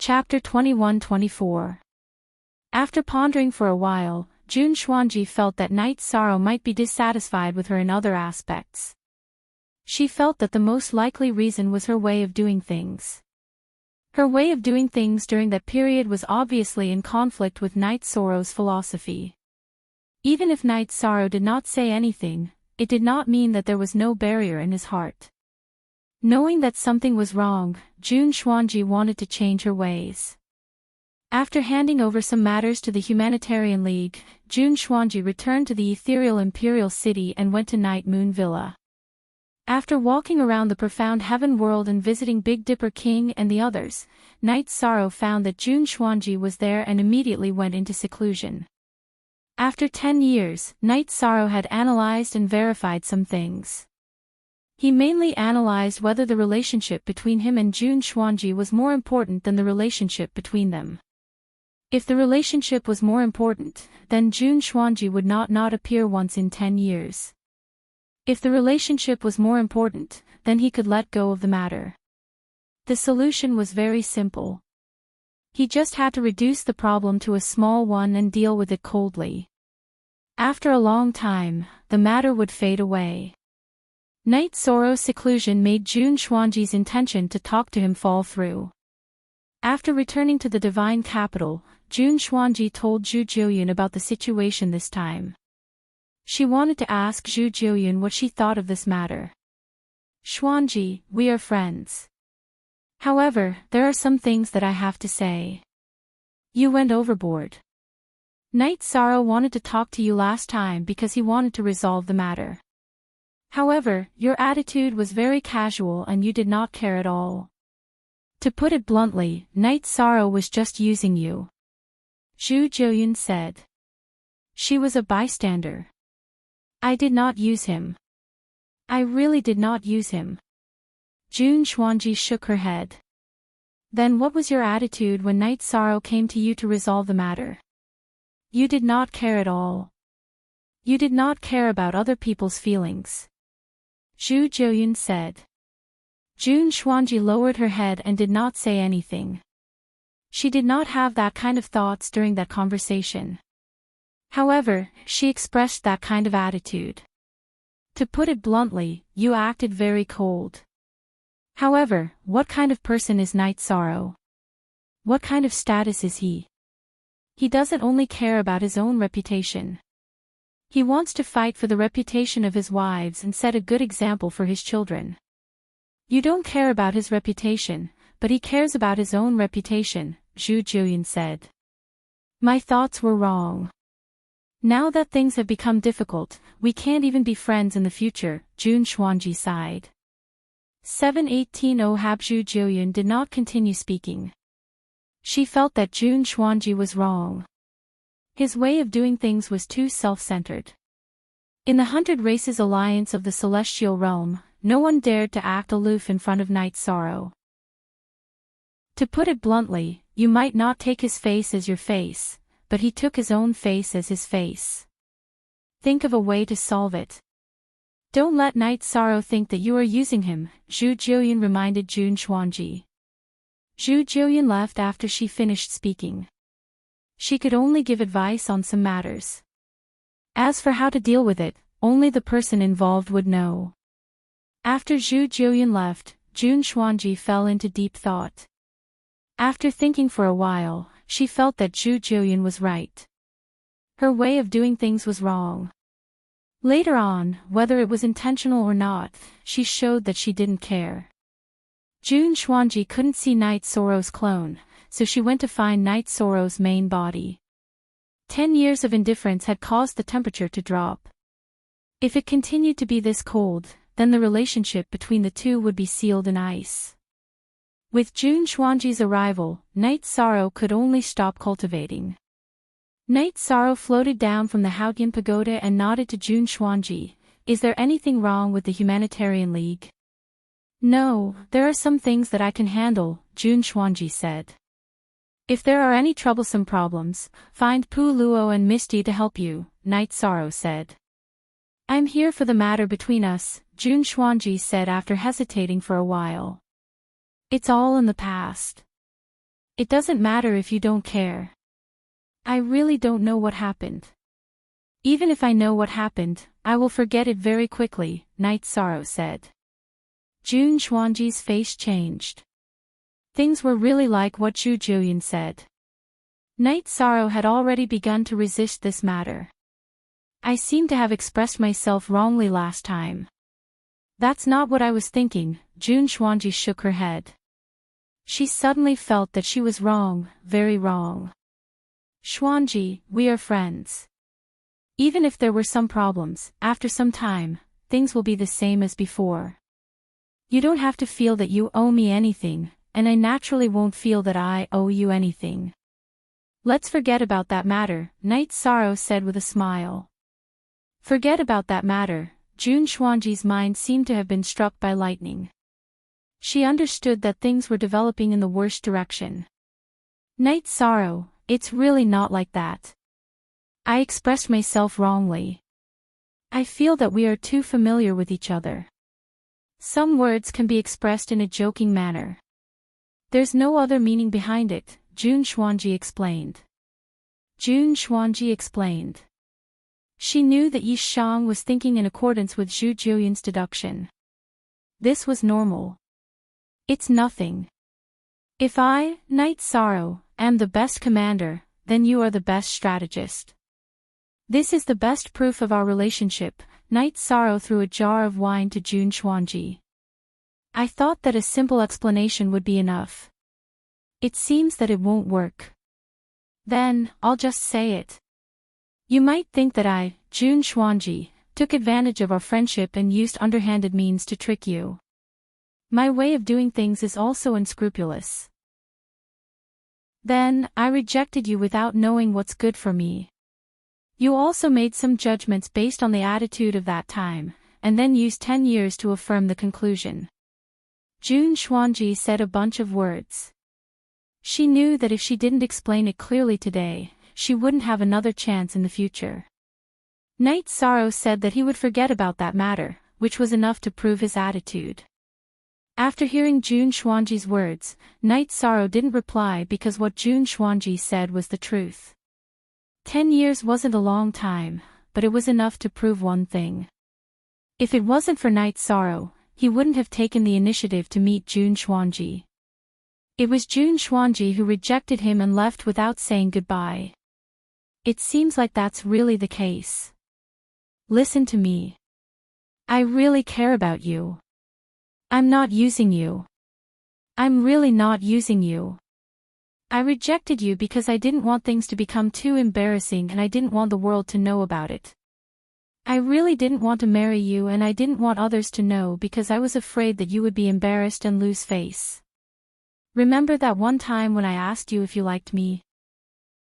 Chapter 21-24. After pondering for a while, Jun Xuanji felt that Night Sorrow might be dissatisfied with her in other aspects. She felt that the most likely reason was her way of doing things. Her way of doing things during that period was obviously in conflict with Night Sorrow's philosophy. Even if Night Sorrow did not say anything, it did not mean that there was no barrier in his heart. Knowing that something was wrong, Jun Xuanji wanted to change her ways. After handing over some matters to the Humanitarian League, Jun Xuanji returned to the ethereal Imperial City and went to Night Moon Villa. After walking around the profound heaven world and visiting Big Dipper King and the others, Night Sorrow found that Jun Xuanji was there and immediately went into seclusion. After 10 years, Night Sorrow had analyzed and verified some things. He mainly analyzed whether the relationship between him and Jun Xuanji was more important than the relationship between them. If the relationship was more important, then Jun Xuanji would not appear once in 10 years. If the relationship was more important, then he could let go of the matter. The solution was very simple. He just had to reduce the problem to a small one and deal with it coldly. After a long time, the matter would fade away. Night Sorrow's seclusion made Jun Xuanji's intention to talk to him fall through. After returning to the divine capital, Jun Xuanji told Zhu Jiuyun about the situation this time. She wanted to ask Zhu Jiuyun what she thought of this matter. "Xuanji, we are friends. However, there are some things that I have to say. You went overboard. Night Sorrow wanted to talk to you last time because he wanted to resolve the matter. However, your attitude was very casual and you did not care at all. To put it bluntly, Night Sorrow was just using you." Zhu Jiuyun said. "She was a bystander. I did not use him. I really did not use him." Jun Xuanji shook her head. "Then what was your attitude when Night Sorrow came to you to resolve the matter? You did not care at all. You did not care about other people's feelings." Zhu Jiuyun said. Jun Xuanji lowered her head and did not say anything. She did not have that kind of thoughts during that conversation. However, she expressed that kind of attitude. To put it bluntly, you acted very cold. However, what kind of person is Night Sorrow? What kind of status is he? He doesn't only care about his own reputation. He wants to fight for the reputation of his wives and set a good example for his children. You don't care about his reputation, but he cares about his own reputation, Zhu Jiuyun said. My thoughts were wrong. Now that things have become difficult, we can't even be friends in the future, Jun Xuanji sighed. 7-18 Ohab Zhu Jiuyun did not continue speaking. She felt that Jun Xuanji was wrong. His way of doing things was too self-centered. In the 100 Races Alliance of the Celestial Realm, no one dared to act aloof in front of Night Sorrow. To put it bluntly, you might not take his face as your face, but he took his own face as his face. Think of a way to solve it. Don't let Night Sorrow think that you are using him, Zhu Jiuyun reminded Jun Xuanji. Zhu Jiuyun left after she finished speaking. She could only give advice on some matters. As for how to deal with it, only the person involved would know. After Zhu Jiuyun left, Jun Xuanji fell into deep thought. After thinking for a while, she felt that Zhu Jiuyun was right. Her way of doing things was wrong. Later on, whether it was intentional or not, she showed that she didn't care. Jun Xuanji couldn't see Night Sorrow's clone, so she went to find Night Sorrow's main body. 10 years of indifference had caused the temperature to drop. If it continued to be this cold, then the relationship between the two would be sealed in ice. With Jun Xuanji's arrival, Night Sorrow could only stop cultivating. Night Sorrow floated down from the Haotian pagoda and nodded to Jun Xuanji. Is there anything wrong with the Humanitarian League? No, there are some things that I can handle, Jun Xuanji said. If there are any troublesome problems, find Pu Luo and Misty to help you, Night Sorrow said. I'm here for the matter between us, Jun Xuanji said after hesitating for a while. It's all in the past. It doesn't matter if you don't care. I really don't know what happened. Even if I know what happened, I will forget it very quickly, Night Sorrow said. Jun Xuanji's face changed. Things were really like what Zhu Juyin said. Night Sorrow had already begun to resist this matter. I seem to have expressed myself wrongly last time. That's not what I was thinking, Jun Xuanji shook her head. She suddenly felt that she was wrong, very wrong. Xuanji, we are friends. Even if there were some problems, after some time, things will be the same as before. You don't have to feel that you owe me anything, and I naturally won't feel that I owe you anything. Let's forget about that matter, Night Sorrow said with a smile. Forget about that matter, Jun Xuanji's mind seemed to have been struck by lightning. She understood that things were developing in the worst direction. Night Sorrow, it's really not like that. I expressed myself wrongly. I feel that we are too familiar with each other. Some words can be expressed in a joking manner. There's no other meaning behind it, Jun Xuanji explained. Jun Xuanji explained. She knew that Yi Shang was thinking in accordance with Zhu Juyin's deduction. This was normal. It's nothing. If I, Night Sorrow, am the best commander, then you are the best strategist. This is the best proof of our relationship, Night Sorrow threw a jar of wine to Jun Xuanji. I thought that a simple explanation would be enough. It seems that it won't work. Then, I'll just say it. You might think that I, Jun Xuanji, took advantage of our friendship and used underhanded means to trick you. My way of doing things is also unscrupulous. Then, I rejected you without knowing what's good for me. You also made some judgments based on the attitude of that time, and then used 10 years to affirm the conclusion. Jun Xuanji said a bunch of words. She knew that if she didn't explain it clearly today, she wouldn't have another chance in the future. Night Sorrow said that he would forget about that matter, which was enough to prove his attitude. After hearing Jun Xuanji's words, Night Sorrow didn't reply because what Jun Xuanji said was the truth. 10 years wasn't a long time, but it was enough to prove one thing. If it wasn't for Night Sorrow, he wouldn't have taken the initiative to meet Jun Xuanji. It was Jun Xuanji who rejected him and left without saying goodbye. It seems like that's really the case. Listen to me. I really care about you. I'm not using you. I'm really not using you. I rejected you because I didn't want things to become too embarrassing and I didn't want the world to know about it. I really didn't want to marry you and I didn't want others to know because I was afraid that you would be embarrassed and lose face. Remember that one time when I asked you if you liked me?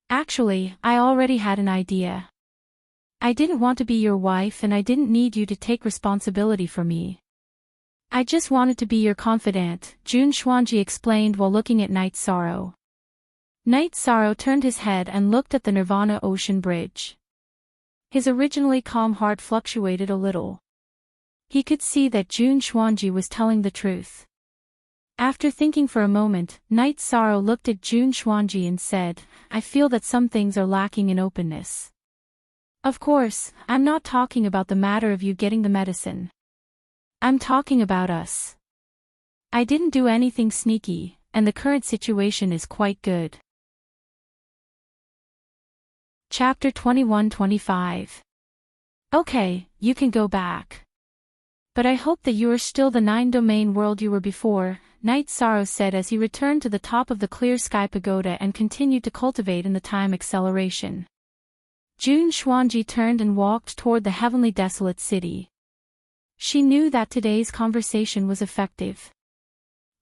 Actually, I already had an idea. I didn't want to be your wife and I didn't need you to take responsibility for me. I just wanted to be your confidant, Jun Xuanji explained while looking at Night Sorrow. Night Sorrow turned his head and looked at the Nirvana Ocean Bridge. His originally calm heart fluctuated a little. He could see that Jun Xuanji was telling the truth. After thinking for a moment, Night Sorrow looked at Jun Xuanji and said, I feel that some things are lacking in openness. Of course, I'm not talking about the matter of you getting the medicine. I'm talking about us. I didn't do anything sneaky, and the current situation is quite good. Chapter 21-25. Okay, you can go back. But I hope that you are still the 9-domain world you were before, Night Sorrow said as he returned to the top of the clear sky pagoda and continued to cultivate in the time acceleration. Jun Xuanji turned and walked toward the heavenly desolate city. She knew that today's conversation was effective.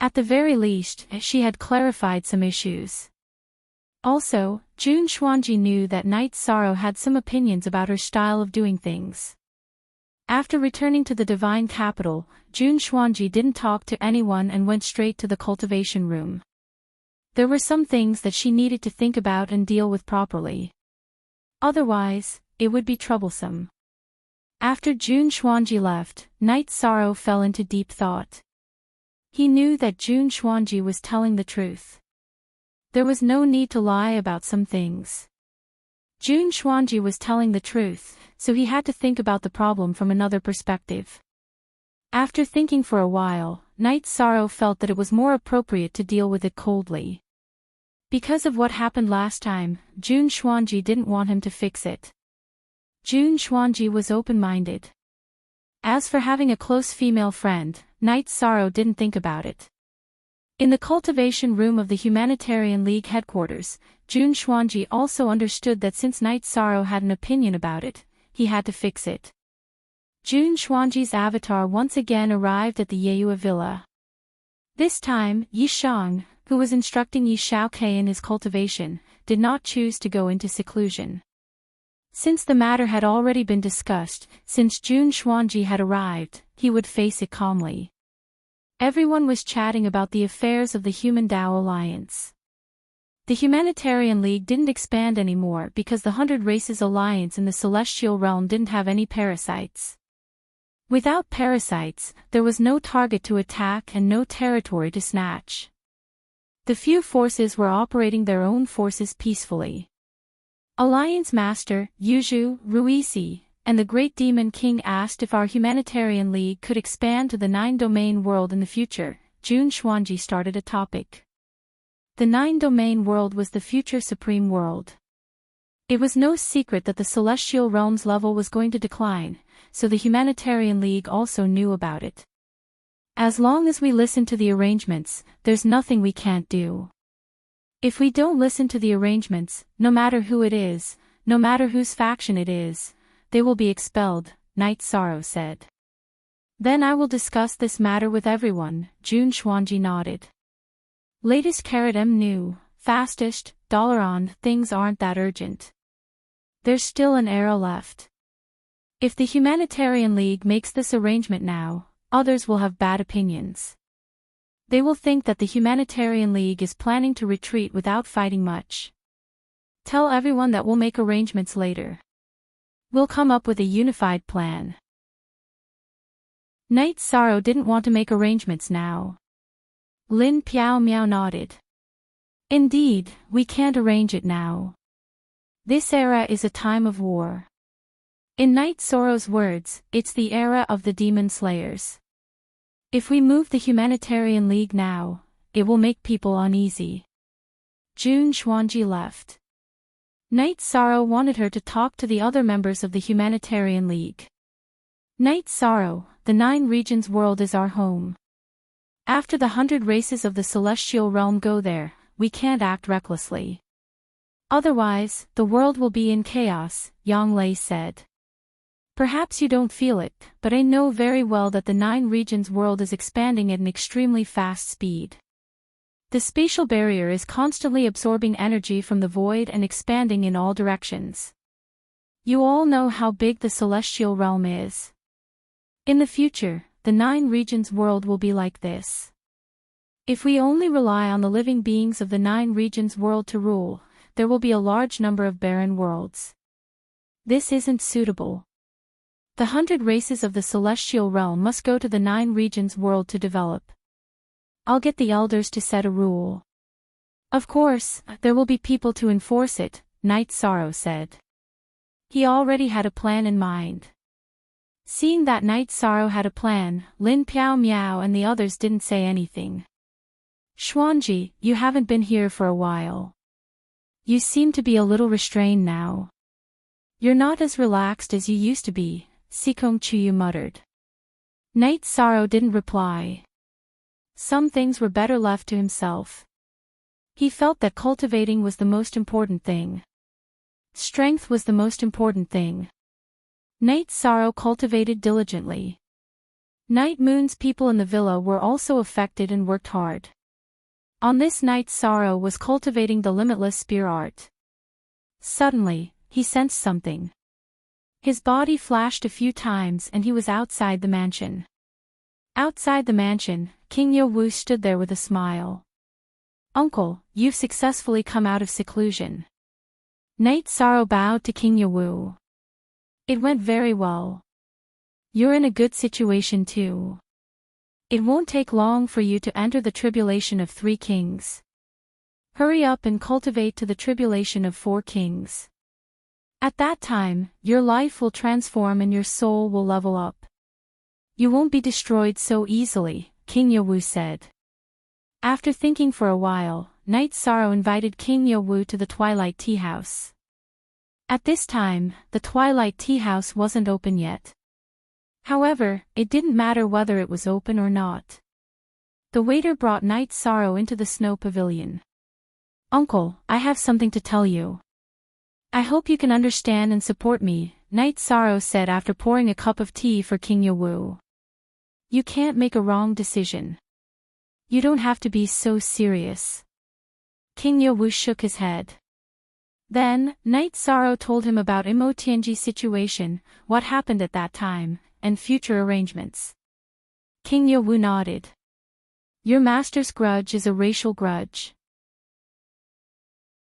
At the very least, she had clarified some issues. Also, Jun Xuanji knew that Night Sorrow had some opinions about her style of doing things. After returning to the divine capital, Jun Xuanji didn't talk to anyone and went straight to the cultivation room. There were some things that she needed to think about and deal with properly. Otherwise, it would be troublesome. After Jun Xuanji left, Night Sorrow fell into deep thought. He knew that Jun Xuanji was telling the truth. There was no need to lie about some things. Jun Xuanji was telling the truth, so he had to think about the problem from another perspective. After thinking for a while, Night Sorrow felt that it was more appropriate to deal with it coldly. Because of what happened last time, Jun Xuanji didn't want him to fix it. Jun Xuanji was open-minded. As for having a close female friend, Night Sorrow didn't think about it. In the cultivation room of the Humanitarian League headquarters, Jun Xuanji also understood that since Night Sorrow had an opinion about it, he had to fix it. Jun Xuanji's avatar once again arrived at the Yeyue villa. This time, Yi Shang, who was instructing Yi Shaokei in his cultivation, did not choose to go into seclusion. Since the matter had already been discussed, since Jun Xuanji had arrived, he would face it calmly. Everyone was chatting about the affairs of the Human Dao Alliance. The Humanitarian League didn't expand anymore because the 100 Races Alliance in the Celestial Realm didn't have any parasites. Without parasites, there was no target to attack and no territory to snatch. The few forces were operating their own forces peacefully. Alliance Master, Yuzhu, Ruisi, and the Great Demon King asked if our Humanitarian League could expand to the 9-domain world in the future. Jun Xuanji started a topic. The 9-domain world was the future supreme world. It was no secret that the Celestial Realm's level was going to decline, so the Humanitarian League also knew about it. As long as we listen to the arrangements, there's nothing we can't do. If we don't listen to the arrangements, no matter who it is, no matter whose faction it is, they will be expelled, Night Sorrow said. Then I will discuss this matter with everyone, Jun Xuanji nodded. Latest carrot new, fastest, dollar on, things aren't that urgent. There's still an era left. If the Humanitarian League makes this arrangement now, others will have bad opinions. They will think that the Humanitarian League is planning to retreat without fighting much. Tell everyone that we'll make arrangements later. We'll come up with a unified plan. Night Sorrow didn't want to make arrangements now. Lin Piao Miao nodded. Indeed, we can't arrange it now. This era is a time of war. In Night Sorrow's words, it's the era of the Demon Slayers. If we move the Humanitarian League now, it will make people uneasy. Jun Xuanji left. Night Sorrow wanted her to talk to the other members of the Humanitarian League. Night Sorrow, the 9 regions world is our home. After the 100 races of the Celestial Realm go there, we can't act recklessly. Otherwise, the world will be in chaos, Yang Lei said. Perhaps you don't feel it, but I know very well that the 9 regions world is expanding at an extremely fast speed. The spatial barrier is constantly absorbing energy from the void and expanding in all directions. You all know how big the Celestial Realm is. In the future, the 9 regions world will be like this. If we only rely on the living beings of the 9 regions world to rule, there will be a large number of barren worlds. This isn't suitable. The 100 races of the Celestial Realm must go to the 9 regions world to develop. I'll get the elders to set a rule. Of course, there will be people to enforce it, Night Sorrow said. He already had a plan in mind. Seeing that Night Sorrow had a plan, Lin Piao Miao and the others didn't say anything. Xuanji, you haven't been here for a while. You seem to be a little restrained now. You're not as relaxed as you used to be, Sikong Chuyu muttered. Night Sorrow didn't reply. Some things were better left to himself. He felt that cultivating was the most important thing. Strength was the most important thing. Night Sorrow cultivated diligently. Night Moon's people in the villa were also affected and worked hard. On this night Sorrow was cultivating the limitless spear art. Suddenly, he sensed something. His body flashed a few times and he was outside the mansion. Outside the mansion, King Yo-Wu stood there with a smile. Uncle, you've successfully come out of seclusion. Night Sorrow bowed to King Yo-Wu. It went very well. You're in a good situation too. It won't take long for you to enter the tribulation of 3 kings. Hurry up and cultivate to the tribulation of 4 kings. At that time, your life will transform and your soul will level up. You won't be destroyed so easily, King Yewu said. After thinking for a while, Night Sorrow invited King Yewu to the Twilight Tea House. At this time, the Twilight Tea House wasn't open yet. However, it didn't matter whether it was open or not. The waiter brought Night Sorrow into the snow pavilion. Uncle, I have something to tell you. I hope you can understand and support me, Night Sorrow said after pouring a cup of tea for King Yewu. You can't make a wrong decision. You don't have to be so serious. King Yewu shook his head. Then, Night Sorrow told him about Imo-Tianji's situation, what happened at that time, and future arrangements. King Yewu nodded. Your master's grudge is a racial grudge.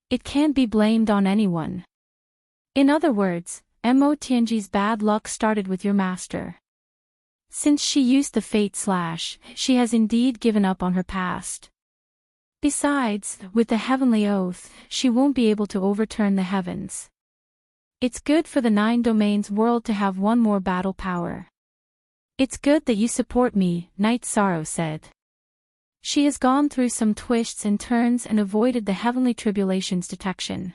It can't be blamed on anyone. In other words, Imo-Tianji's bad luck started with your master. Since she used the fate slash, she has indeed given up on her past. Besides, with the heavenly oath, she won't be able to overturn the heavens. It's good for the 9 domains world to have one more battle power. It's good that you support me, Night Sorrow said. She has gone through some twists and turns and avoided the heavenly tribulation's detection.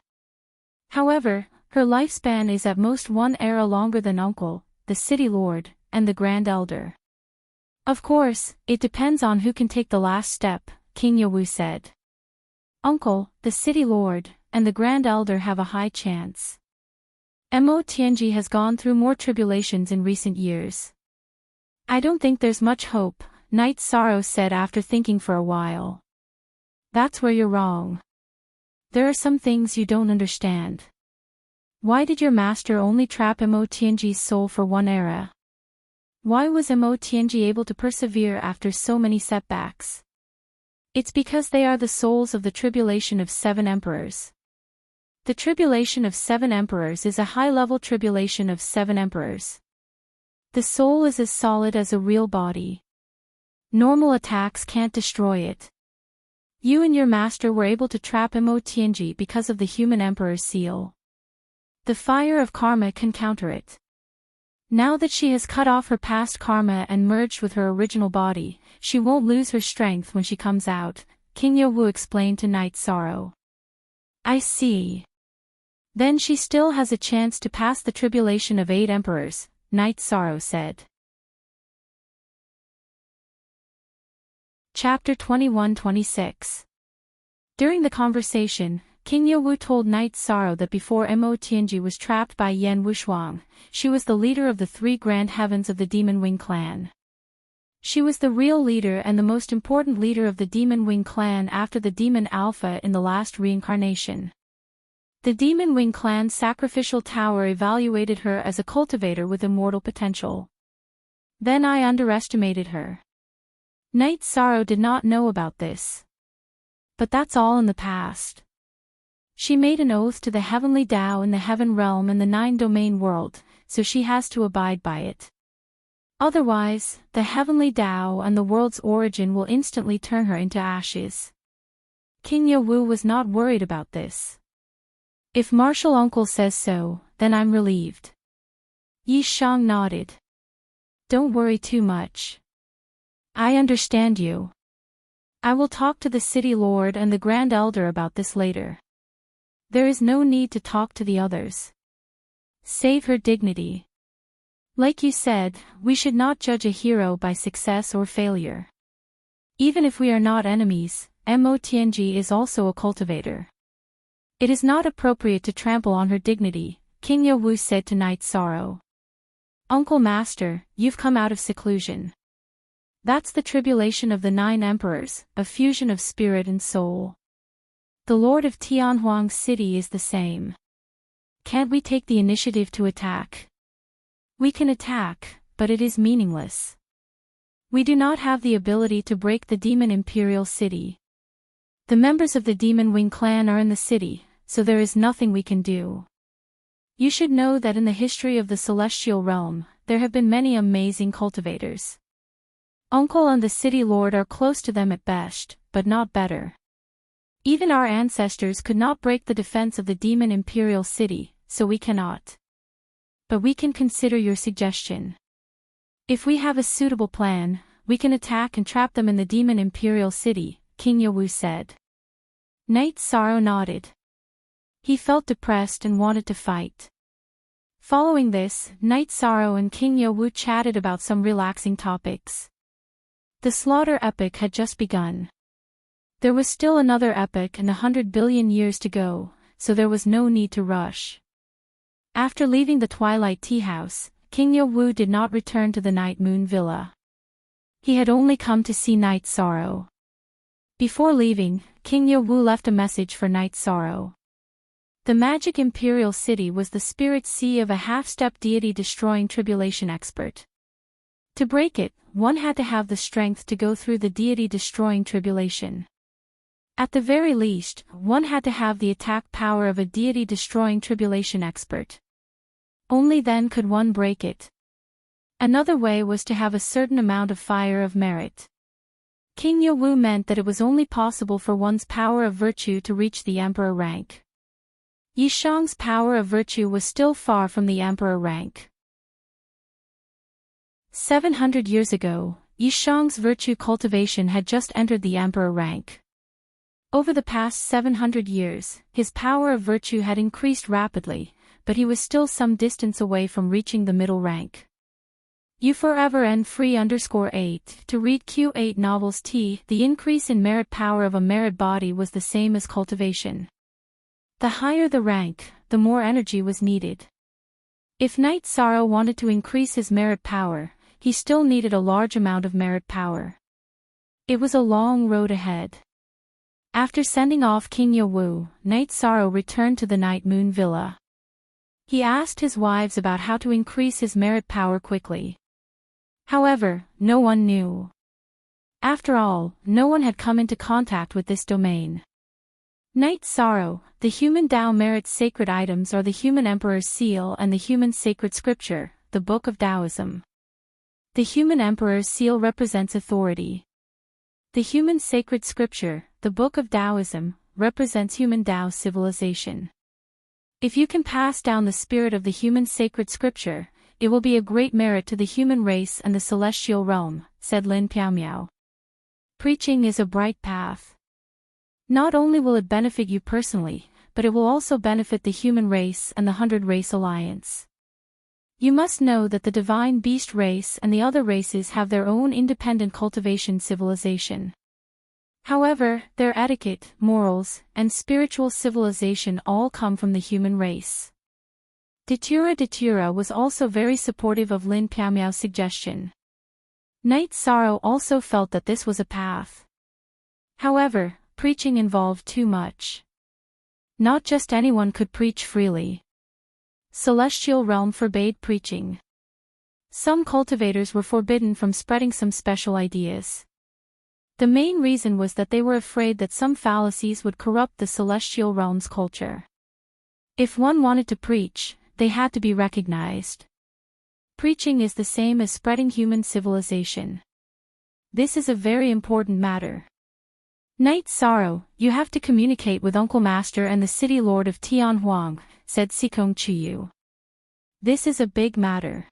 However, her lifespan is at most 1 era longer than Uncle, the City Lord, and the Grand Elder. Of course, it depends on who can take the last step, King Yewu said. Uncle, the City Lord, and the Grand Elder have a high chance. Imo-Tianji has gone through more tribulations in recent years. I don't think there's much hope, Night Sorrow said after thinking for a while. That's where you're wrong. There are some things you don't understand. Why did your master only trap Imo-Tianji's soul for 1 era? Why was Imo-Tianji able to persevere after so many setbacks? It's because they are the souls of the tribulation of 7 emperors. The tribulation of 7 emperors is a high-level tribulation of 7 emperors. The soul is as solid as a real body. Normal attacks can't destroy it. You and your master were able to trap Imo-Tianji because of the human emperor's seal. The fire of karma can counter it. Now that she has cut off her past karma and merged with her original body, she won't lose her strength when she comes out, King Yewu explained to Night Sorrow. I see. Then she still has a chance to pass the tribulation of 8 emperors, Night Sorrow said. Chapter 21-26. During the conversation, King Yewu told Night Sorrow that before Imo-Tianji was trapped by Yan Wushuang, she was the leader of the 3 grand heavens of the Demon Wing clan. She was the real leader and the most important leader of the Demon Wing clan after the Demon Alpha in the last reincarnation. The Demon Wing clan's sacrificial tower evaluated her as a cultivator with immortal potential. Then I underestimated her. Night Sorrow did not know about this. But that's all in the past. She made an oath to the heavenly Tao in the heaven realm and the 9-domain world, so she has to abide by it. Otherwise, the heavenly Tao and the world's origin will instantly turn her into ashes. King Yewu was not worried about this. If Martial Uncle says so, then I'm relieved. Yi Shang nodded. Don't worry too much. I understand you. I will talk to the City Lord and the Grand Elder about this later. There is no need to talk to the others. Save her dignity. Like you said, we should not judge a hero by success or failure. Even if we are not enemies, Imo-Tianji is also a cultivator. It is not appropriate to trample on her dignity, King Yewu said to Night Sorrow. Uncle Master, you've come out of seclusion. That's the tribulation of the 9 emperors, a fusion of spirit and soul. The Lord of Tianhuang City is the same. Can't we take the initiative to attack? We can attack, but it is meaningless. We do not have the ability to break the Demon Imperial City. The members of the Demon Wing clan are in the city, so there is nothing we can do. You should know that in the history of the Celestial Realm, there have been many amazing cultivators. Uncle and the City Lord are close to them at best, but not better. Even our ancestors could not break the defense of the demon imperial city, so we cannot. But we can consider your suggestion. If we have a suitable plan, we can attack and trap them in the demon imperial city, King Yawu said. Knight Sorrow nodded. He felt depressed and wanted to fight. Following this, Knight Sorrow and King Yawu chatted about some relaxing topics. The slaughter epoch had just begun. There was still another epoch and 100 billion years to go, so there was no need to rush. After leaving the Twilight Tea House, King Yawu did not return to the Night Moon Villa. He had only come to see Knight Sorrow. Before leaving, King Yawu left a message for Knight Sorrow. The magic imperial city was the spirit sea of a half-step deity-destroying tribulation expert. To break it, one had to have the strength to go through the deity-destroying tribulation. At the very least, one had to have the attack power of a deity-destroying tribulation expert. Only then could one break it. Another way was to have a certain amount of fire of merit. King Yawu meant that it was only possible for one's power of virtue to reach the emperor rank. Yishang's power of virtue was still far from the emperor rank. 700 years ago, Yishang's virtue cultivation had just entered the emperor rank. Over the past 700 years, his power of virtue had increased rapidly, but he was still some distance away from reaching the middle rank. You forever and free _8 to read Q8 novels T. The increase in merit power of a merit body was the same as cultivation. The higher the rank, the more energy was needed. If Knight Sorrow wanted to increase his merit power, he still needed a large amount of merit power. It was a long road ahead. After sending off King Yawu, Knight Sorrow returned to the Night Moon Villa. He asked his wives about how to increase his merit power quickly. However, no one knew. After all, no one had come into contact with this domain. Knight Sorrow, the human Tao merit's sacred items are the human emperor's seal and the human sacred scripture, the Book of Taoism. The human emperor's seal represents authority. The human sacred scripture, the Book of Taoism, represents human Tao civilization. If you can pass down the spirit of the human sacred scripture, it will be a great merit to the human race and the celestial realm, said Lin Piaomiao. Preaching is a bright path. Not only will it benefit you personally, but it will also benefit the human race and the 100 Race Alliance. You must know that the divine beast race and the other races have their own independent cultivation civilization. However, their etiquette, morals, and spiritual civilization all come from the human race. Datura was also very supportive of Lin Piaomiao's suggestion. Knight Sorrow also felt that this was a path. However, preaching involved too much. Not just anyone could preach freely. Celestial realm forbade preaching. Some cultivators were forbidden from spreading some special ideas. The main reason was that they were afraid that some fallacies would corrupt the celestial realm's culture. If one wanted to preach, they had to be recognized. Preaching is the same as spreading human civilization. This is a very important matter. Knight Sorrow, you have to communicate with Uncle Master and the City Lord of Tianhuang, said Sikong Chiyu. This is a big matter.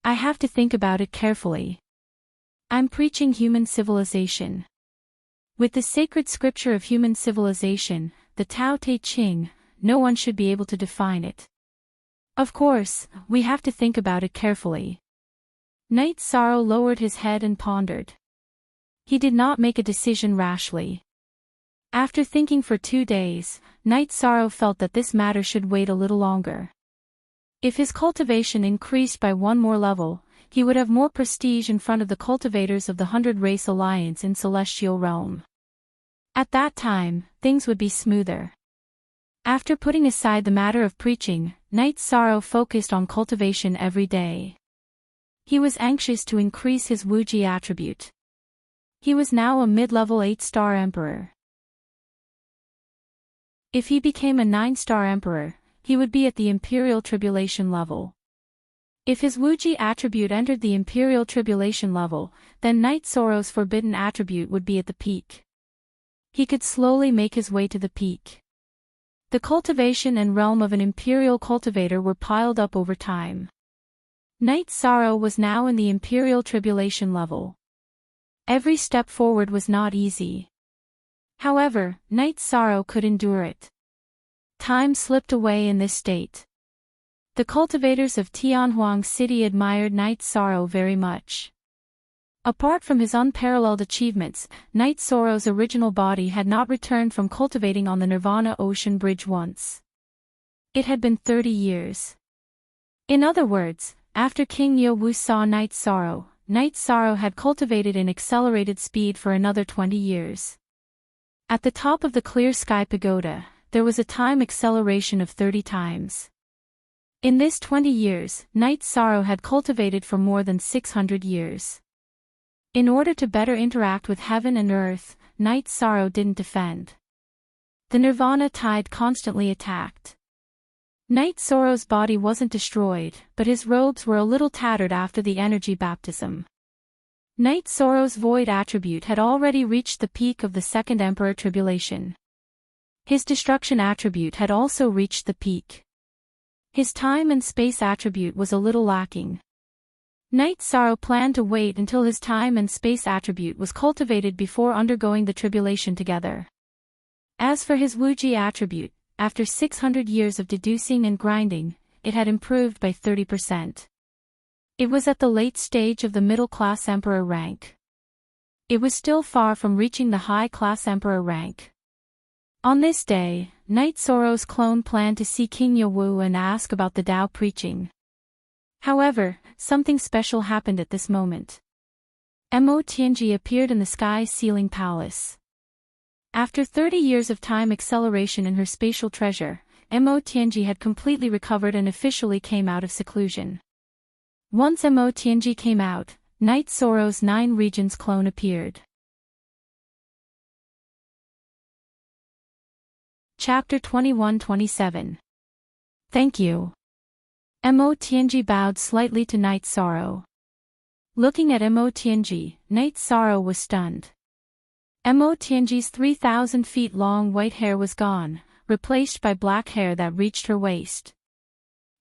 I have to think about it carefully. I'm preaching human civilization. With the sacred scripture of human civilization, the Tao Te Ching, no one should be able to define it. Of course, we have to think about it carefully. Knight Sorrow lowered his head and pondered. He did not make a decision rashly. After thinking for 2 days, Knight Sorrow felt that this matter should wait a little longer. If his cultivation increased by one more level, he would have more prestige in front of the cultivators of the 100 Race Alliance in Celestial Realm. At that time, things would be smoother. After putting aside the matter of preaching, Knight Sorrow focused on cultivation every day. He was anxious to increase his Wuji attribute. He was now a mid-level 8-star emperor. If he became a 9-star emperor, he would be at the Imperial Tribulation level. If his Wuji attribute entered the Imperial Tribulation level, then Knight Sorrow's forbidden attribute would be at the peak. He could slowly make his way to the peak. The cultivation and realm of an imperial cultivator were piled up over time. Night Sorrow was now in the imperial tribulation level. Every step forward was not easy. However, Night Sorrow could endure it. Time slipped away in this state. The cultivators of Tianhuang City admired Night Sorrow very much. Apart from his unparalleled achievements, Night Sorrow's original body had not returned from cultivating on the Nirvana Ocean Bridge once. It had been 30 years. In other words, after King Yeowu saw Night Sorrow had cultivated in accelerated speed for another 20 years. At the top of the Clear Sky Pagoda, there was a time acceleration of 30 times. In this 20 years, Night Sorrow had cultivated for more than 600 years. In order to better interact with heaven and earth, Night Sorrow didn't defend. The Nirvana tide constantly attacked. Night Sorrow's body wasn't destroyed, but his robes were a little tattered after the energy baptism. Night Sorrow's void attribute had already reached the peak of the Second Emperor Tribulation. His destruction attribute had also reached the peak. His time and space attribute was a little lacking. Night Sorrow planned to wait until his time and space attribute was cultivated before undergoing the tribulation together. As for his Wuji attribute, after 600 years of deducing and grinding, it had improved by 30%. It was at the late stage of the middle-class emperor rank. It was still far from reaching the high-class emperor rank. On this day, Night Sorrow's clone planned to see King Yeowu and ask about the Tao preaching. However, something special happened at this moment. Mo Tianji appeared in the sky ceiling palace. After 30 years of time acceleration in her spatial treasure, Mo Tianji had completely recovered and officially came out of seclusion. Once Mo Tianji came out, Night Sorrow's 9 regions clone appeared. Chapter 21-27. Thank you. Mo Tianji bowed slightly to Night Sorrow. Looking at Mo Tianji, Night Sorrow was stunned. Mo Tianji's 3,000 feet long white hair was gone, replaced by black hair that reached her waist.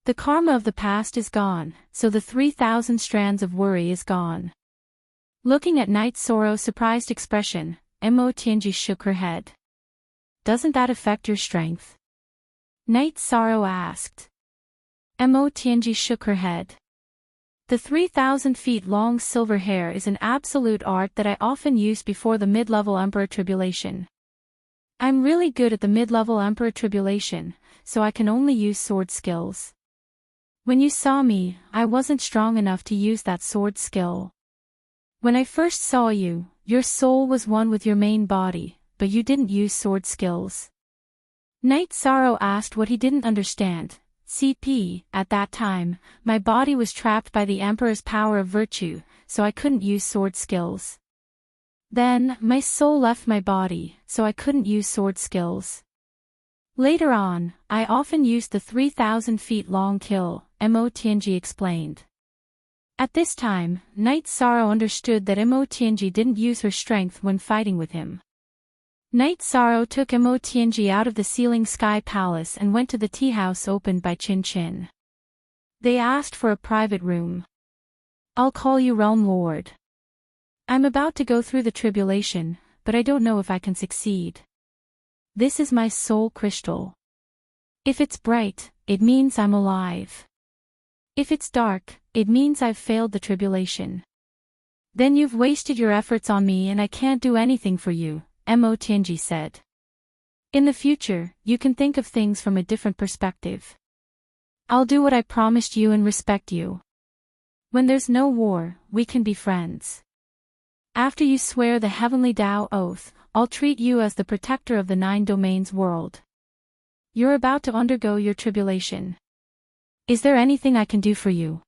The karma of the past is gone, so the 3,000 strands of worry is gone. Looking at Night Sorrow's surprised expression, Mo Tianji shook her head. Doesn't that affect your strength? Night Sorrow asked. Mo Tianji shook her head. The 3,000 feet long silver hair is an absolute art that I often use before the mid-level Emperor Tribulation. I'm really good at the mid-level Emperor Tribulation, so I can only use sword skills. When you saw me, I wasn't strong enough to use that sword skill. When I first saw you, your soul was one with your main body, but you didn't use sword skills. Night Sorrow asked what he didn't understand. CP, at that time, my body was trapped by the Emperor's power of virtue, so I couldn't use sword skills. Then, my soul left my body, so I couldn't use sword skills. Later on, I often used the 3,000 feet long kill, Mo Tianji explained. At this time, Night Sorrow understood that Mo Tianji didn't use her strength when fighting with him. Night Sorrow took Mo Tianji out of the ceiling sky palace and went to the tea house opened by Chin Chin. They asked for a private room. I'll call you Realm Lord. I'm about to go through the tribulation, but I don't know if I can succeed. This is my soul crystal. If it's bright, it means I'm alive. If it's dark, it means I've failed the tribulation. Then you've wasted your efforts on me and I can't do anything for you, Mo Tianji said. In the future, you can think of things from a different perspective. I'll do what I promised you and respect you. When there's no war, we can be friends. After you swear the Heavenly Tao Oath, I'll treat you as the protector of the 9 domains world. You're about to undergo your tribulation. Is there anything I can do for you?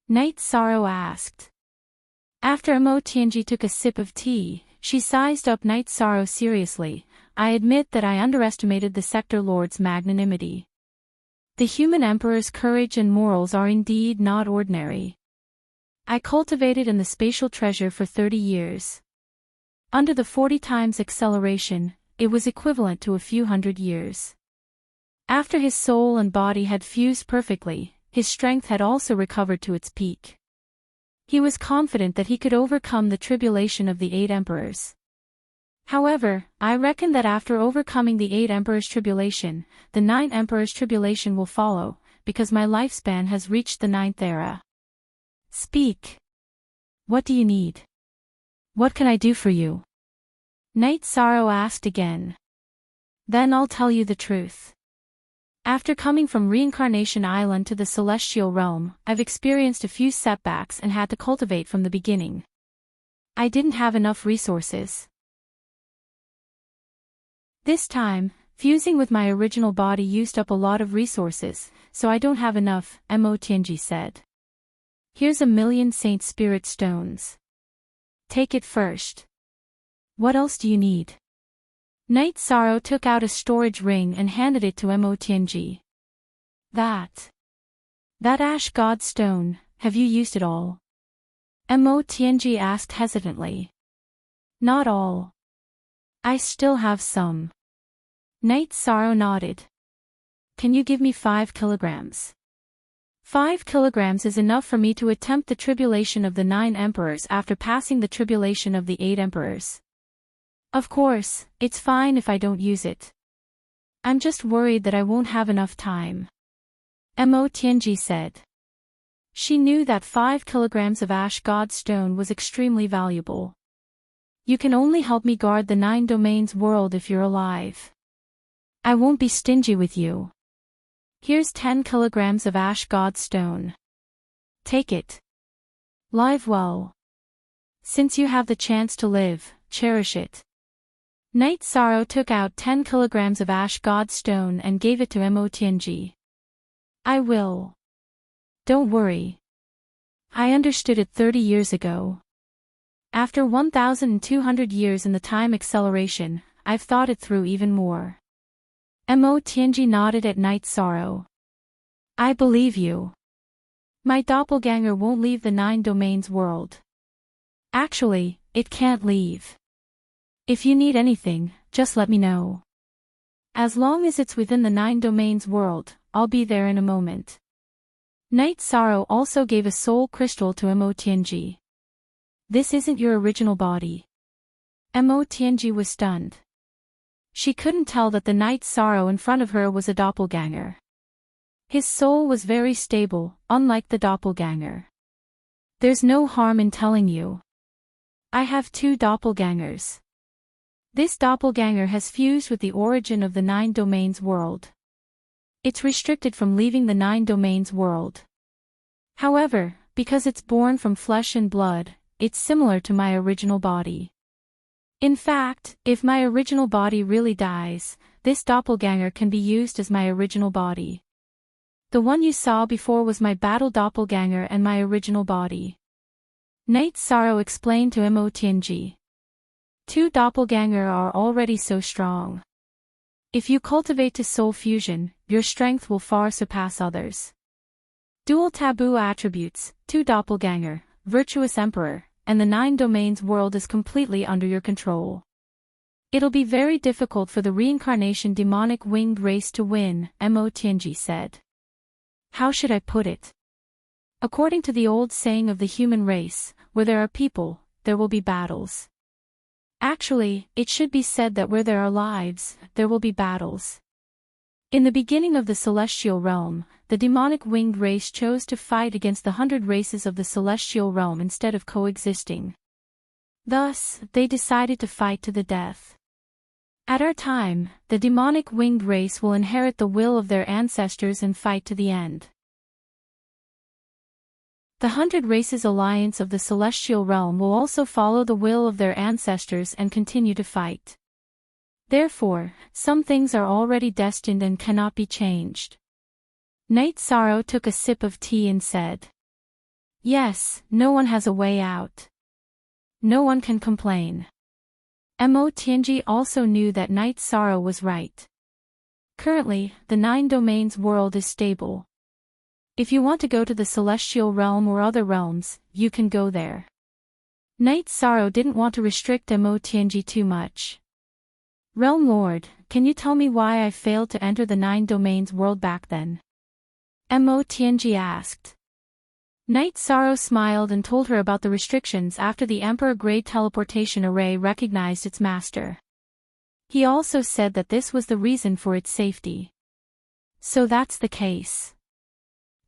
Night Sorrow asked. After Mo Tianji took a sip of tea, she sized up Night Sorrow seriously. I admit that I underestimated the Sector Lord's magnanimity. The human emperor's courage and morals are indeed not ordinary. I cultivated in the spatial treasure for 30 years. Under the 40 times acceleration, it was equivalent to a few hundred years. After his soul and body had fused perfectly, his strength had also recovered to its peak. He was confident that he could overcome the tribulation of the 8 emperors. However, I reckon that after overcoming the 8 emperors' tribulation, the 9 emperors' tribulation will follow, because my lifespan has reached the 9th era. Speak. What do you need? What can I do for you? Night Sorrow asked again. Then I'll tell you the truth. After coming from Reincarnation Island to the Celestial Realm, I've experienced a few setbacks and had to cultivate from the beginning. I didn't have enough resources. This time, fusing with my original body used up a lot of resources, so I don't have enough, Mo-Tianji said. Here's 1,000,000 Saint Spirit Stones. Take it first. What else do you need? Night Sorrow took out a storage ring and handed it to Mo-Tianji. That Ash God Stone, have you used it all? Mo-Tianji asked hesitantly. Not all. I still have some. Night Sorrow nodded. Can you give me 5 kilograms? 5 kilograms is enough for me to attempt the tribulation of the 9 emperors after passing the tribulation of the 8 emperors. Of course, it's fine if I don't use it. I'm just worried that I won't have enough time. Mo-Tianji said. She knew that 5 kilograms of Ash God Stone was extremely valuable. You can only help me guard the 9 domains world if you're alive. I won't be stingy with you. Here's 10 kilograms of Ash God Stone. Take it. Live well. Since you have the chance to live, cherish it. Night Sorrow took out 10 kilograms of Ash God Stone and gave it to Mo-Tianji. I will. Don't worry. I understood it 30 years ago. After 1,200 years in the time acceleration, I've thought it through even more. Mo-Tianji nodded at Night Sorrow. I believe you. My doppelganger won't leave the 9 domains world. Actually, it can't leave. If you need anything, just let me know. As long as it's within the 9 domains world, I'll be there in a moment. Night Sorrow also gave a soul crystal to Mo-Tianji. This isn't your original body. Mo-Tianji was stunned. She couldn't tell that the Night Sorrow in front of her was a doppelganger. His soul was very stable, unlike the doppelganger. There's no harm in telling you. I have 2 doppelgangers. This doppelganger has fused with the origin of the 9 domains world. It's restricted from leaving the 9 domains world. However, because it's born from flesh and blood, it's similar to my original body. In fact, if my original body really dies, this doppelganger can be used as my original body. The one you saw before was my battle doppelganger and my original body. Night Sorrow explained to Mo-Tianji. 2 doppelganger are already so strong. If you cultivate to soul fusion, your strength will far surpass others. Dual taboo attributes, 2 doppelganger, virtuous emperor, and the 9 domains world is completely under your control. It'll be very difficult for the reincarnation demonic winged race to win, Mo-Tianji said. How should I put it? According to the old saying of the human race, where there are people, there will be battles. Actually, it should be said that where there are lives, there will be battles. In the beginning of the celestial realm, the demonic winged race chose to fight against the 100 races of the celestial realm instead of coexisting. Thus, they decided to fight to the death. At our time, the demonic winged race will inherit the will of their ancestors and fight to the end. The 100 Races Alliance of the Celestial Realm will also follow the will of their ancestors and continue to fight. Therefore, some things are already destined and cannot be changed. Night Sorrow took a sip of tea and said, Yes, no one has a way out. No one can complain. Mo-Tianji also knew that Night Sorrow was right. Currently, the 9 domains world is stable. If you want to go to the celestial realm or other realms, you can go there. Night Sorrow didn't want to restrict Mo too much. Realm Lord, can you tell me why I failed to enter the 9 domains world back then? Mo asked. Night Sorrow smiled and told her about the restrictions after the Emperor-grade teleportation array recognized its master. He also said that this was the reason for its safety. So that's the case.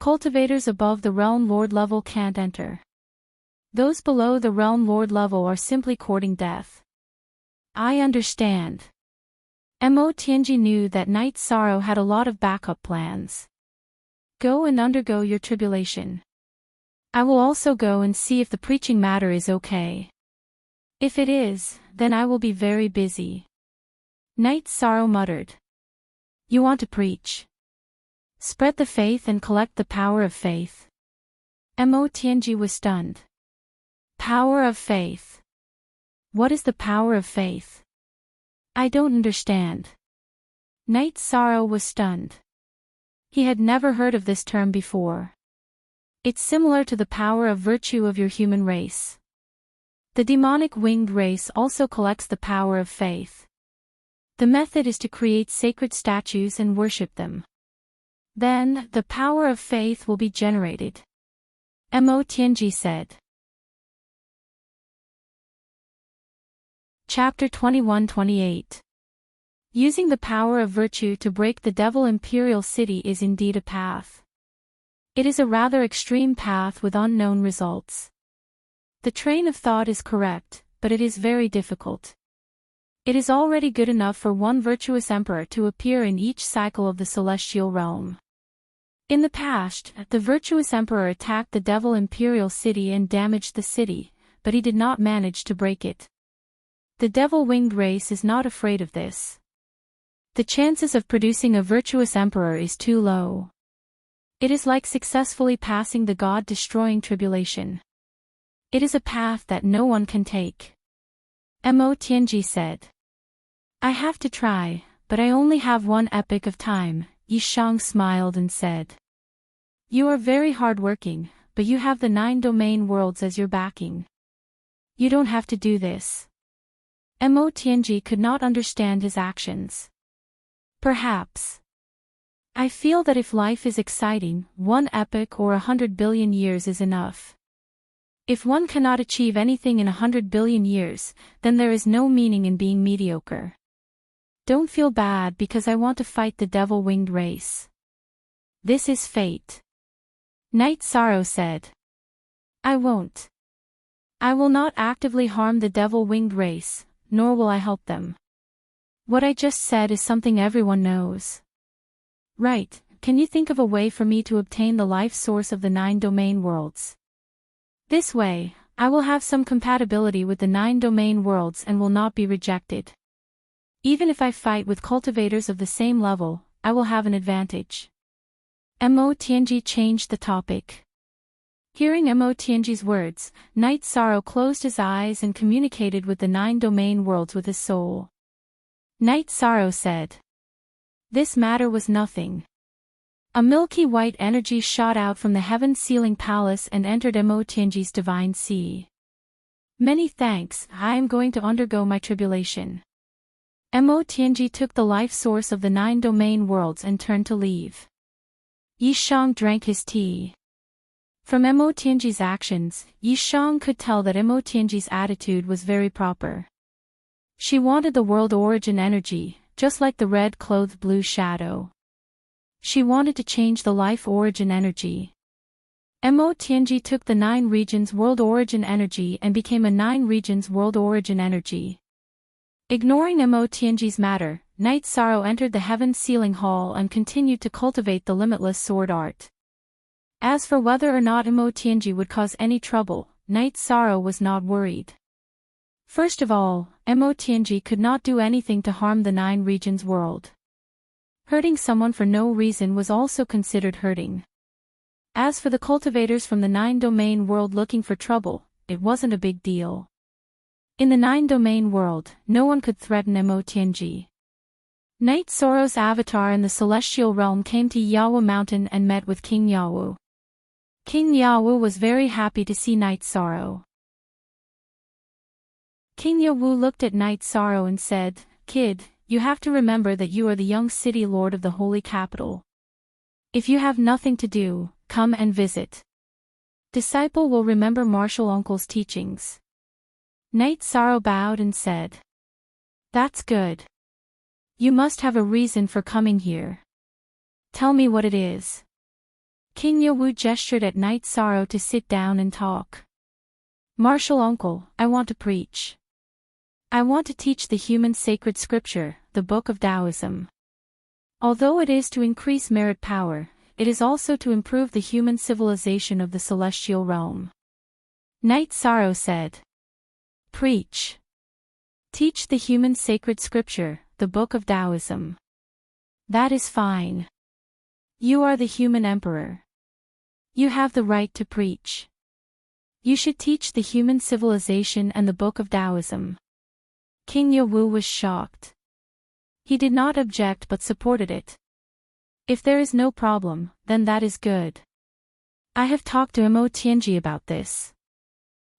Cultivators above the Realm Lord level can't enter. Those below the Realm Lord level are simply courting death. I understand. Mo knew that Night Sorrow had a lot of backup plans. Go and undergo your tribulation. I will also go and see if the preaching matter is okay. If it is, then I will be very busy. Night Sorrow muttered. You want to preach? Spread the faith and collect the power of faith. Mo was stunned. Power of faith. What is the power of faith? I don't understand. Night Sorrow was stunned. He had never heard of this term before. It's similar to the power of virtue of your human race. The demonic winged race also collects the power of faith. The method is to create sacred statues and worship them. Then, the power of faith will be generated. Mo said. Chapter 21-28. Using the power of virtue to break the Devil Imperial City is indeed a path. It is a rather extreme path with unknown results. The train of thought is correct, but it is very difficult. It is already good enough for one virtuous emperor to appear in each cycle of the celestial realm. In the past, the virtuous emperor attacked the Devil Imperial City and damaged the city, but he did not manage to break it. The devil-winged race is not afraid of this. The chances of producing a virtuous emperor is too low. It is like successfully passing the God-destroying tribulation. It is a path that no one can take. Mo said. I have to try, but I only have one epoch of time. Yishang smiled and said. You are very hard-working, but you have the 9 domain worlds as your backing. You don't have to do this. Mo could not understand his actions. Perhaps. I feel that if life is exciting, 1 epoch or 100 billion years is enough. If one cannot achieve anything in 100 billion years, then there is no meaning in being mediocre. Don't feel bad because I want to fight the devil-winged race. This is fate. Night Sorrow said. I won't. I will not actively harm the devil-winged race, nor will I help them. What I just said is something everyone knows. Right, can you think of a way for me to obtain the life source of the 9 domain worlds? This way, I will have some compatibility with the 9 domain worlds and will not be rejected. Even if I fight with cultivators of the same level, I will have an advantage. Mo changed the topic. Hearing Mo words, Night Sorrow closed his eyes and communicated with the 9 domain worlds with his soul. Night Sorrow said. This matter was nothing. A milky white energy shot out from the heaven-sealing palace and entered Mo divine sea. Many thanks, I am going to undergo my tribulation. Mo took the life source of the 9 domain worlds and turned to leave. Yishang drank his tea. From Mo actions, Yishang could tell that Mo attitude was very proper. She wanted the world origin energy, just like the red-clothed blue shadow. She wanted to change the life origin energy. Mo took the 9 regions world origin energy and became a 9 regions world origin energy. Ignoring Mo matter, Night Sorrow entered the heaven-sealing hall and continued to cultivate the limitless sword art. As for whether or not Mo would cause any trouble, Night Sorrow was not worried. First of all, Mo could not do anything to harm the 9 regions world. Hurting someone for no reason was also considered hurting. As for the cultivators from the 9 domain world looking for trouble, it wasn't a big deal. In the 9 domain world, no one could threaten Mo Night Sorrow's avatar in the celestial realm came to Yawu Mountain and met with King Yawu. King Yawu was very happy to see Night Sorrow. King Yewu looked at Night Sorrow and said, "Kid, you have to remember that you are the young city lord of the holy capital. If you have nothing to do, come and visit. Disciple will remember Martial Uncle's teachings." Night Sorrow bowed and said, "That's good. You must have a reason for coming here. Tell me what it is." King Yewu gestured at Night Sorrow to sit down and talk. "Martial Uncle, I want to preach. I want to teach the human sacred scripture, the Book of Taoism. Although it is to increase merit power, it is also to improve the human civilization of the celestial realm." Night Sorrow said, "Preach. Teach the human sacred scripture, the Book of Taoism. That is fine. You are the human emperor. You have the right to preach. You should teach the human civilization and the Book of Taoism." King Yewu was shocked. He did not object but supported it. "If there is no problem, then that is good. I have talked to Mo Tianji about this.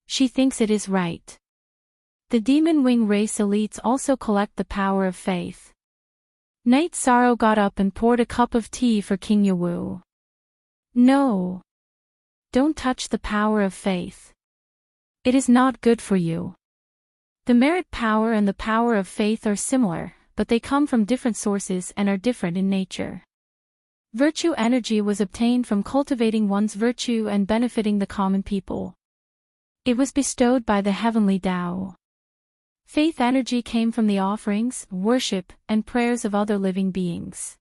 She thinks it is right. The Demon Wing race elites also collect the power of faith." Night Sorrow got up and poured a cup of tea for King Yewu. "No. Don't touch the power of faith. It is not good for you. The merit power and the power of faith are similar, but they come from different sources and are different in nature. Virtue energy was obtained from cultivating one's virtue and benefiting the common people. It was bestowed by the heavenly Tao. Faith energy came from the offerings, worship, and prayers of other living beings.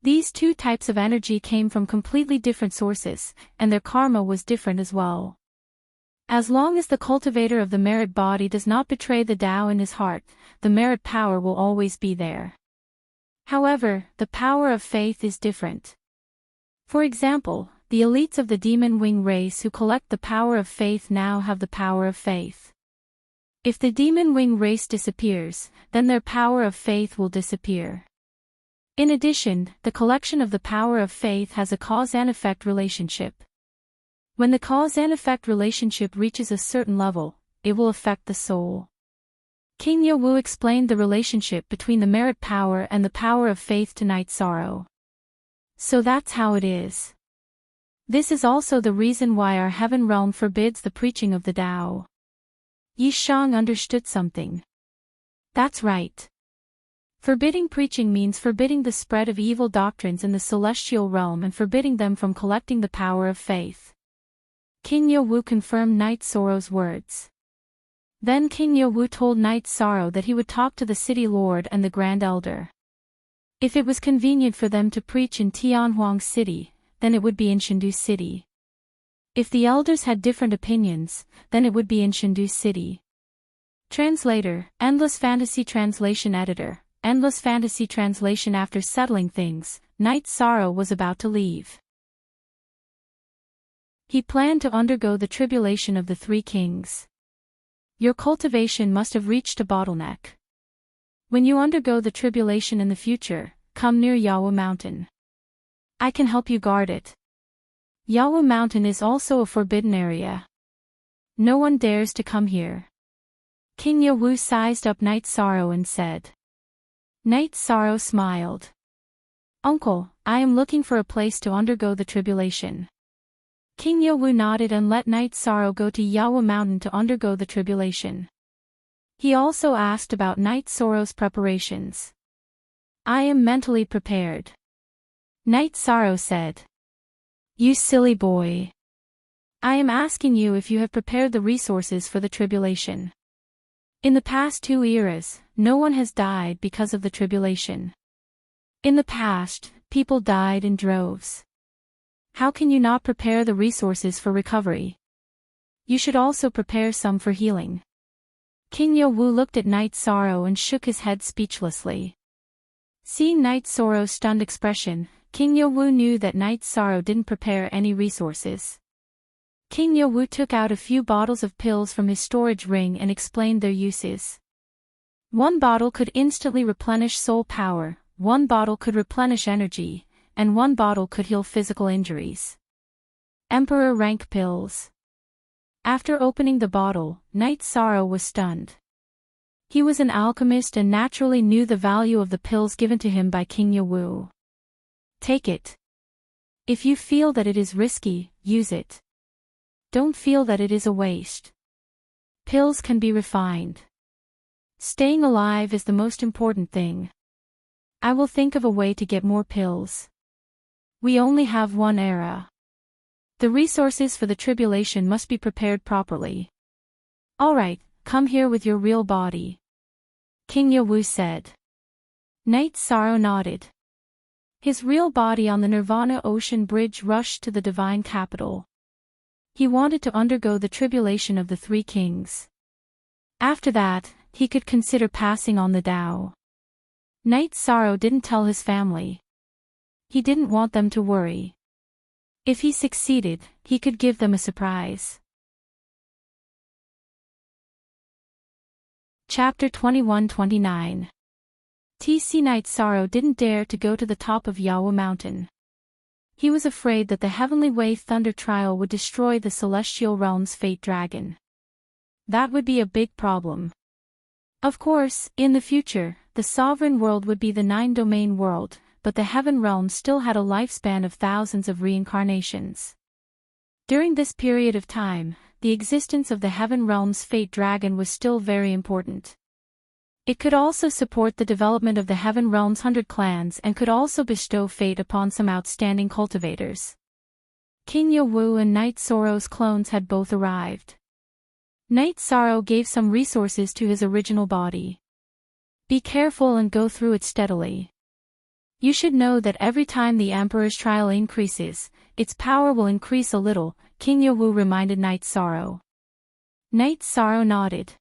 These two types of energy came from completely different sources, and their karma was different as well. As long as the cultivator of the merit body does not betray the Tao in his heart, the merit power will always be there. However, the power of faith is different. For example, the elites of the Demon Wing race who collect the power of faith now have the power of faith. If the Demon Wing race disappears, then their power of faith will disappear. In addition, the collection of the power of faith has a cause and effect relationship. When the cause and effect relationship reaches a certain level, it will affect the soul. King Yewu explained the relationship between the merit power and the power of faith to Night Sorrow. "So that's how it is. This is also the reason why our heaven realm forbids the preaching of the Tao." Yi Shang understood something. "That's right. Forbidding preaching means forbidding the spread of evil doctrines in the celestial realm and forbidding them from collecting the power of faith." King Yewu confirmed Night Sorrow's words. Then King Yewu told Night Sorrow that he would talk to the city lord and the grand elder. If it was convenient for them to preach in Tianhuang City, then it would be in Shendu City. If the elders had different opinions, then it would be in Shendu City. Translator, Endless Fantasy Translation Editor, Endless Fantasy Translation. After settling things, Night Sorrow was about to leave. He planned to undergo the tribulation of the three kings. Your cultivation must have reached a bottleneck. When you undergo the tribulation in the future, come near Yawu Mountain. I can help you guard it. Yawu Mountain is also a forbidden area. No one dares to come here. King Yewu sized up Night Sorrow and said. Night Sorrow smiled. Uncle, I am looking for a place to undergo the tribulation. King Yewu nodded and let Night Sorrow go to Yawu Mountain to undergo the tribulation. He also asked about Night Sorrow's preparations. I am mentally prepared. Night Sorrow said. You silly boy. I am asking you if you have prepared the resources for the tribulation. In the past 2 eras, no one has died because of the tribulation. In the past, people died in droves. How can you not prepare the resources for recovery? You should also prepare some for healing. King Yewu looked at Night Sorrow and shook his head speechlessly. Seeing Night Sorrow's stunned expression, King Yewu knew that Night Sorrow didn't prepare any resources. King Yewu took out a few bottles of pills from his storage ring and explained their uses. 1 bottle could instantly replenish soul power, 1 bottle could replenish energy, and 1 bottle could heal physical injuries. Emperor rank pills. After opening the bottle, Night Sorrow was stunned. He was an alchemist and naturally knew the value of the pills given to him by King Yawu. Take it. If you feel that it is risky, use it. Don't feel that it is a waste. Pills can be refined. Staying alive is the most important thing. I will think of a way to get more pills. We only have one era. The resources for the tribulation must be prepared properly. Alright, come here with your real body. King Yawu said. Knight Sorrow nodded. His real body on the Nirvana Ocean Bridge rushed to the divine capital. He wanted to undergo the tribulation of the three kings. After that, he could consider passing on the Tao. Knight Sorrow didn't tell his family. He didn't want them to worry. If he succeeded, he could give them a surprise. Chapter 21-29. TC Knight Sorrow didn't dare to go to the top of Yawu Mountain. He was afraid that the Heavenly Way Thunder Trial would destroy the Celestial Realm's Fate Dragon. That would be a big problem. Of course, in the future, the Sovereign World would be the 9-domain world, but the Heaven Realm still had a lifespan of thousands of reincarnations. During this period of time, the existence of the Heaven Realm's Fate Dragon was still very important. It could also support the development of the Heaven Realm's 100 clans and could also bestow fate upon some outstanding cultivators. King Yawu and Knight Sorrow's clones had both arrived. Knight Sorrow gave some resources to his original body. Be careful and go through it steadily. You should know that every time the Emperor's trial increases, its power will increase a little, King Yawu reminded Knight Sorrow. Knight Sorrow nodded.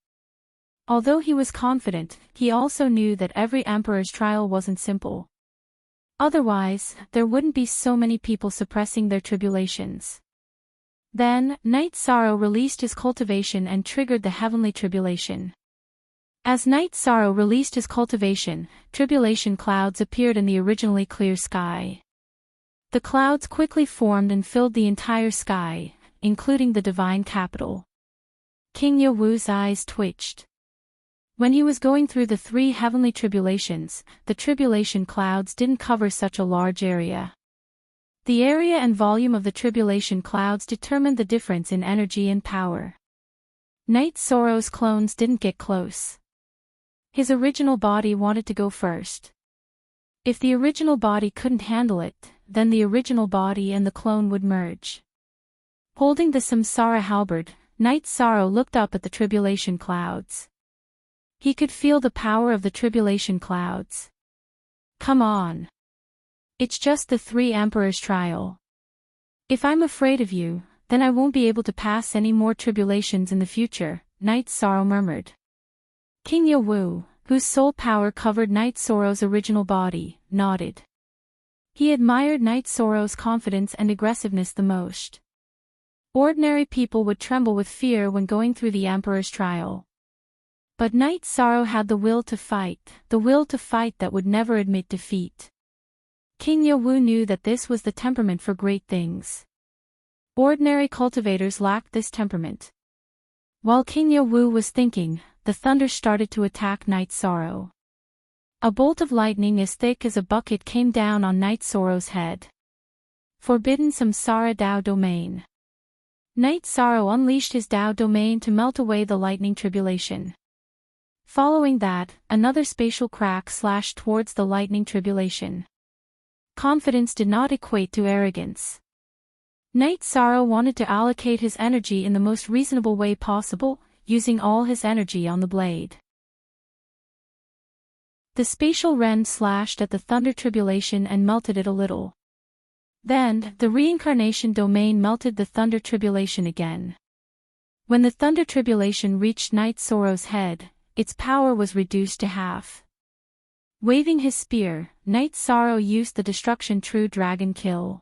Although he was confident, he also knew that every Emperor's trial wasn't simple. Otherwise, there wouldn't be so many people suppressing their tribulations. Then, Knight Sorrow released his cultivation and triggered the heavenly tribulation. As Knight Sorrow released his cultivation, tribulation clouds appeared in the originally clear sky. The clouds quickly formed and filled the entire sky, including the divine capital. King Yawu's eyes twitched. When he was going through the 3 heavenly tribulations, the tribulation clouds didn't cover such a large area. The area and volume of the tribulation clouds determined the difference in energy and power. Knight Sorrow's clones didn't get close. His original body wanted to go first. If the original body couldn't handle it, then the original body and the clone would merge. Holding the Samsara halberd, Knight Sorrow looked up at the tribulation clouds. He could feel the power of the tribulation clouds. Come on. It's just the 3 Emperors' trial. If I'm afraid of you, then I won't be able to pass any more tribulations in the future, Knight Sorrow murmured. King Yawu, whose soul power covered Knight Sorrow's original body, nodded. He admired Knight Sorrow's confidence and aggressiveness the most. Ordinary people would tremble with fear when going through the Emperor's trial. But Knight Sorrow had the will to fight that would never admit defeat. King Yawu knew that this was the temperament for great things. Ordinary cultivators lacked this temperament. While King Yawu was thinking, the thunder started to attack Knight Sorrow. A bolt of lightning as thick as a bucket came down on Knight Sorrow's head. Forbidden Samsara Tao Domain. Knight Sorrow unleashed his Tao Domain to melt away the lightning tribulation. Following that, another spatial crack slashed towards the lightning tribulation. Confidence did not equate to arrogance. Knight Sorrow wanted to allocate his energy in the most reasonable way possible, using all his energy on the blade. The spatial rend slashed at the thunder tribulation and melted it a little. Then, the reincarnation domain melted the thunder tribulation again. When the thunder tribulation reached Knight Sorrow's head, its power was reduced to half. Waving his spear, Knight Sorrow used the Destruction True Dragon Kill.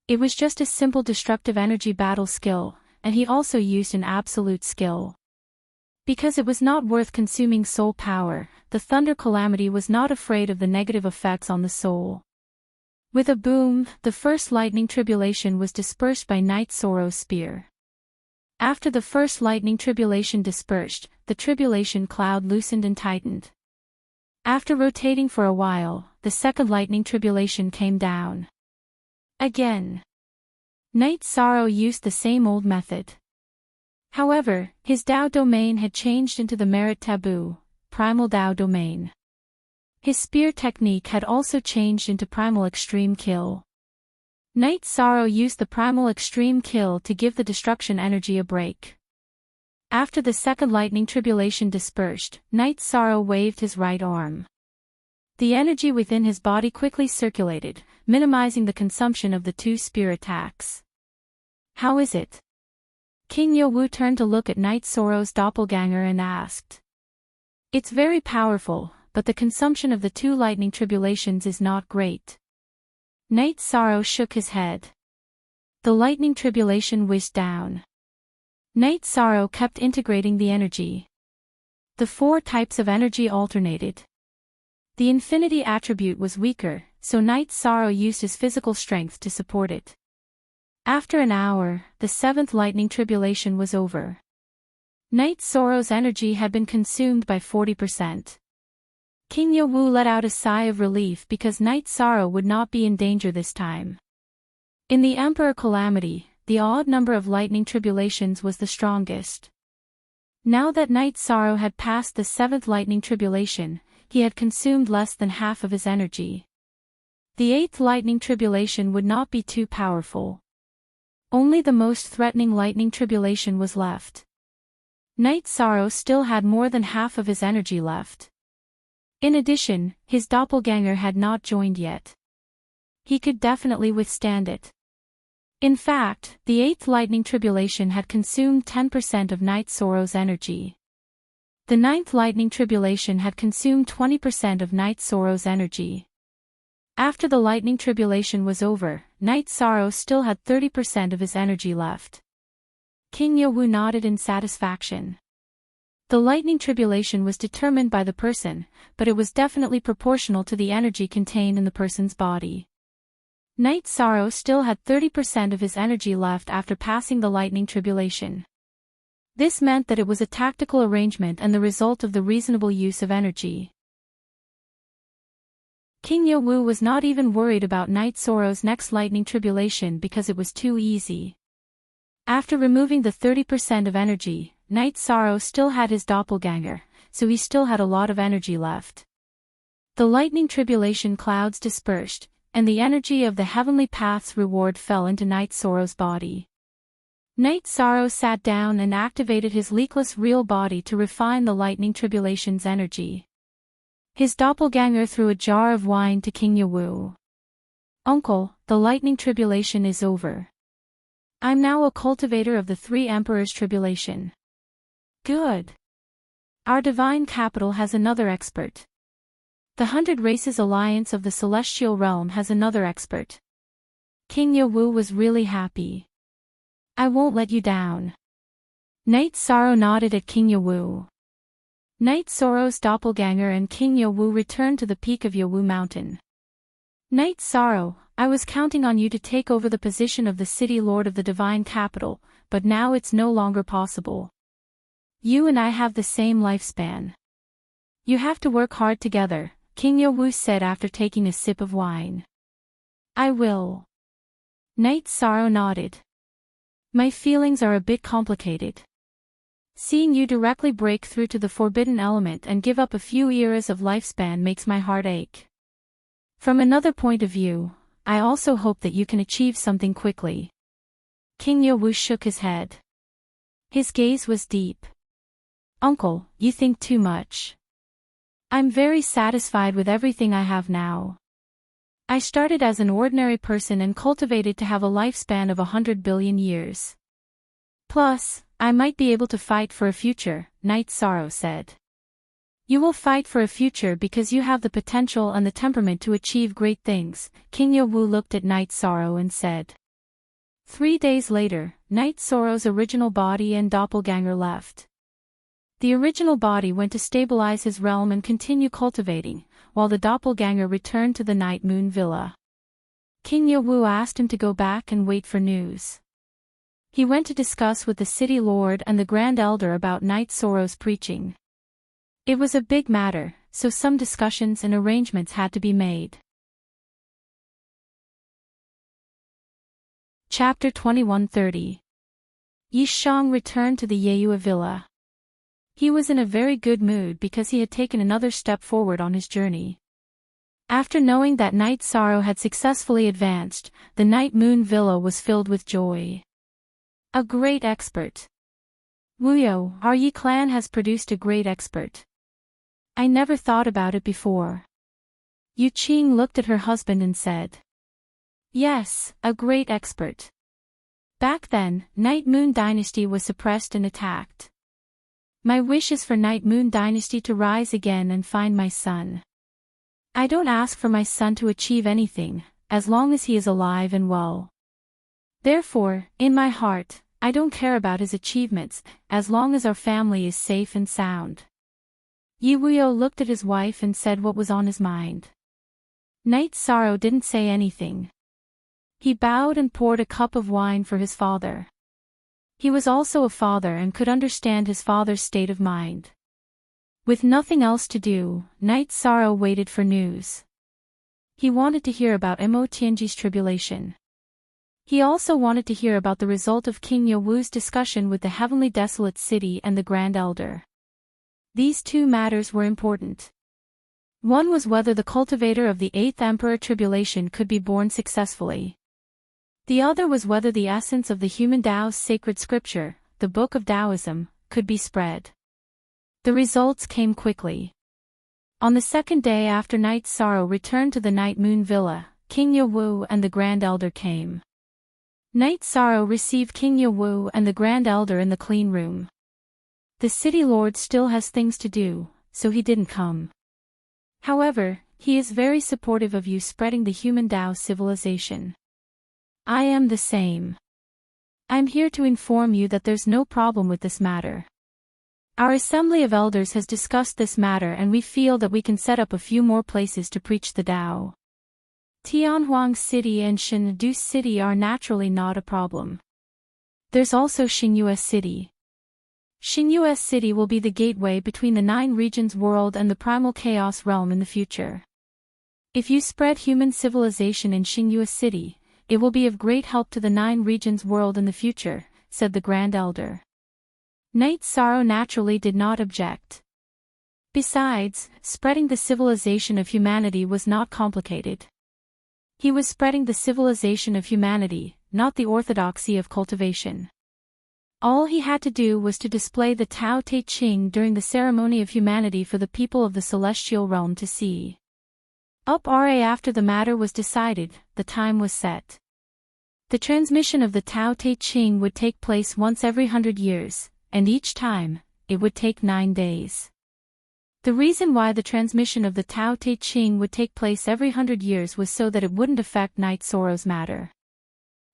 It was just a simple destructive energy battle skill, and he also used an absolute skill. Because it was not worth consuming soul power, the Thunder Calamity was not afraid of the negative effects on the soul. With a boom, the first lightning tribulation was dispersed by Knight Sorrow's spear. After the first lightning tribulation dispersed, the tribulation cloud loosened and tightened. After rotating for a while, the second lightning tribulation came down. Again. Night Sorrow used the same old method. However, his Dao domain had changed into the Merit Taboo, Primal Dao domain. His spear technique had also changed into Primal Extreme Kill. Night Sorrow used the Primal Extreme Kill to give the destruction energy a break. After the second lightning tribulation dispersed, Night Sorrow waved his right arm. The energy within his body quickly circulated, minimizing the consumption of the two spear attacks. How is it? King Yowu turned to look at Night Sorrow's doppelganger and asked. It's very powerful, but the consumption of the two lightning tribulations is not great. Night Sorrow shook his head. The lightning tribulation whizzed down. Night Sorrow kept integrating the energy. The four types of energy alternated. The infinity attribute was weaker, so Night Sorrow used his physical strength to support it. After an hour, the seventh lightning tribulation was over. Night Sorrow's energy had been consumed by 40%. King Yowu let out a sigh of relief because Night Sorrow would not be in danger this time. In the Emperor Calamity, the odd number of lightning tribulations was the strongest. Now that Night Sorrow had passed the seventh lightning tribulation, he had consumed less than half of his energy. The eighth lightning tribulation would not be too powerful. Only the most threatening lightning tribulation was left. Night Sorrow still had more than half of his energy left. In addition, his doppelganger had not joined yet. He could definitely withstand it. In fact, the eighth lightning tribulation had consumed 10% of Night Sorrow's energy. The ninth lightning tribulation had consumed 20% of Night Sorrow's energy. After the lightning tribulation was over, Night Sorrow still had 30% of his energy left. King Yowu nodded in satisfaction. The lightning tribulation was determined by the person, but it was definitely proportional to the energy contained in the person's body. Night Sorrow still had 30% of his energy left after passing the lightning tribulation. This meant that it was a tactical arrangement and the result of the reasonable use of energy. King Yowu was not even worried about Night Sorrow's next lightning tribulation because it was too easy. After removing the 30% of energy, Night Sorrow still had his doppelganger, so he still had a lot of energy left. The lightning tribulation clouds dispersed, and the energy of the heavenly path's reward fell into Night Sorrow's body. Night Sorrow sat down and activated his leakless real body to refine the lightning tribulation's energy. His doppelganger threw a jar of wine to King Yowu. Uncle, the lightning tribulation is over. I'm now a cultivator of the three emperors' tribulation. Good. Our divine capital has another expert. The 100 Races Alliance of the Celestial Realm has another expert. King Yowu was really happy. I won't let you down. Night Sorrow nodded at King Yowu. Night Sorrow's doppelganger and King Yowu returned to the peak of Yowu Mountain. Night Sorrow, I was counting on you to take over the position of the City Lord of the Divine Capital, but now it's no longer possible. You and I have the same lifespan. You have to work hard together, King Yowu said after taking a sip of wine. I will. Night Sorrow nodded. My feelings are a bit complicated. Seeing you directly break through to the forbidden element and give up a few eras of lifespan makes my heart ache. From another point of view, I also hope that you can achieve something quickly. King Yowu shook his head. His gaze was deep. Uncle, you think too much. I'm very satisfied with everything I have now. I started as an ordinary person and cultivated to have a lifespan of 100 billion years. Plus, I might be able to fight for a future, Night Sorrow said. You will fight for a future because you have the potential and the temperament to achieve great things, King Yowu looked at Night Sorrow and said. 3 days later, Night Sorrow's original body and doppelganger left. The original body went to stabilize his realm and continue cultivating, while the doppelganger returned to the Night Moon Villa. King Yowu asked him to go back and wait for news. He went to discuss with the city lord and the grand elder about Night Sorrow's preaching. It was a big matter, so some discussions and arrangements had to be made. Chapter 21:30. Yi Shang returned to the Yeyue villa. He was in a very good mood because he had taken another step forward on his journey. After knowing that Night Sorrow had successfully advanced, the Night Moon villa was filled with joy. A great expert. Wuyo, our Yi clan has produced a great expert. I never thought about it before. Yu Qing looked at her husband and said. Yes, a great expert. Back then, Night Moon Dynasty was suppressed and attacked. My wish is for Night Moon Dynasty to rise again and find my son. I don't ask for my son to achieve anything, as long as he is alive and well. Therefore, in my heart, I don't care about his achievements, as long as our family is safe and sound. Yi Wuyo looked at his wife and said what was on his mind. Night Sorrow didn't say anything. He bowed and poured a cup of wine for his father. He was also a father and could understand his father's state of mind. With nothing else to do, Night Sorrow waited for news. He wanted to hear about Mo Tianji's tribulation. He also wanted to hear about the result of King Yowu's discussion with the Heavenly Desolate City and the Grand Elder. These two matters were important. One was whether the cultivator of the 8th Emperor Tribulation could be born successfully. The other was whether the essence of the human Tao's sacred scripture, the Book of Taoism, could be spread. The results came quickly. On the second day after Night Sorrow returned to the Night Moon Villa, King Yowu and the Grand Elder came. Night Sorrow received King Yowu and the Grand Elder in the clean room. The city lord still has things to do, so he didn't come. However, he is very supportive of you spreading the human Tao civilization. I am the same. I'm here to inform you that there's no problem with this matter. Our Assembly of Elders has discussed this matter and we feel that we can set up a few more places to preach the Tao. Tianhuang City and Shendu City are naturally not a problem. There's also Xingyue City. Xingyue City will be the gateway between the 9 regions world and the primal chaos realm in the future. If you spread human civilization in Xingyue City, it will be of great help to the 9 regions world in the future, said the Grand Elder. Night Sorrow naturally did not object. Besides, spreading the civilization of humanity was not complicated. He was spreading the civilization of humanity, not the orthodoxy of cultivation. All he had to do was to display the Tao Te Ching during the ceremony of humanity for the people of the celestial realm to see. After the matter was decided, the time was set. The transmission of the Tao Te Ching would take place once every 100 years, and each time, it would take 9 days. The reason why the transmission of the Tao Te Ching would take place every 100 years was so that it wouldn't affect Night Sorrow's matter.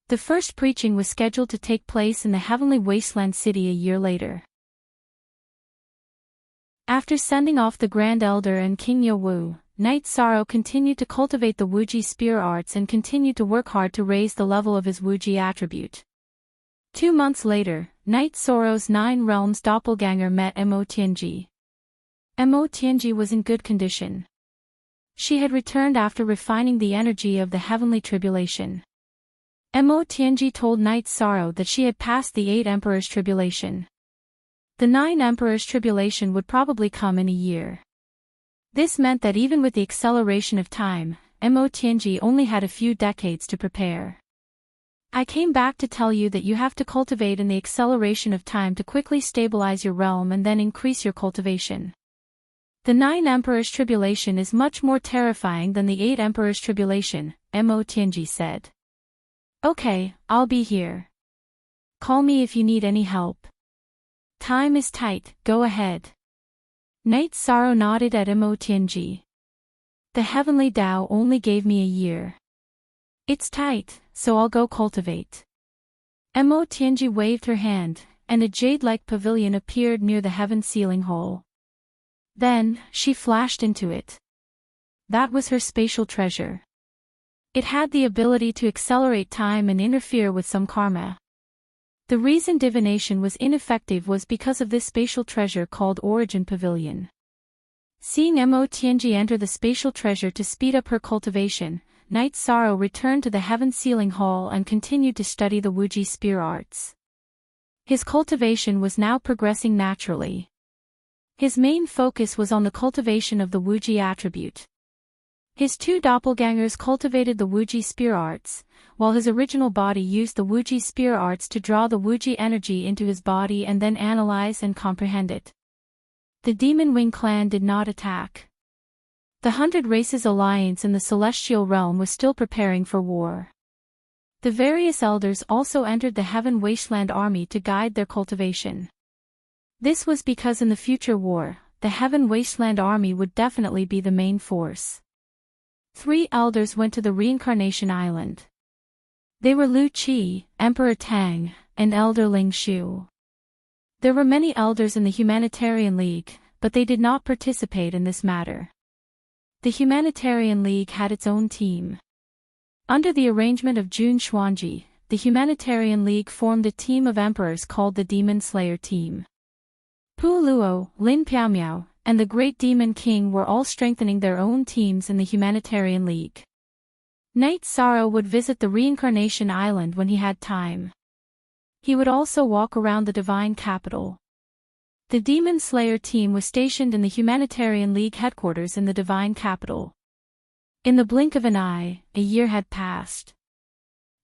The first preaching was scheduled to take place in the Heavenly Wasteland City a year later. After sending off the Grand Elder and King Yowu, Night Sorrow continued to cultivate the Wuji spear arts and continued to work hard to raise the level of his Wuji attribute. 2 months later, Night Sorrow's 9 realms doppelganger met Mo Tianji. Mo Tianji was in good condition. She had returned after refining the energy of the heavenly tribulation. Mo Tianji told Night Sorrow that she had passed the 8 Emperors' tribulation. The 9 Emperors' tribulation would probably come in a year. This meant that even with the acceleration of time, Mo Tianji only had a few decades to prepare. I came back to tell you that you have to cultivate in the acceleration of time to quickly stabilize your realm and then increase your cultivation. The 9 Emperors' tribulation is much more terrifying than the 8 Emperors' tribulation, Mo Tianji said. Okay, I'll be here. Call me if you need any help. Time is tight, go ahead. Night Sorrow nodded at Mo Tianji. The heavenly Tao only gave me a year. It's tight, so I'll go cultivate. Mo Tianji waved her hand, and a jade-like pavilion appeared near the heaven ceiling hole. Then, she flashed into it. That was her spatial treasure. It had the ability to accelerate time and interfere with some karma. The reason divination was ineffective was because of this spatial treasure called Origin Pavilion. Seeing Mo Tianji enter the spatial treasure to speed up her cultivation, Night Sorrow returned to the Heaven Sealing Hall and continued to study the Wuji spear arts. His cultivation was now progressing naturally. His main focus was on the cultivation of the Wuji attribute. His two doppelgangers cultivated the Wuji spear arts, while his original body used the Wuji spear arts to draw the Wuji energy into his body and then analyze and comprehend it. The Demon Wing clan did not attack. The Hundred Races Alliance in the Celestial Realm was still preparing for war. The various elders also entered the Heaven Wasteland army to guide their cultivation. This was because in the future war, the Heaven Wasteland army would definitely be the main force. 3 elders went to the Reincarnation Island. They were Lu Qi, Emperor Tang, and Elder Ling Shu. There were many elders in the Humanitarian League, but they did not participate in this matter. The Humanitarian League had its own team. Under the arrangement of Jun Xuanji, the Humanitarian League formed a team of emperors called the Demon Slayer Team. Pu Luo, Lin Piaomiao, and the Great Demon King were all strengthening their own teams in the Humanitarian League. Night Sorrow would visit the Reincarnation Island when he had time. He would also walk around the Divine Capital. The Demon Slayer team was stationed in the Humanitarian League headquarters in the Divine Capital. In the blink of an eye, a year had passed.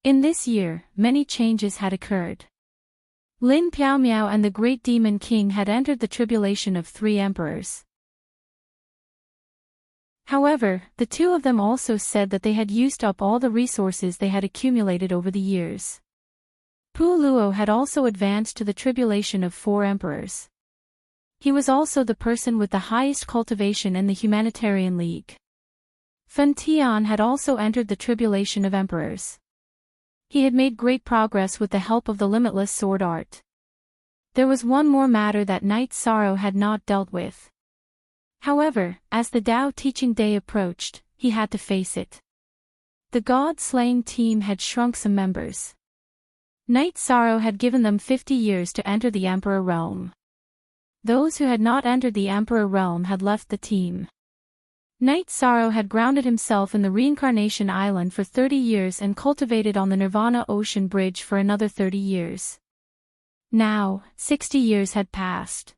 In this year, many changes had occurred. Lin Piaomiao and the Great Demon King had entered the tribulation of 3 emperors. However, the 2 of them also said that they had used up all the resources they had accumulated over the years. Pu Luo had also advanced to the tribulation of 4 emperors. He was also the person with the highest cultivation in the Humanitarian League. Fen Tian had also entered the tribulation of emperors. He had made great progress with the help of the limitless sword art. There was one more matter that Night Sorrow had not dealt with. However, as the Tao teaching day approached, he had to face it. The God-slaying team had shrunk some members. Night Sorrow had given them 50 years to enter the Emperor Realm. Those who had not entered the Emperor Realm had left the team. Night Sorrow had grounded himself in the Reincarnation Island for 30 years and cultivated on the Nirvana Ocean Bridge for another 30 years. Now, 60 years had passed.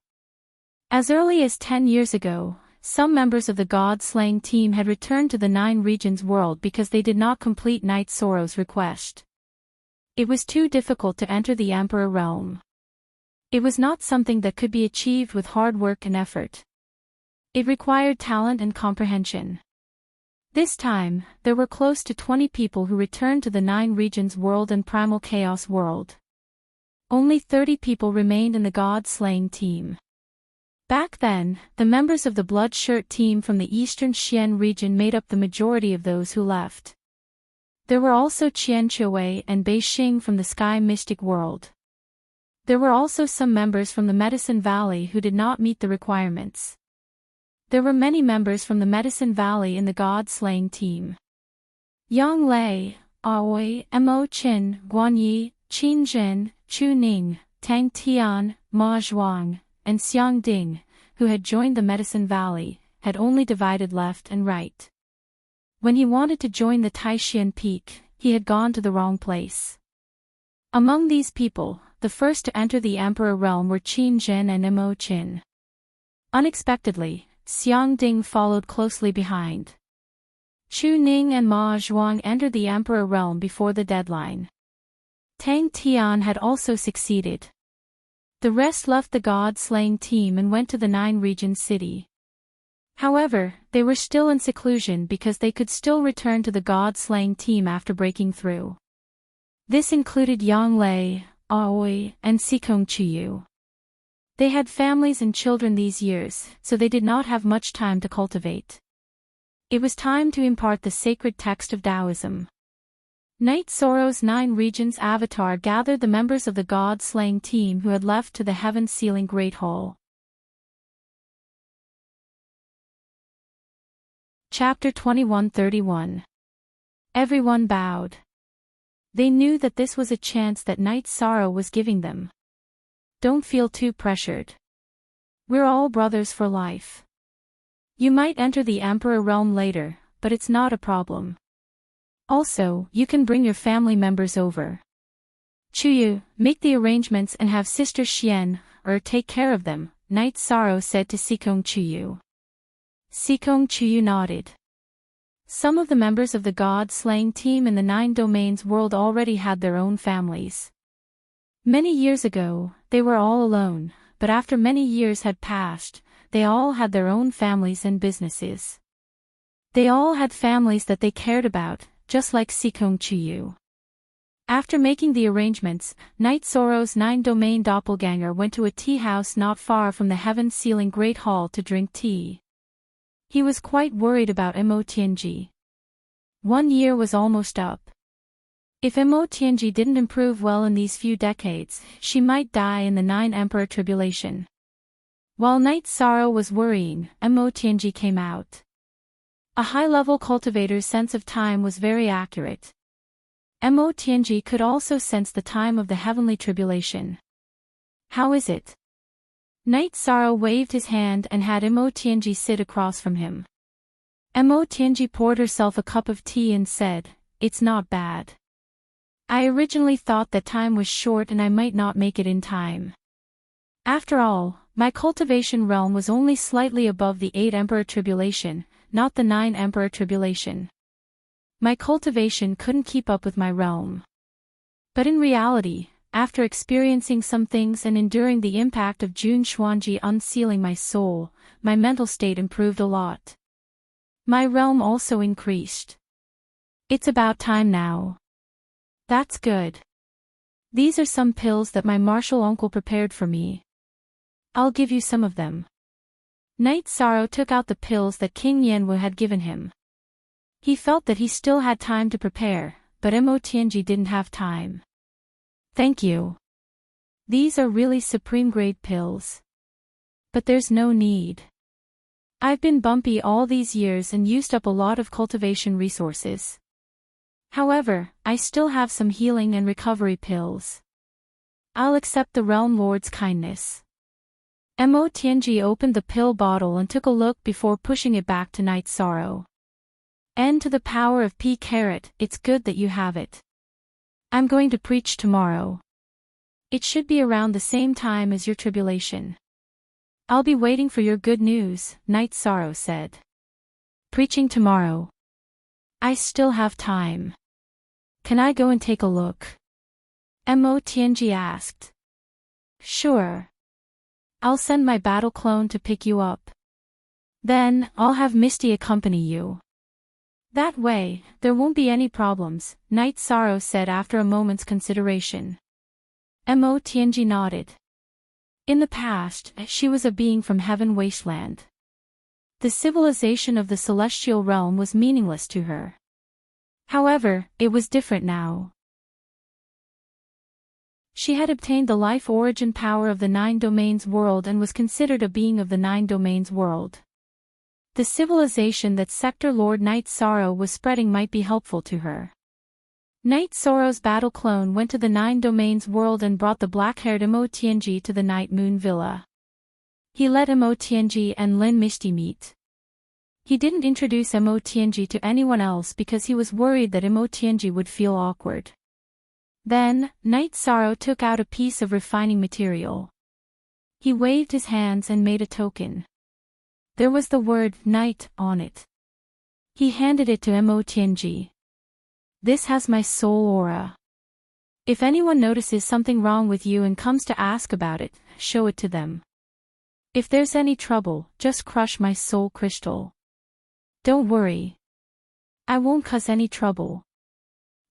As early as 10 years ago, some members of the God-slaying team had returned to the 9 Regions world because they did not complete Night Sorrow's request. It was too difficult to enter the Emperor Realm. It was not something that could be achieved with hard work and effort. It required talent and comprehension. This time, there were close to 20 people who returned to the 9 Regions world and Primal Chaos world. Only 30 people remained in the God-slaying team. Back then, the members of the Blood Shirt team from the Eastern Xian region made up the majority of those who left. There were also Qian Chewei and Bei Xing from the Sky Mystic world. There were also some members from the Medicine Valley who did not meet the requirements. There were many members from the Medicine Valley in the God-slaying team. Yang Lei, Aoi, Mo Qin, Guan Yi, Qin Zhen, Chu Ning, Tang Tian, Ma Zhuang, and Xiang Ding, who had joined the Medicine Valley, had only divided left and right. When he wanted to join the Taixian Peak, he had gone to the wrong place. Among these people, the first to enter the Emperor Realm were Qin Zhen and Mo Qin. Unexpectedly, Xiang Ding followed closely behind. Chu Ning and Ma Zhuang entered the Emperor Realm before the deadline. Tang Tian had also succeeded. The rest left the God-slaying team and went to the 9 Regions city. However, they were still in seclusion because they could still return to the God-slaying team after breaking through. This included Yang Lei, Aoi, and Sikong Chiyu. They had families and children these years, so they did not have much time to cultivate. It was time to impart the sacred text of Taoism. Night Sorrow's 9 Regions avatar gathered the members of the God-slaying team who had left to the Heaven-Sealing Great Hall. Chapter 2131. Everyone bowed. They knew that this was a chance that Night Sorrow was giving them. Don't feel too pressured. We're all brothers for life. You might enter the Emperor realm later, but it's not a problem. Also, you can bring your family members over. Chuyu, make the arrangements and have Sister Xian, take care of them, Night Sorrow said to Sikong Chuyu. Sikong Chuyu nodded. Some of the members of the god-slaying team in the Nine Domains world already had their own families. Many years ago, they were all alone, but after many years had passed, they all had their own families and businesses. They all had families that they cared about, just like Sikong Chuyu. After making the arrangements, Night Sorrow's nine-domain doppelganger went to a tea house not far from the heaven-sealing Great Hall to drink tea. He was quite worried about Imo Tianji. 1 year was almost up. If Imo Tianji didn't improve well in these few decades, she might die in the Nine Emperor Tribulation. While Night Sorrow was worrying, Imo Tianji came out. A high-level cultivator's sense of time was very accurate. Imo Tianji could also sense the time of the heavenly tribulation. How is it? Night Sorrow waved his hand and had Imo Tianji sit across from him. Imo Tianji poured herself a cup of tea and said, "It's not bad. I originally thought that time was short and I might not make it in time. After all, my cultivation realm was only slightly above the 8 Emperor Tribulation, not the 9 Emperor Tribulation. My cultivation couldn't keep up with my realm. But in reality, after experiencing some things and enduring the impact of Jun Xuanji unsealing my soul, my mental state improved a lot. My realm also increased. It's about time now." "That's good. These are some pills that my martial uncle prepared for me. I'll give you some of them." Night Sorrow took out the pills that King Yanwu had given him. He felt that he still had time to prepare, but Imo Tianji didn't have time. "Thank you. These are really supreme-grade pills. But there's no need. I've been bumpy all these years and used up a lot of cultivation resources. However, I still have some healing and recovery pills. I'll accept the Realm Lord's kindness." Imo Tianji opened the pill bottle and took a look before pushing it back to Night Sorrow. "N to the power of P carat, it's good that you have it. I'm going to preach tomorrow. It should be around the same time as your tribulation. I'll be waiting for your good news," Night Sorrow said. "Preaching tomorrow. I still have time. Can I go and take a look?" Imo Tianji asked. "Sure. I'll send my battle clone to pick you up. Then, I'll have Misty accompany you. That way, there won't be any problems," Night Sorrow said after a moment's consideration. Imo Tianji nodded. In the past, she was a being from Heaven Wasteland. The civilization of the celestial realm was meaningless to her. However, it was different now. She had obtained the life origin power of the Nine Domains world and was considered a being of the Nine Domains world. The civilization that Sector Lord Night Sorrow was spreading might be helpful to her. Night Sorrow's battle clone went to the Nine Domains world and brought the black-haired Imo Tianji to the Night Moon Villa. He let Imo Tianji and Lin Misty meet. He didn't introduce Imo Tianji to anyone else because he was worried that Imo Tianji would feel awkward. Then, Night Sorrow took out a piece of refining material. He waved his hands and made a token. There was the word "Night" on it. He handed it to Imo Tianji. "This has my soul aura. If anyone notices something wrong with you and comes to ask about it, show it to them. If there's any trouble, just crush my soul crystal. Don't worry. I won't cause any trouble.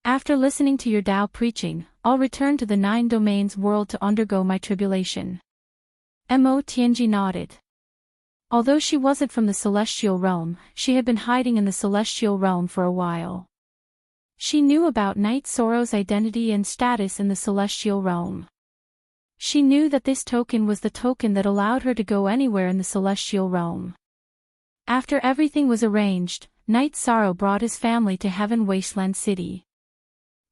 After listening to your Tao preaching, I'll return to the Nine Domains world to undergo my tribulation." Imo Tianji nodded. Although she wasn't from the celestial realm, she had been hiding in the celestial realm for a while. She knew about Night Sorrow's identity and status in the celestial realm. She knew that this token was the token that allowed her to go anywhere in the celestial realm. After everything was arranged, Night Sorrow brought his family to Heaven Wasteland City.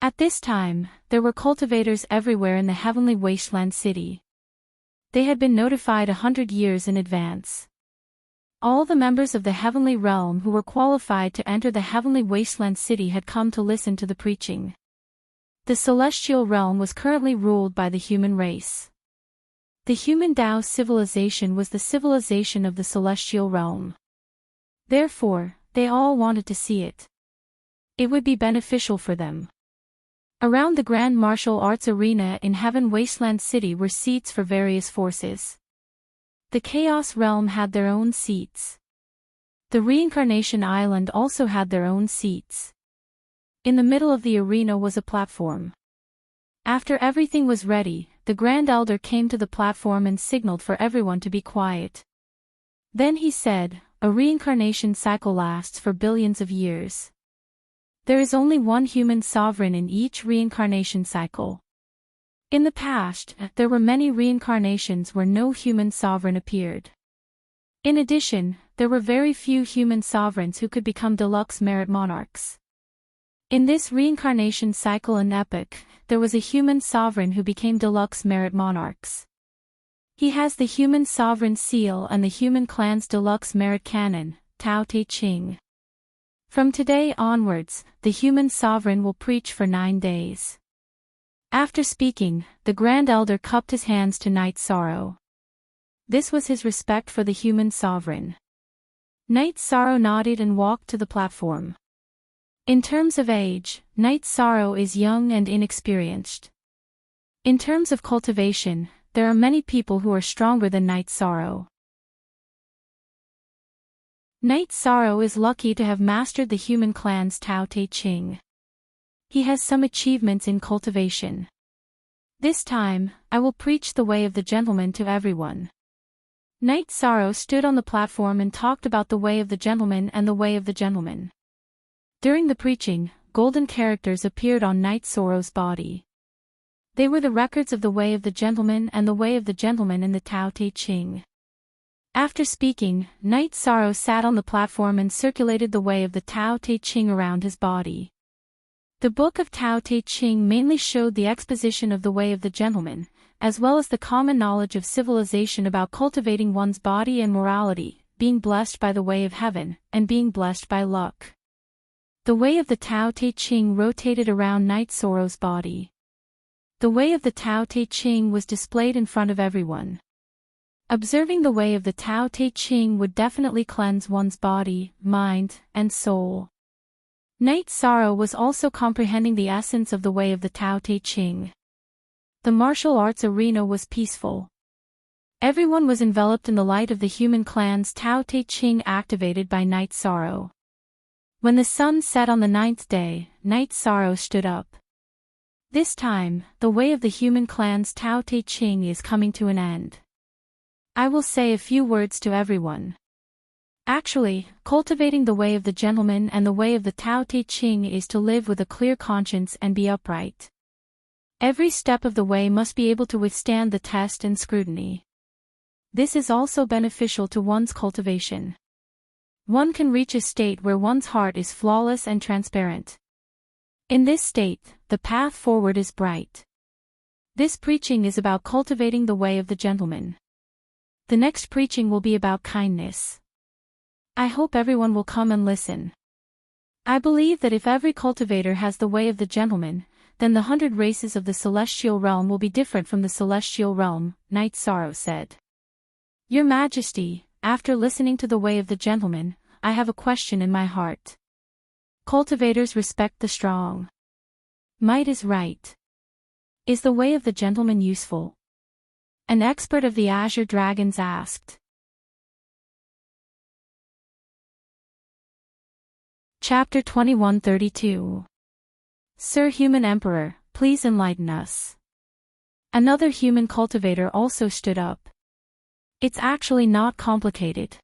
At this time, there were cultivators everywhere in the heavenly wasteland city. They had been notified 100 years in advance. All the members of the heavenly realm who were qualified to enter the heavenly wasteland city had come to listen to the preaching. The celestial realm was currently ruled by the human race. The human Tao civilization was the civilization of the celestial realm. Therefore, they all wanted to see it. It would be beneficial for them. Around the grand martial arts arena in Heaven Wasteland City were seats for various forces. The Chaos Realm had their own seats. The Reincarnation Island also had their own seats. In the middle of the arena was a platform. After everything was ready, the Grand Elder came to the platform and signaled for everyone to be quiet. Then he said, "A reincarnation cycle lasts for billions of years. There is only one human sovereign in each reincarnation cycle. In the past, there were many reincarnations where no human sovereign appeared. In addition, there were very few human sovereigns who could become deluxe merit monarchs. In this reincarnation cycle and epoch, there was a human sovereign who became deluxe merit monarchs. He has the human sovereign seal and the human clan's deluxe merit canon, Tao Te Ching. From today onwards, the human sovereign will preach for 9 days." After speaking, the Grand Elder cupped his hands to Night Sorrow. This was his respect for the human sovereign. Night Sorrow nodded and walked to the platform. In terms of age, Night Sorrow is young and inexperienced. In terms of cultivation, there are many people who are stronger than Night Sorrow. Night Sorrow is lucky to have mastered the human clan's Tao Te Ching. He has some achievements in cultivation. This time, I will preach the way of the gentleman to everyone. Night Sorrow stood on the platform and talked about the way of the gentleman and the way of the gentleman. During the preaching, golden characters appeared on Night Sorrow's body. They were the records of the way of the gentleman and the way of the gentleman in the Tao Te Ching. After speaking, Night Sorrow sat on the platform and circulated the way of the Tao Te Ching around his body. The Book of Tao Te Ching mainly showed the exposition of the way of the gentleman, as well as the common knowledge of civilization about cultivating one's body and morality, being blessed by the way of heaven, and being blessed by luck. The way of the Tao Te Ching rotated around Night Sorrow's body. The way of the Tao Te Ching was displayed in front of everyone. Observing the way of the Tao Te Ching would definitely cleanse one's body, mind, and soul. Night Sorrow was also comprehending the essence of the way of the Tao Te Ching. The martial arts arena was peaceful. Everyone was enveloped in the light of the human clan's Tao Te Ching activated by Night Sorrow. When the sun set on the 9th day, Night Sorrow stood up. This time, the way of the human clan's Tao Te Ching is coming to an end. I will say a few words to everyone. Actually, cultivating the way of the gentleman and the way of the Tao Te Ching is to live with a clear conscience and be upright. Every step of the way must be able to withstand the test and scrutiny. This is also beneficial to one's cultivation. One can reach a state where one's heart is flawless and transparent. In this state, the path forward is bright. This preaching is about cultivating the way of the gentleman. The next preaching will be about kindness. I hope everyone will come and listen. I believe that if every cultivator has the way of the gentleman, then the 100 races of the celestial realm will be different from the celestial realm, Night Sorrow said. Your Majesty, after listening to the way of the gentleman, I have a question in my heart. Cultivators respect the strong. Might is right. Is the way of the gentleman useful? An expert of the Azure Dragons asked. Chapter 2132. Sir Human Emperor, please enlighten us. Another human cultivator also stood up. It's actually not complicated.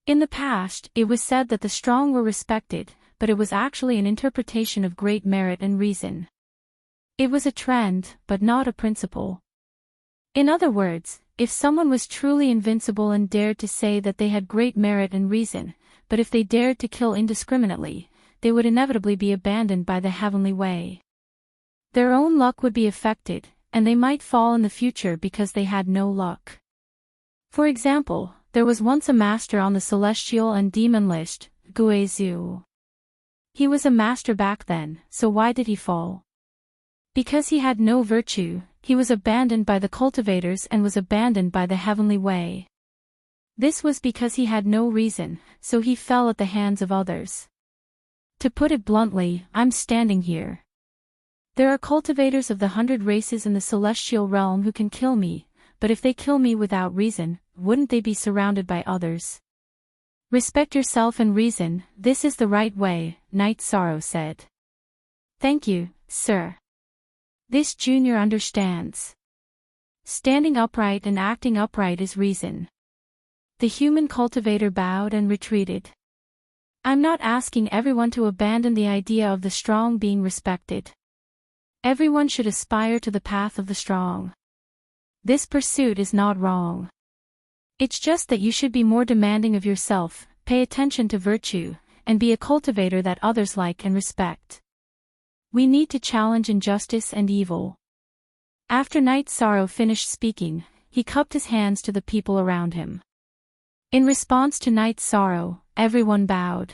In the past, it was said that the strong were respected, but it was actually an interpretation of great merit and reason. It was a trend, but not a principle. In other words, if someone was truly invincible and dared to say that they had great merit and reason, but if they dared to kill indiscriminately, they would inevitably be abandoned by the heavenly way. Their own luck would be affected, and they might fall in the future because they had no luck. For example, there was once a master on the celestial and demon list, Guizhou. He was a master back then, so why did he fall? Because he had no virtue, he was abandoned by the cultivators and was abandoned by the heavenly way. This was because he had no reason, so he fell at the hands of others. To put it bluntly, I'm standing here. There are cultivators of the 100 races in the celestial realm who can kill me, but if they kill me without reason, wouldn't they be surrounded by others? Respect yourself and reason, this is the right way, Night Sorrow said. Thank you, sir. This junior understands. Standing upright and acting upright is reason. The human cultivator bowed and retreated. I'm not asking everyone to abandon the idea of the strong being respected. Everyone should aspire to the path of the strong. This pursuit is not wrong. It's just that you should be more demanding of yourself, pay attention to virtue, and be a cultivator that others like and respect. We need to challenge injustice and evil. After Night Sorrow finished speaking, he cupped his hands to the people around him. In response to Night Sorrow, everyone bowed.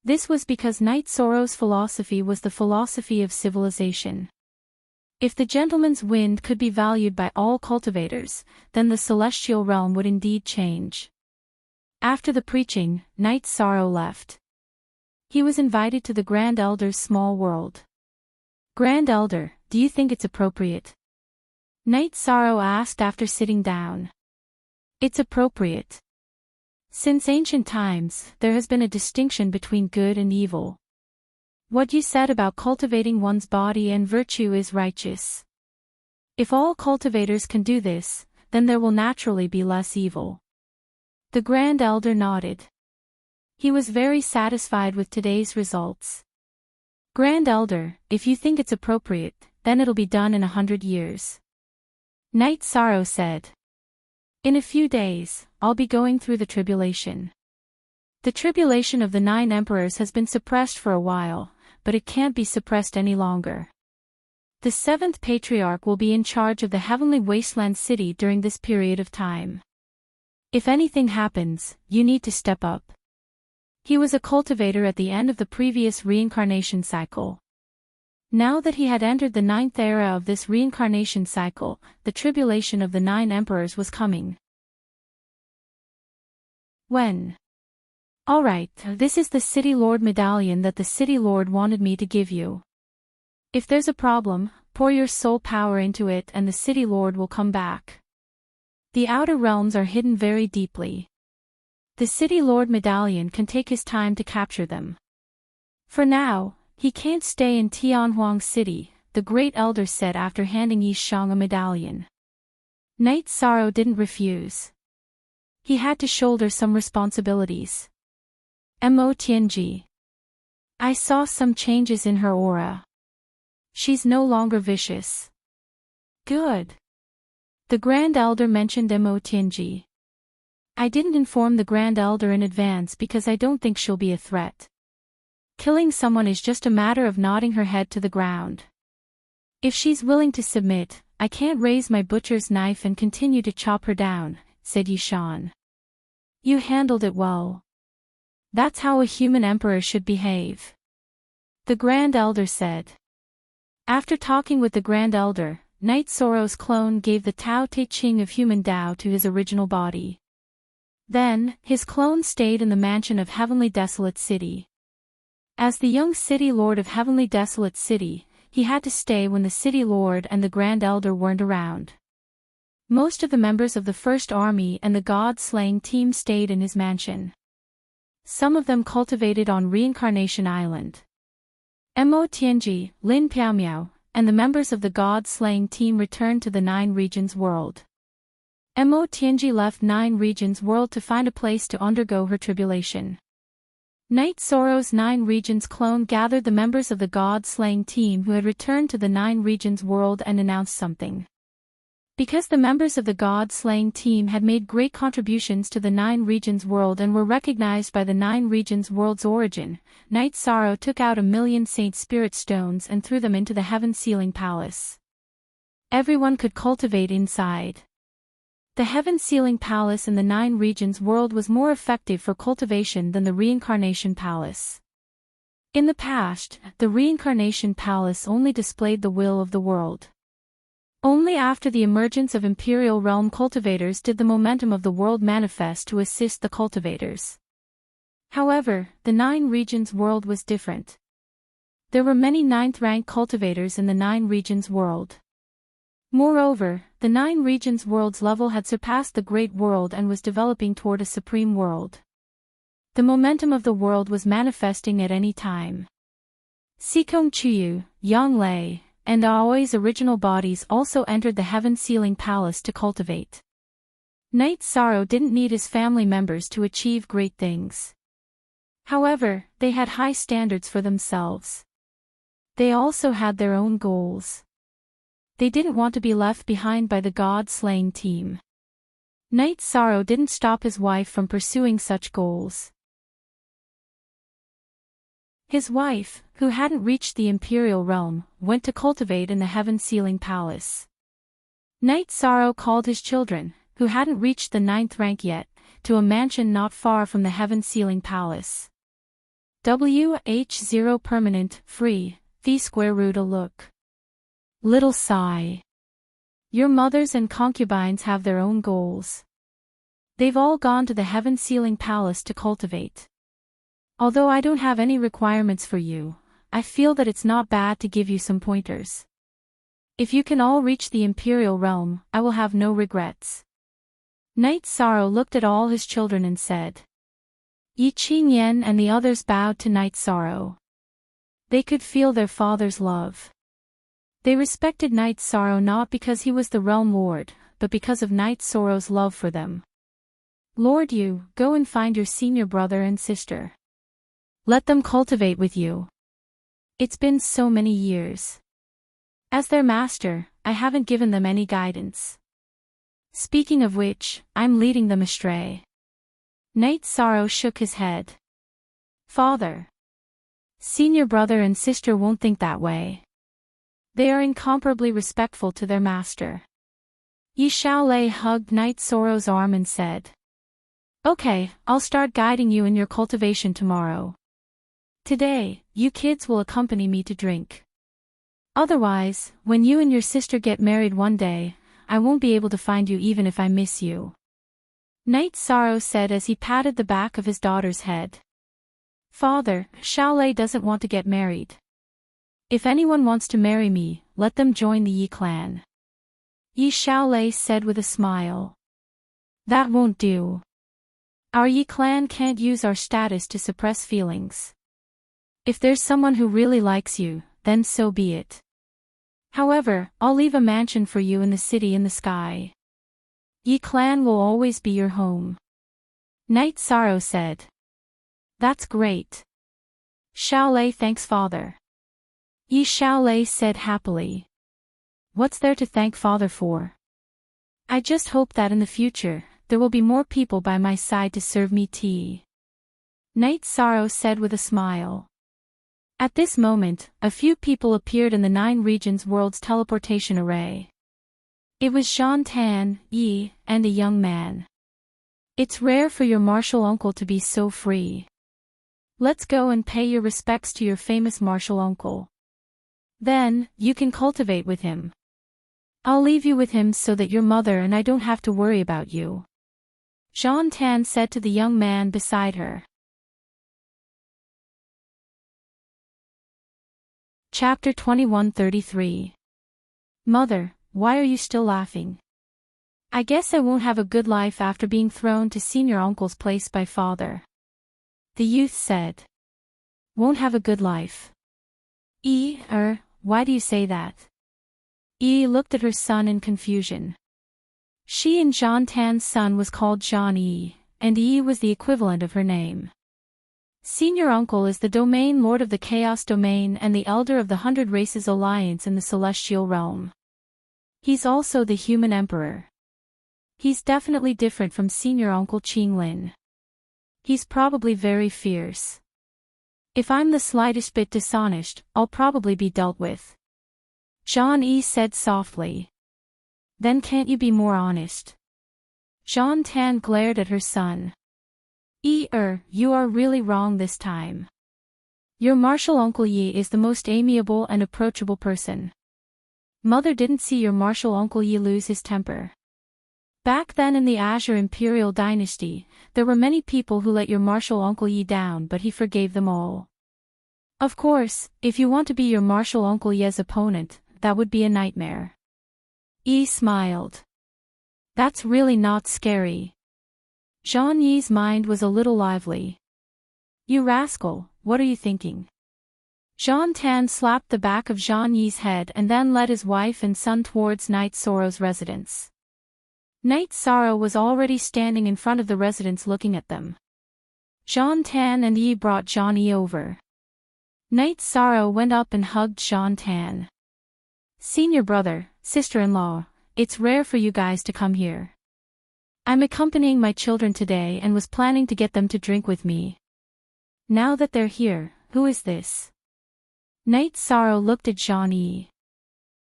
This was because Night Sorrow's philosophy was the philosophy of civilization. If the gentleman's wind could be valued by all cultivators, then the celestial realm would indeed change. After the preaching, Night Sorrow left. He was invited to the Grand Elder's small world. Grand Elder, do you think it's appropriate? Night Sorrow asked after sitting down. It's appropriate. Since ancient times, there has been a distinction between good and evil. What you said about cultivating one's body and virtue is righteous. If all cultivators can do this, then there will naturally be less evil. The Grand Elder nodded. He was very satisfied with today's results. Grand Elder, if you think it's appropriate, then it'll be done in 100 years. Night Sorrow said. In a few days, I'll be going through the tribulation. The tribulation of the 9 emperors has been suppressed for a while, but it can't be suppressed any longer. The 7th patriarch will be in charge of the heavenly wasteland city during this period of time. If anything happens, you need to step up. He was a cultivator at the end of the previous reincarnation cycle. Now that he had entered the 9th era of this reincarnation cycle, the tribulation of the 9 emperors was coming. When? Alright, this is the City Lord medallion that the City Lord wanted me to give you. If there's a problem, pour your soul power into it and the City Lord will come back. The outer realms are hidden very deeply. The City Lord medallion can take his time to capture them. For now, he can't stay in Tianhuang City, the Great Elder said after handing Yi Shang a medallion. Night Sorrow didn't refuse. He had to shoulder some responsibilities. Mo Tianji. I saw some changes in her aura. She's no longer vicious. Good. The Grand Elder mentioned Mo Tianji. I didn't inform the Grand Elder in advance because I don't think she'll be a threat. Killing someone is just a matter of nodding her head to the ground. If she's willing to submit, I can't raise my butcher's knife and continue to chop her down, said Yishan. You handled it well. That's how a human emperor should behave. The Grand Elder said. After talking with the Grand Elder, Night Sorrow's clone gave the Tao Te Ching of human Tao to his original body. Then, his clone stayed in the mansion of Heavenly Desolate City. As the young City Lord of Heavenly Desolate City, he had to stay when the City Lord and the Grand Elder weren't around. Most of the members of the First Army and the God-slaying team stayed in his mansion. Some of them cultivated on Reincarnation Island. Mo Tianji, Lin Piaomiao, and the members of the God-slaying team returned to the 9 Regions world. Mo Tianji left 9 Regions world to find a place to undergo her tribulation. Night Sorrow's 9 Regions clone gathered the members of the God-slaying team who had returned to the 9 Regions world and announced something. Because the members of the god-slaying team had made great contributions to the Nine Regions world and were recognized by the Nine Regions world's origin, Night Sorrow took out 1,000,000 Saint Spirit stones and threw them into the Heaven-Sealing Palace. Everyone could cultivate inside. The Heaven-Sealing Palace in the Nine Regions world was more effective for cultivation than the Reincarnation Palace. In the past, the Reincarnation Palace only displayed the will of the world. Only after the emergence of Imperial Realm cultivators did the momentum of the world manifest to assist the cultivators. However, the Nine Regions world was different. There were many ninth-rank cultivators in the Nine Regions world. Moreover, the Nine Regions world's level had surpassed the Great World and was developing toward a supreme world. The momentum of the world was manifesting at any time. Sikong Chuyu, Yang Lei, and Aoi's original bodies also entered the Heaven-Sealing Palace to cultivate. Night Sorrow didn't need his family members to achieve great things. However, they had high standards for themselves. They also had their own goals. They didn't want to be left behind by the god-slaying team. Night Sorrow didn't stop his wife from pursuing such goals. His wife, who hadn't reached the Imperial Realm, went to cultivate in the Heaven-Sealing Palace. Night Sorrow called his children, who hadn't reached the 9th rank yet, to a mansion not far from the Heaven-Sealing Palace. WH0 permanent, free, fee square root a look. Little sigh. Your mothers and concubines have their own goals. They've all gone to the Heaven-Sealing Palace to cultivate. Although I don't have any requirements for you, I feel that it's not bad to give you some pointers. If you can all reach the Imperial Realm, I will have no regrets. Night Sorrow looked at all his children and said. Yi Qing Yen and the others bowed to Night Sorrow. They could feel their father's love. They respected Night Sorrow not because he was the Realm Lord, but because of Night Sorrow's love for them. Lord Yu, go and find your senior brother and sister. Let them cultivate with you. It's been so many years. As their master, I haven't given them any guidance. Speaking of which, I'm leading them astray. Night Sorrow shook his head. Father. Senior brother and sister won't think that way. They are incomparably respectful to their master. Yi Xiaolei hugged Night Sorrow's arm and said. Okay, I'll start guiding you in your cultivation tomorrow. Today, you kids will accompany me to drink. Otherwise, when you and your sister get married one day, I won't be able to find you even if I miss you. Night Sorrow said as he patted the back of his daughter's head. Father, Xiaolei doesn't want to get married. If anyone wants to marry me, let them join the Yi clan. Yi Xiaolei said with a smile. That won't do. Our Yi clan can't use our status to suppress feelings. If there's someone who really likes you, then so be it. However, I'll leave a mansion for you in the city in the sky. Yi clan will always be your home. Night Sorrow said. That's great. Xiaolei thanks father. Yi Xiaolei said happily. What's there to thank father for? I just hope that in the future, there will be more people by my side to serve me tea. Night Sorrow said with a smile. At this moment, a few people appeared in the Nine Regions world's teleportation array. It was Jean Tan, Yi, and a young man. It's rare for your martial uncle to be so free. Let's go and pay your respects to your famous martial uncle. Then, you can cultivate with him. I'll leave you with him so that your mother and I don't have to worry about you. Jean Tan said to the young man beside her. Chapter 2133. Mother, why are you still laughing? I guess I won't have a good life after being thrown to senior uncle's place by father. The youth said. Won't have a good life. Why do you say that? Yi looked at her son in confusion. She and Jean Tan's son was called Jean Yi, and Yi was the equivalent of her name. Senior Uncle is the domain lord of the Chaos Domain and the elder of the 100 Races Alliance in the Celestial Realm. He's also the human emperor. He's definitely different from senior uncle Qinglin. He's probably very fierce. If I'm the slightest bit dishonest, I'll probably be dealt with. Zhang Yi said softly. Then can't you be more honest? Zhang Tan glared at her son. You are really wrong this time. Your martial uncle Yi is the most amiable and approachable person. Mother didn't see your martial uncle Yi lose his temper. Back then in the Azure Imperial Dynasty, there were many people who let your martial uncle Yi down, but he forgave them all. Of course, if you want to be your martial uncle Yi's opponent, that would be a nightmare. Yi smiled. That's really not scary. Zhang Yi's mind was a little lively. You rascal, what are you thinking? Zhang Tan slapped the back of Zhang Yi's head and then led his wife and son towards Knight Sorrow's residence. Knight Sorrow was already standing in front of the residence looking at them. Zhang Tan and Yi brought Zhang Yi over. Knight Sorrow went up and hugged Zhang Tan. Senior brother, sister-in-law, it's rare for you guys to come here. I'm accompanying my children today and was planning to get them to drink with me. Now that they're here, who is this? Knight Sorrow looked at Zhang Yi.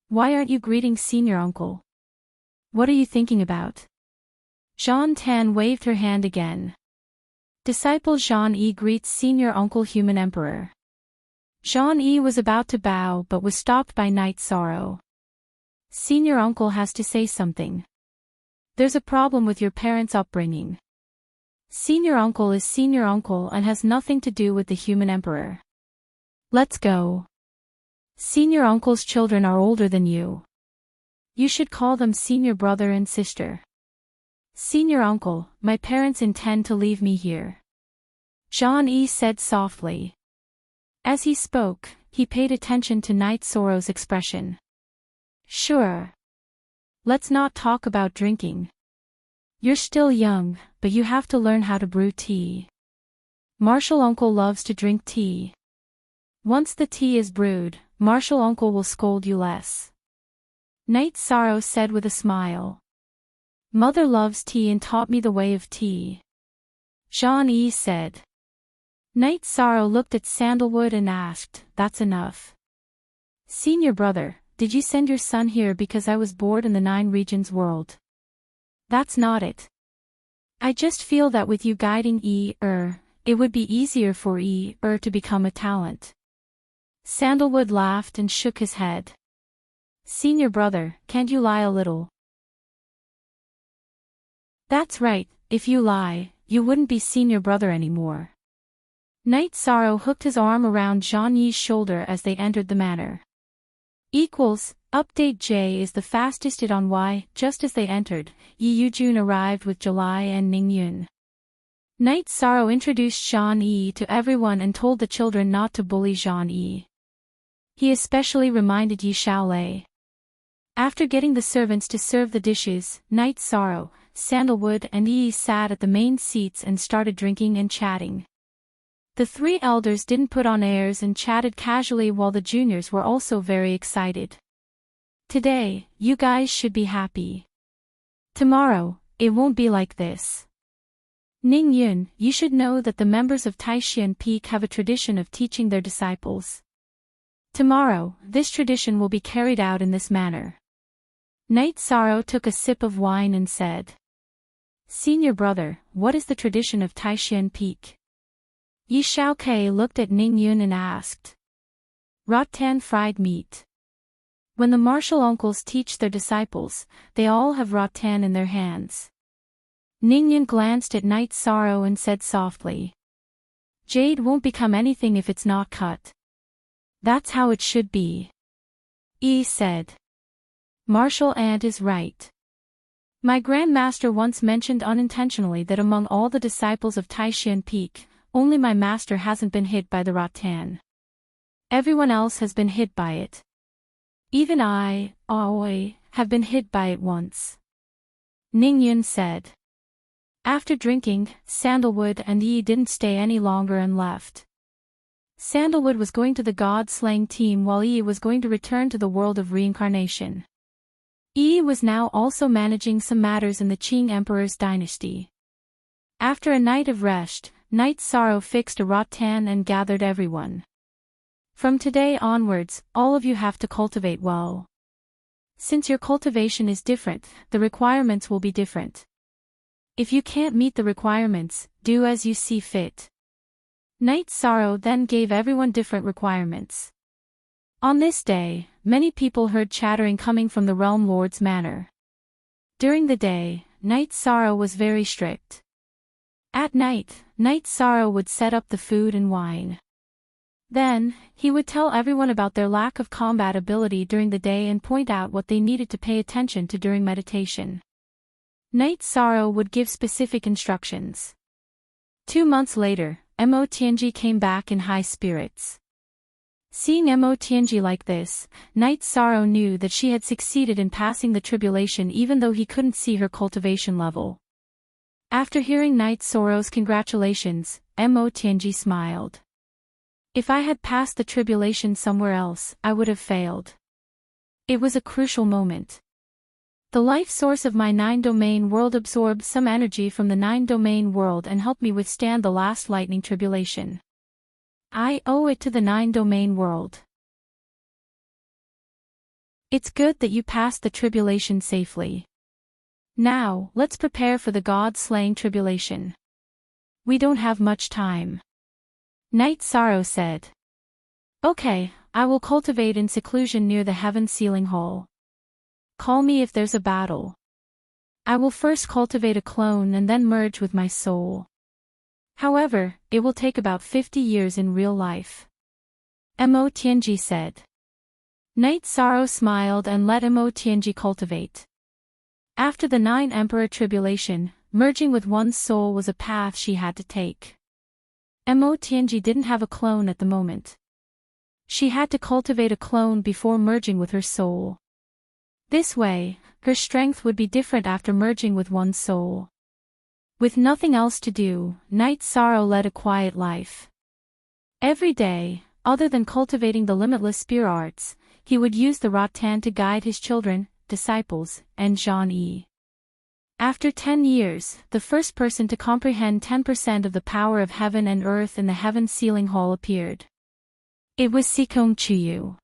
Why aren't you greeting senior uncle? What are you thinking about? Zhang Tan waved her hand again. Disciple Zhang Yi greets senior uncle human emperor. Zhang Yi was about to bow but was stopped by Knight Sorrow. Senior uncle has to say something. There's a problem with your parents' upbringing. Senior uncle is senior uncle and has nothing to do with the human emperor. Let's go. Senior uncle's children are older than you. You should call them senior brother and sister. Senior uncle, my parents intend to leave me here. Zhang Yi said softly. As he spoke, he paid attention to Knight Sorrow's expression. Sure. Let's not talk about drinking. You're still young, but you have to learn how to brew tea. Martial uncle loves to drink tea. Once the tea is brewed, martial uncle will scold you less. Knight Sorrow said with a smile. Mother loves tea and taught me the way of tea. Zhang Yi said. Knight Sorrow looked at Sandalwood and asked, That's enough. Senior brother, did you send your son here because I was bored in the 9 regions world? That's not it. I just feel that with you guiding it would be easier for to become a talent. Sandalwood laughed and shook his head. Senior brother, can't you lie a little? That's right, if you lie, you wouldn't be senior brother anymore. Knight Sorrow hooked his arm around Zhang Yi's shoulder as they entered the manor. Update J is the fastest it on Y. Just as they entered, Yi Yujun arrived with July and Ning Yun. Knight Sorrow introduced Zhang Yi to everyone and told the children not to bully Zhang Yi. He especially reminded Yi Xiaolei. After getting the servants to serve the dishes, Knight Sorrow, Sandalwood and Yi sat at the main seats and started drinking and chatting. The 3 elders didn't put on airs and chatted casually while the juniors were also very excited. Today, you guys should be happy. Tomorrow, it won't be like this. Ning Yun, you should know that the members of Taishan Peak have a tradition of teaching their disciples. Tomorrow, this tradition will be carried out in this manner. Knight Sorrow took a sip of wine and said. Senior brother, what is the tradition of Taishan Peak? Yi Xiaokei looked at Ning Yun and asked. Rattan fried meat. When the martial uncles teach their disciples, they all have rattan in their hands. Ning Yun glanced at Knight Sorrow and said softly. Jade won't become anything if it's not cut. That's how it should be. Yi said. Martial Ant is right. My grandmaster once mentioned unintentionally that among all the disciples of Taishan Peak, only my master hasn't been hit by the rattan. Everyone else has been hit by it. Even I, Aoi, have been hit by it once. Ning Yun said. After drinking, Sandalwood and Yi didn't stay any longer and left. Sandalwood was going to the god-slaying team while Yi was going to return to the world of reincarnation. Yi was now also managing some matters in the Qing Emperor's dynasty. After a night of rest, Night Sorrow fixed a rattan and gathered everyone. From today onwards, all of you have to cultivate well. Since your cultivation is different, the requirements will be different. If you can't meet the requirements, do as you see fit. Night Sorrow then gave everyone different requirements. On this day, many people heard chattering coming from the Realm Lord's manor. During the day, Night Sorrow was very strict. At night, Night Sorrow would set up the food and wine. Then, he would tell everyone about their lack of combat ability during the day and point out what they needed to pay attention to during meditation. Night Sorrow would give specific instructions. 2 months later, Mo Tianji came back in high spirits. Seeing Mo Tianji like this, Night Sorrow knew that she had succeeded in passing the tribulation even though he couldn't see her cultivation level. After hearing Night Sorrow's congratulations, Mo Tianji smiled. If I had passed the tribulation somewhere else, I would have failed. It was a crucial moment. The life source of my 9-domain world absorbed some energy from the 9-domain world and helped me withstand the last lightning tribulation. I owe it to the 9-domain world. It's good that you passed the tribulation safely. Now, let's prepare for the god-slaying tribulation. We don't have much time. Night Sorrow said. Okay, I will cultivate in seclusion near the heaven sealing hole. Call me if there's a battle. I will first cultivate a clone and then merge with my soul. However, it will take about 50 years in real life. Mo Tianji said. Night Sorrow smiled and let Mo Tianji cultivate. After the 9 Emperor tribulation, merging with one's soul was a path she had to take. Mo Tianji didn't have a clone at the moment. She had to cultivate a clone before merging with her soul. This way, her strength would be different after merging with one's soul. With nothing else to do, Night Sorrow led a quiet life. Every day, other than cultivating the limitless spear arts, he would use the rattan to guide his children, disciples, and Zhan Yi. After 10 years, the first person to comprehend 10% of the power of heaven and earth in the heaven sealing hall appeared. It was Sikong Chuyu.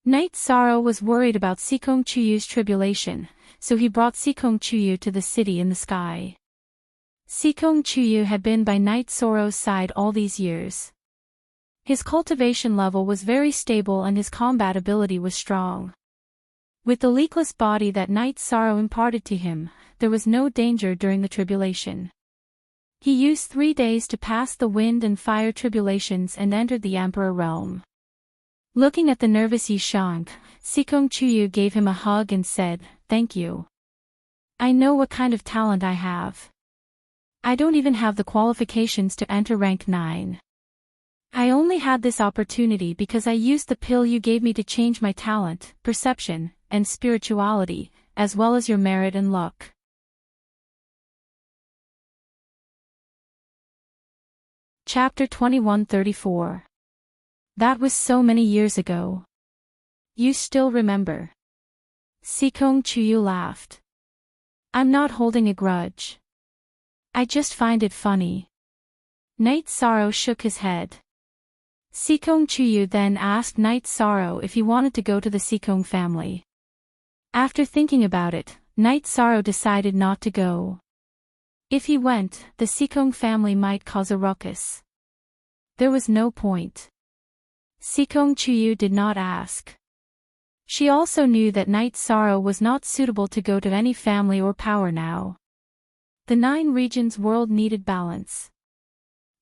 Night Sorrow was worried about Sikong Chuyu's tribulation, so he brought Sikong Chuyu to the city in the sky. Sikong Chuyu had been by Night Sorrow's side all these years. His cultivation level was very stable and his combat ability was strong. With the leakless body that Night Sorrow imparted to him, there was no danger during the tribulation. He used 3 days to pass the wind and fire tribulations and entered the Emperor realm. Looking at the nervous Yishang, Sikong Chuyu gave him a hug and said, "Thank you. I know what kind of talent I have. I don't even have the qualifications to enter rank 9. I only had this opportunity because I used the pill you gave me to change my talent, perception, and spirituality, as well as your merit and luck." Chapter 2134. That was so many years ago. You still remember? Sikong Chuyu laughed. I'm not holding a grudge. I just find it funny. Night Sorrow shook his head. Sikong Chuyu then asked Night Sorrow if he wanted to go to the Sikong family. After thinking about it, Night Sorrow decided not to go. If he went, the Sikong family might cause a ruckus. There was no point. Sikong Chuyu did not ask. She also knew that Night Sorrow was not suitable to go to any family or power now. The 9 regions world needed balance.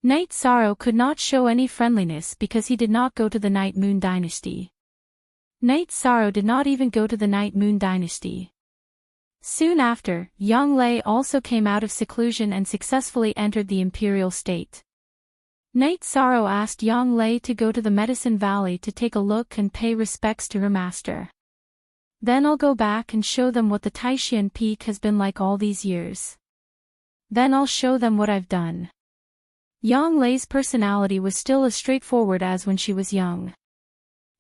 Night Sorrow could not show any friendliness because he did not go to the Night Moon dynasty. Night Sorrow did not even go to the Night Moon dynasty. Soon after, Yang Lei also came out of seclusion and successfully entered the imperial state. Night Sorrow asked Yang Lei to go to the Medicine Valley to take a look and pay respects to her master. Then I'll go back and show them what the Taishan Peak has been like all these years. Then I'll show them what I've done. Yang Lei's personality was still as straightforward as when she was young.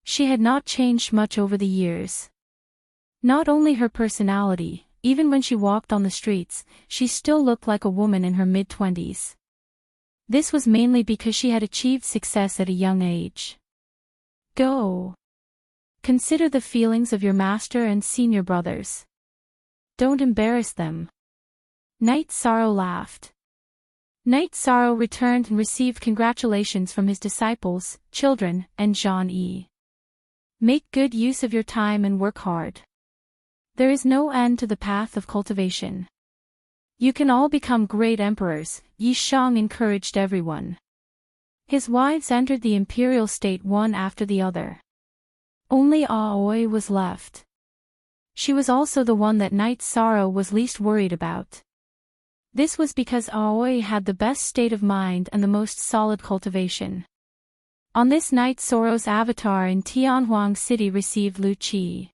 She had not changed much over the years. Not only her personality, even when she walked on the streets, she still looked like a woman in her mid-20s. This was mainly because she had achieved success at a young age. Go. Consider the feelings of your master and senior brothers. Don't embarrass them. Knight Sorrow laughed. Knight Sorrow returned and received congratulations from his disciples, children, and Jean-E. Make good use of your time and work hard. There is no end to the path of cultivation. You can all become great emperors, Yi Shang encouraged everyone. His wives entered the imperial state one after the other. Only Aoi was left. She was also the one that Knight Sorrow was least worried about. This was because Aoi had the best state of mind and the most solid cultivation. On this night Sorrow's avatar in Tianhuang City received Lu Qi.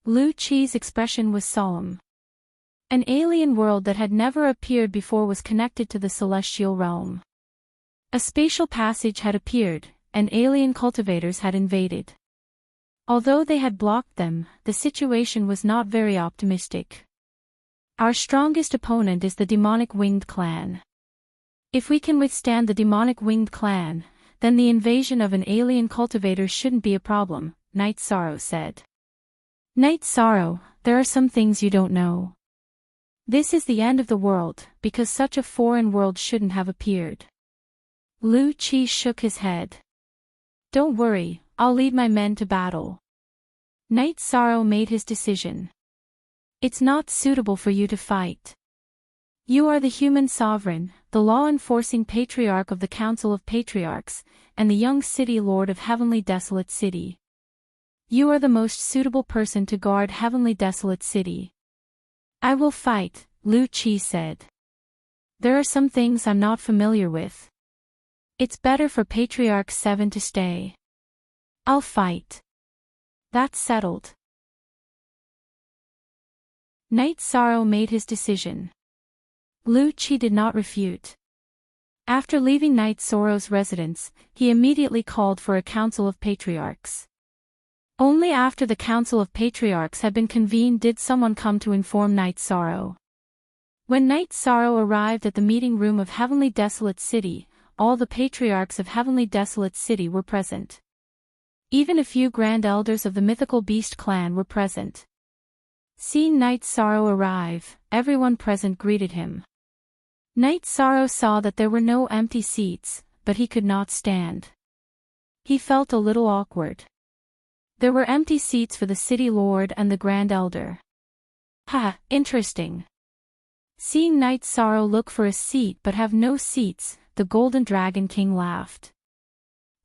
Lu Qi's expression was solemn. An alien world that had never appeared before was connected to the celestial realm. A spatial passage had appeared, and alien cultivators had invaded. Although they had blocked them, the situation was not very optimistic. Our strongest opponent is the demonic winged clan. If we can withstand the demonic winged clan, then the invasion of an alien cultivator shouldn't be a problem, Knight Sorrow said. Knight Sorrow, there are some things you don't know. This is the end of the world, because such a foreign world shouldn't have appeared. Lu Qi shook his head. Don't worry, I'll lead my men to battle. Knight Sorrow made his decision. It's not suitable for you to fight. You are the human sovereign, the law-enforcing patriarch of the Council of Patriarchs, and the young city lord of Heavenly Desolate City. You are the most suitable person to guard Heavenly Desolate City. I will fight, Lu Qi said. There are some things I'm not familiar with. It's better for Patriarch 7 to stay. I'll fight. That's settled. Knight Sorrow made his decision. Lu Qi did not refute. After leaving Knight Sorrow's residence, he immediately called for a council of patriarchs. Only after the council of patriarchs had been convened did someone come to inform Knight Sorrow. When Knight Sorrow arrived at the meeting room of Heavenly Desolate City, all the patriarchs of Heavenly Desolate City were present. Even a few grand elders of the mythical beast clan were present. Seeing Knight Sorrow arrive, everyone present greeted him. Knight Sorrow saw that there were no empty seats, but he could not stand. He felt a little awkward. There were empty seats for the city lord and the grand elder. Ha, interesting. Seeing Knight Sorrow look for a seat but have no seats, the Golden Dragon King laughed.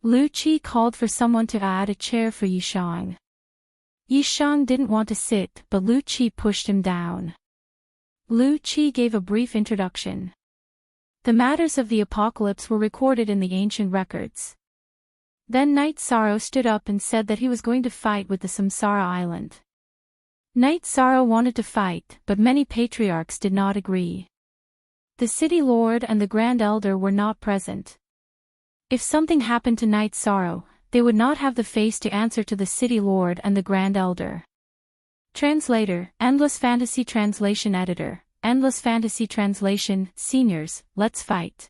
Lu Qi called for someone to add a chair for Yi Shang. Yi Shang didn't want to sit, but Lu Qi pushed him down. Lu Qi gave a brief introduction. The matters of the apocalypse were recorded in the ancient records. Then Knight Sorrow stood up and said that he was going to fight with the Samsara Island. Knight Sorrow wanted to fight, but many patriarchs did not agree. The city lord and the grand elder were not present. If something happened to Knight Sorrow, they would not have the face to answer to the city lord and the grand elder. Translator, Endless Fantasy Translation Editor, Endless Fantasy Translation, Seniors, let's fight.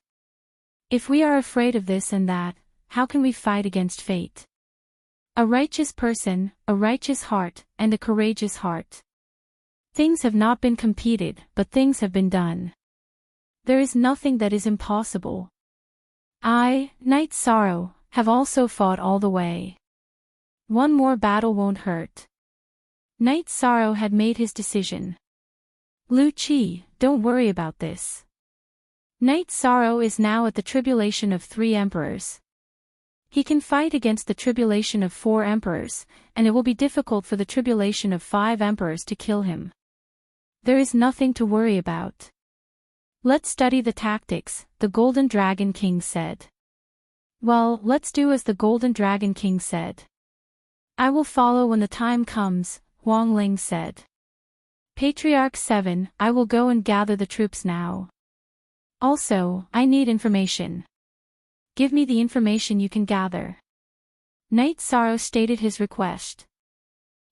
If we are afraid of this and that, how can we fight against fate? A righteous person, a righteous heart, and a courageous heart. Things have not been competed, but things have been done. There is nothing that is impossible. I, Knight Sorrow, have also fought all the way. One more battle won't hurt. Knight Sorrow had made his decision. Lu Qi, don't worry about this. Knight Sorrow is now at the tribulation of 3 emperors. He can fight against the tribulation of 4 emperors, and it will be difficult for the tribulation of 5 emperors to kill him. There is nothing to worry about. Let's study the tactics, the Golden Dragon King said. Well, let's do as the Golden Dragon King said. I will follow when the time comes, Huang Ling said. Patriarch 7, I will go and gather the troops now. Also, I need information. Give me the information you can gather. Knight Sorrow stated his request.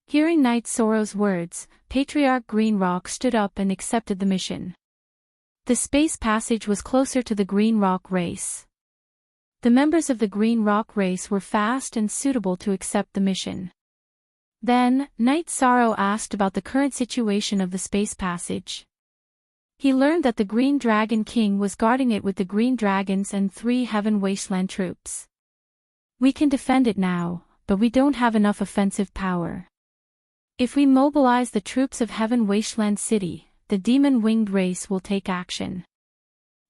Hearing Night Sorrow's words, Patriarch Green Rock stood up and accepted the mission. The space passage was closer to the Green Rock race. The members of the Green Rock race were fast and suitable to accept the mission. Then, Night Sorrow asked about the current situation of the space passage. He learned that the Green Dragon King was guarding it with the Green Dragons and 3 Heaven Wasteland troops. We can defend it now, but we don't have enough offensive power. If we mobilize the troops of Heaven Wasteland City, the demon-winged race will take action.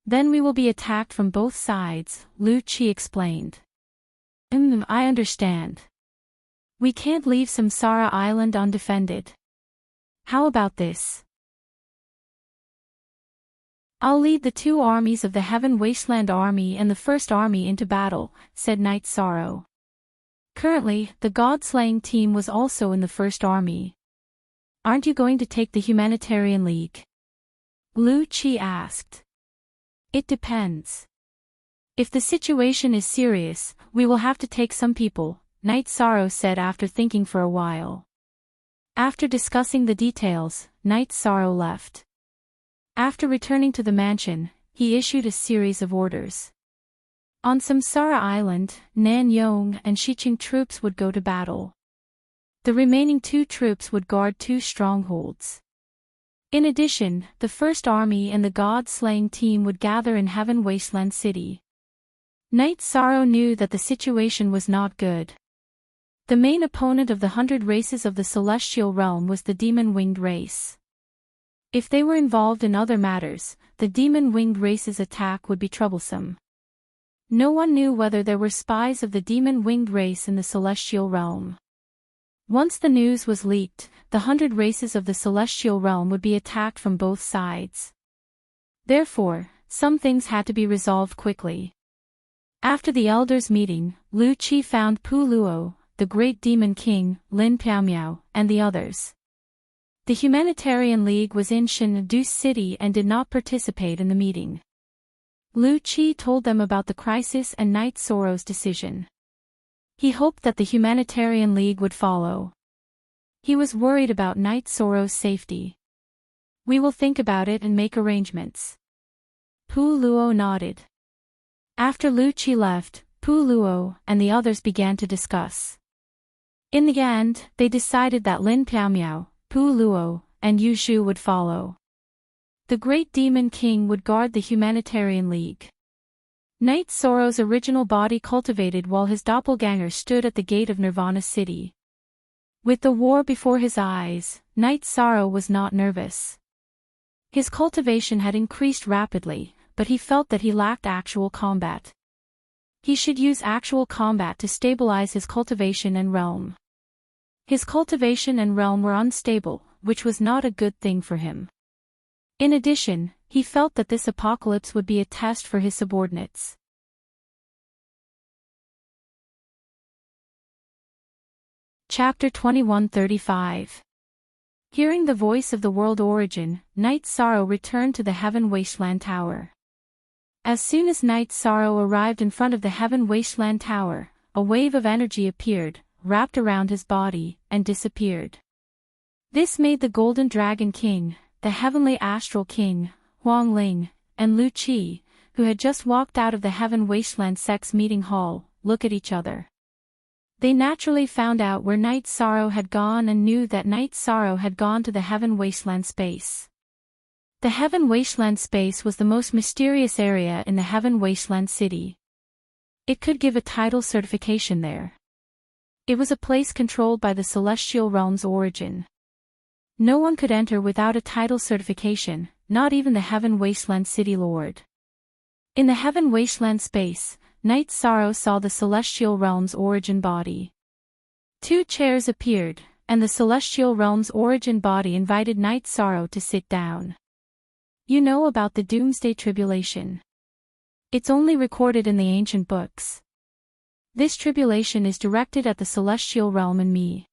Then we will be attacked from both sides, Lu Qi explained. I understand. We can't leave Samsara Island undefended. How about this? I'll lead the 2 armies of the Heaven Wasteland Army and the First Army into battle, said Night Sorrow. Currently, the God-slaying team was also in the First Army. Aren't you going to take the Humanitarian League? Lu Qi asked. It depends. If the situation is serious, we will have to take some people, Night Sorrow said after thinking for a while. After discussing the details, Night Sorrow left. After returning to the mansion, he issued a series of orders. On Samsara Island, Nan Yong and Shiqing troops would go to battle. The remaining 2 troops would guard 2 strongholds. In addition, the First Army and the God-slaying team would gather in Heaven Wasteland City. Night Sorrow knew that the situation was not good. The main opponent of the 100 races of the Celestial Realm was the Demon-Winged race. If they were involved in other matters, the Demon-Winged race's attack would be troublesome. No one knew whether there were spies of the Demon-Winged race in the Celestial Realm. Once the news was leaked, the 100 races of the Celestial Realm would be attacked from both sides. Therefore, some things had to be resolved quickly. After the elders' meeting, Lu Qi found Pu Luo, the Great Demon King, Lin Piaomiao, and the others. The Humanitarian League was in Shendu City and did not participate in the meeting. Lu Qi told them about the crisis and Night Sorrow's decision. He hoped that the Humanitarian League would follow. He was worried about Night Sorrow's safety. We will think about it and make arrangements. Pu Luo nodded. After Lu Qi left, Pu Luo and the others began to discuss. In the end, they decided that Lin Piaomiao, Pu Luo, and Yu Zhu would follow. The Great Demon King would guard the Humanitarian League. Night Sorrow's original body cultivated while his doppelganger stood at the gate of Nirvana City. With the war before his eyes, Night Sorrow was not nervous. His cultivation had increased rapidly, but he felt that he lacked actual combat. He should use actual combat to stabilize his cultivation and realm. His cultivation and realm were unstable, which was not a good thing for him. In addition, he felt that this apocalypse would be a test for his subordinates. Chapter 2135. Hearing the voice of the world origin, Night Sorrow returned to the Heaven Wasteland Tower. As soon as Night Sorrow arrived in front of the Heaven Wasteland Tower, a wave of energy appeared, wrapped around his body, and disappeared. This made the Golden Dragon King, the Heavenly Astral King, Huang Ling, and Lu Qi, who had just walked out of the Heaven Wasteland Sex Meeting Hall, look at each other. They naturally found out where Night Sorrow had gone and knew that Night Sorrow had gone to the Heaven Wasteland space. The Heaven Wasteland space was the most mysterious area in the Heaven Wasteland City. It could give a title certification there. It was a place controlled by the Celestial Realm's origin. No one could enter without a title certification, not even the Heaven Wasteland City Lord. In the Heaven Wasteland space, Night Sorrow saw the Celestial Realm's origin body. 2 chairs appeared, and the Celestial Realm's origin body invited Night Sorrow to sit down. You know about the Doomsday Tribulation. It's only recorded in the ancient books. This tribulation is directed at the Celestial Realm and me.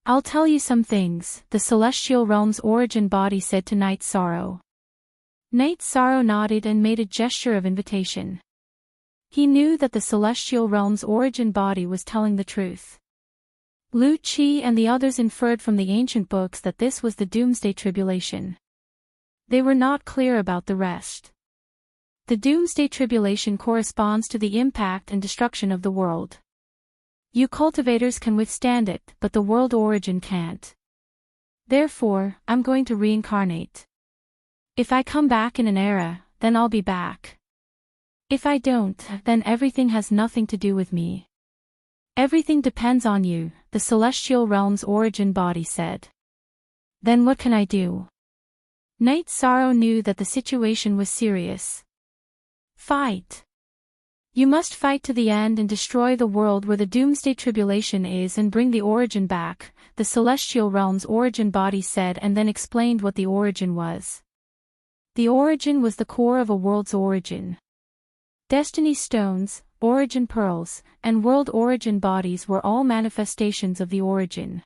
I'll tell you some things, the Celestial Realm's origin body said to Night Sorrow. Night Sorrow nodded and made a gesture of invitation. He knew that the Celestial Realm's origin body was telling the truth. Lu Qi and the others inferred from the ancient books that this was the doomsday tribulation. They were not clear about the rest. The doomsday tribulation corresponds to the impact and destruction of the world. You cultivators can withstand it, but the world origin can't. Therefore, I'm going to reincarnate. If I come back in an era, then I'll be back. If I don't, then everything has nothing to do with me. Everything depends on you, the celestial realm's origin body said. Then what can I do? Night Sorrow knew that the situation was serious. Fight. You must fight to the end and destroy the world where the doomsday tribulation is and bring the origin back, the celestial realm's origin body said, and then explained what the origin was. The origin was the core of a world's origin. Destiny stones, origin pearls, and world origin bodies were all manifestations of the origin.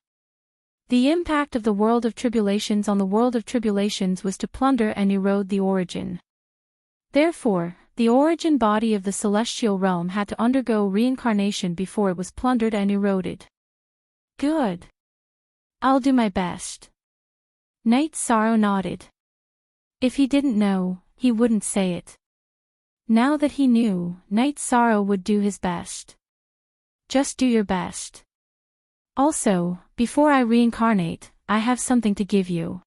The impact of the world of tribulations on the world of tribulations was to plunder and erode the origin. Therefore, the origin body of the celestial realm had to undergo reincarnation before it was plundered and eroded. Good. I'll do my best. Night Sorrow nodded. If he didn't know, he wouldn't say it. Now that he knew, Night Sorrow would do his best. Just do your best. Also, before I reincarnate, I have something to give you.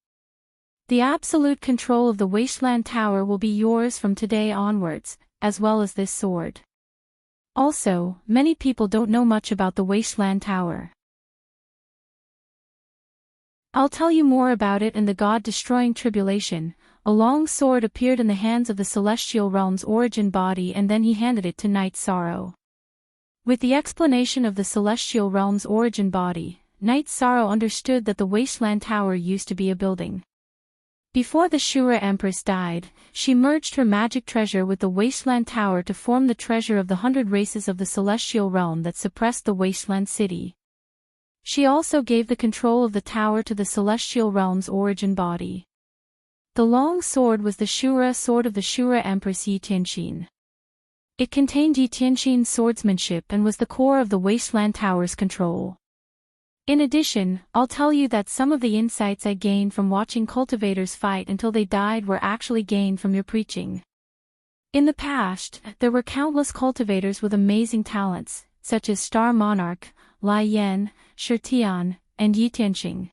The absolute control of the Wasteland Tower will be yours from today onwards, as well as this sword. Also, many people don't know much about the Wasteland Tower. I'll tell you more about it in the God-destroying tribulation. A long sword appeared in the hands of the celestial realm's origin body, and then he handed it to Night Sorrow. With the explanation of the celestial realm's origin body, Night Sorrow understood that the Wasteland Tower used to be a building. Before the Shura Empress died, she merged her magic treasure with the Wasteland Tower to form the treasure of the 100 races of the celestial realm that suppressed the Wasteland City. She also gave the control of the tower to the celestial realm's origin body. The long sword was the Shura sword of the Shura Empress Yi Tianxin. It contained Yi Tianxin's swordsmanship and was the core of the Wasteland Tower's control. In addition, I'll tell you that some of the insights I gained from watching cultivators fight until they died were actually gained from your preaching. In the past, there were countless cultivators with amazing talents, such as Star Monarch, Lai Yan, Shirtian, and Yi Tianxing.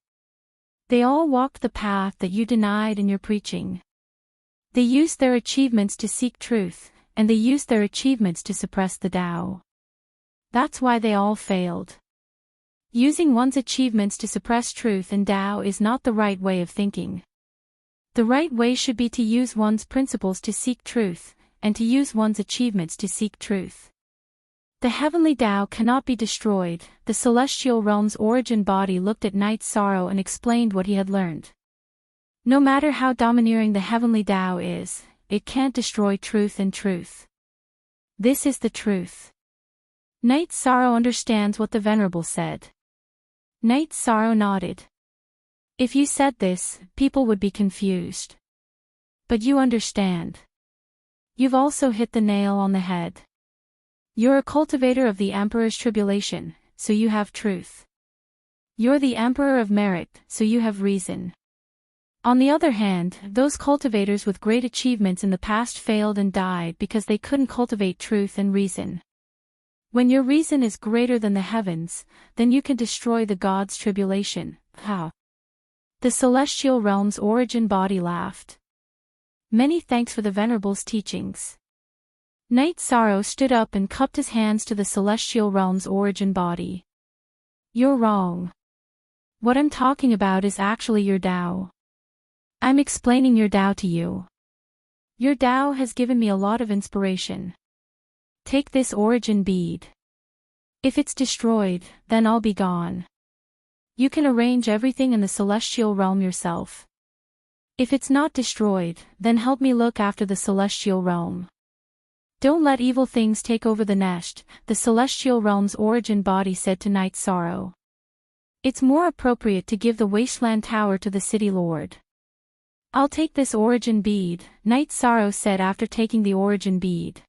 They all walked the path that you denied in your preaching. They used their achievements to seek truth, and they used their achievements to suppress the Tao. That's why they all failed. Using one's achievements to suppress truth and Tao is not the right way of thinking. The right way should be to use one's principles to seek truth, and to use one's achievements to seek truth. The heavenly Tao cannot be destroyed. The celestial realm's origin body looked at Night Sorrow and explained what he had learned. No matter how domineering the heavenly Tao is, it can't destroy truth and truth. This is the truth. Night Sorrow understands what the Venerable said. Night Sorrow nodded. If you said this, people would be confused. But you understand. You've also hit the nail on the head. You're a cultivator of the Emperor's tribulation, so you have truth. You're the Emperor of merit, so you have reason. On the other hand, those cultivators with great achievements in the past failed and died because they couldn't cultivate truth and reason. When your reason is greater than the heavens, then you can destroy the God's tribulation. How? The celestial realm's origin body laughed. Many thanks for the Venerable's teachings. Night Sorrow stood up and cupped his hands to the celestial realm's origin body. You're wrong. What I'm talking about is actually your Tao. I'm explaining your Tao to you. Your Tao has given me a lot of inspiration. Take this origin bead. If it's destroyed, then I'll be gone. You can arrange everything in the celestial realm yourself. If it's not destroyed, then help me look after the celestial realm. Don't let evil things take over the nest, the celestial realm's origin body said to Night Sorrow. It's more appropriate to give the Wasteland Tower to the City Lord. I'll take this origin bead, Night Sorrow said after taking the origin bead.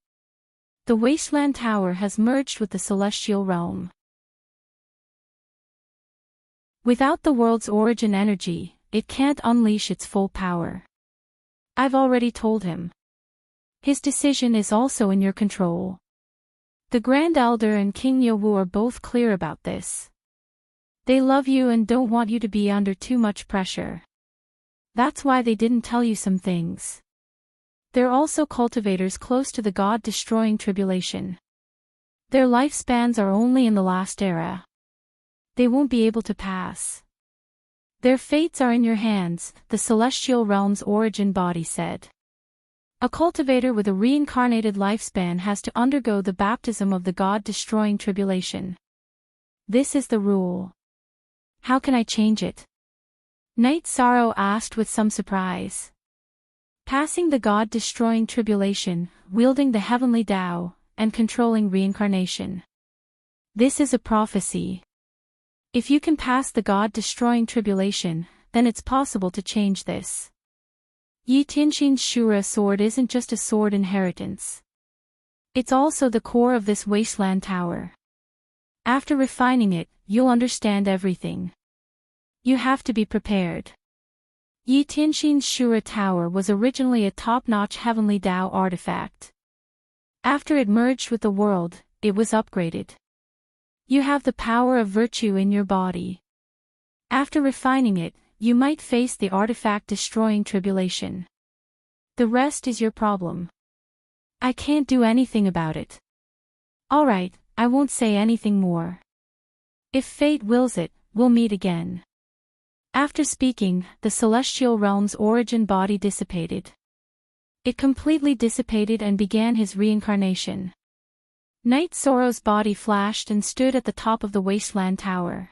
The Wasteland Tower has merged with the celestial realm. Without the world's origin energy, it can't unleash its full power. I've already told him. His decision is also in your control. The Grand Elder and King Yowu are both clear about this. They love you and don't want you to be under too much pressure. That's why they didn't tell you some things. They're also cultivators close to the God-destroying tribulation. Their lifespans are only in the last era. They won't be able to pass. Their fates are in your hands, the celestial realm's origin body said. A cultivator with a reincarnated lifespan has to undergo the baptism of the God-destroying tribulation. This is the rule. How can I change it? Night Sorrow asked with some surprise. Passing the God-destroying tribulation, wielding the heavenly Tao, and controlling reincarnation. This is a prophecy. If you can pass the God-destroying tribulation, then it's possible to change this. Yi Tianxin's Shura sword isn't just a sword inheritance. It's also the core of this wasteland tower. After refining it, you'll understand everything. You have to be prepared. Yi Tianxin's Shura tower was originally a top-notch heavenly Tao artifact. After it merged with the world, it was upgraded. You have the power of virtue in your body. After refining it, you might face the artifact-destroying tribulation. The rest is your problem. I can't do anything about it. Alright, I won't say anything more. If fate wills it, we'll meet again. After speaking, the celestial realm's origin body dissipated. It completely dissipated and began his reincarnation. Night Sorrow's body flashed and stood at the top of the wasteland tower.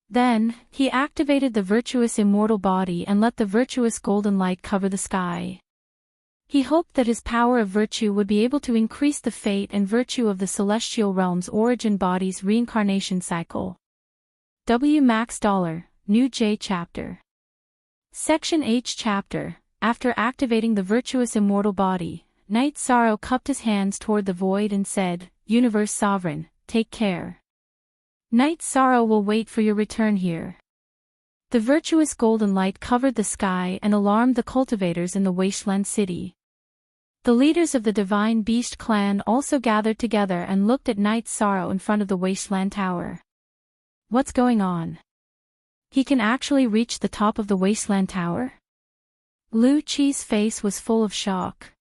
Then, he activated the virtuous immortal body and let the virtuous golden light cover the sky. He hoped that his power of virtue would be able to increase the fate and virtue of the celestial realm's origin body's reincarnation cycle. W. Max Dollar, New J Chapter. Section H Chapter. After activating the virtuous immortal body, Night Sorrow cupped his hands toward the void and said, Universe Sovereign, take care. Night Sorrow will wait for your return here. The virtuous golden light covered the sky and alarmed the cultivators in the wasteland city. The leaders of the Divine Beast clan also gathered together and looked at Night Sorrow in front of the wasteland tower. What's going on? He can actually reach the top of the wasteland tower? Lu Qi's face was full of shock.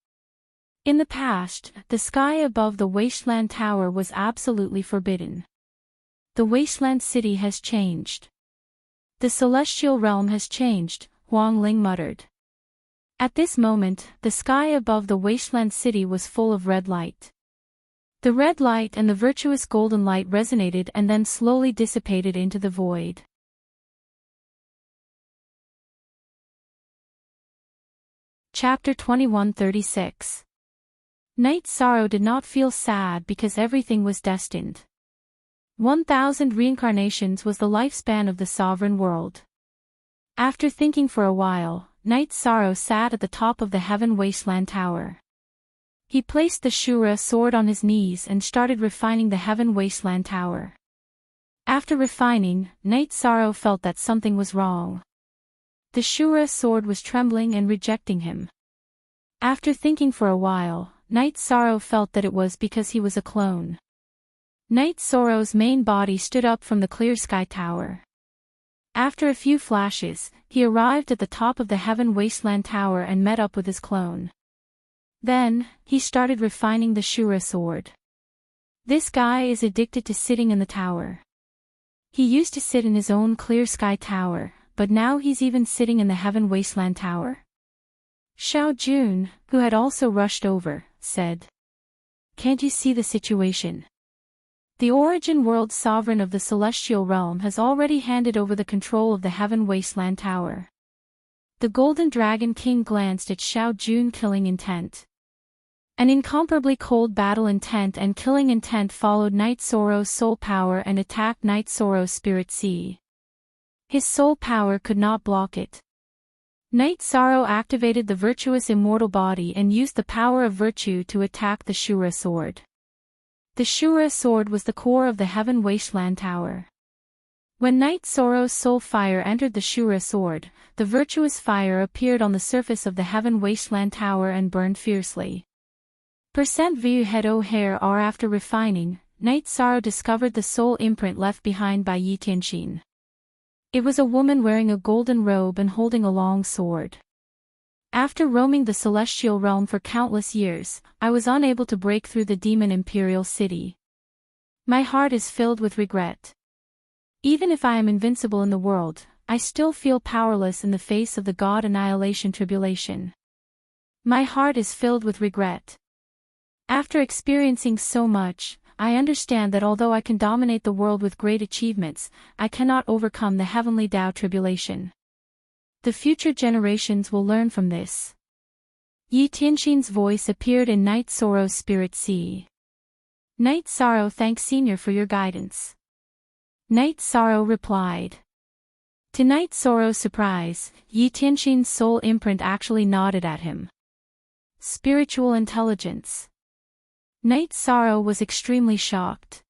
In the past, the sky above the wasteland tower was absolutely forbidden. The wasteland city has changed. The celestial realm has changed, Huang Ling muttered. At this moment, the sky above the wasteland city was full of red light. The red light and the virtuous golden light resonated and then slowly dissipated into the void. Chapter 2136. Night Sorrow did not feel sad because everything was destined. 1,000 reincarnations was the lifespan of the sovereign world. After thinking for a while, Night Sorrow sat at the top of the Heaven Wasteland Tower. He placed the Shura sword on his knees and started refining the Heaven Wasteland Tower. After refining, Night Sorrow felt that something was wrong. The Shura sword was trembling and rejecting him. After thinking for a while, Night Sorrow felt that it was because he was a clone. Night Sorrow's main body stood up from the clear sky tower. After a few flashes, he arrived at the top of the Heaven Wasteland Tower and met up with his clone. Then, he started refining the Shura sword. This guy is addicted to sitting in the tower. He used to sit in his own clear sky tower, but now he's even sitting in the Heaven Wasteland Tower? Xiao Jun, who had also rushed over, said. Can't you see the situation? The origin world sovereign of the celestial realm has already handed over the control of the Heaven Wasteland Tower. The Golden Dragon King glanced at Xiao Jun killing intent. An incomparably cold battle intent and killing intent followed Night Sorrow's soul power and attacked Night Sorrow's spirit sea. His soul power could not block it. Night Sorrow activated the virtuous immortal body and used the power of virtue to attack the Shura sword. The Shura sword was the core of the Heaven Wasteland Tower. When Night Sorrow's soul fire entered the Shura sword, the virtuous fire appeared on the surface of the Heaven Wasteland Tower and burned fiercely. Percent Vu Het O'Hare or after refining, Night Sorrow discovered the soul imprint left behind by Yi Tianxin. It was a woman wearing a golden robe and holding a long sword. After roaming the celestial realm for countless years, I was unable to break through the demon imperial city. My heart is filled with regret. Even if I am invincible in the world, I still feel powerless in the face of the God Annihilation tribulation. My heart is filled with regret. After experiencing so much, I understand that although I can dominate the world with great achievements, I cannot overcome the heavenly Tao tribulation. The future generations will learn from this. Yi Tianxin's voice appeared in Night Sorrow's spirit sea. Night Sorrow thanks Senior for your guidance. Night Sorrow replied. To Night Sorrow's surprise, Yi Tianxin's soul imprint actually nodded at him. Spiritual intelligence. Night Sorrow was extremely shocked.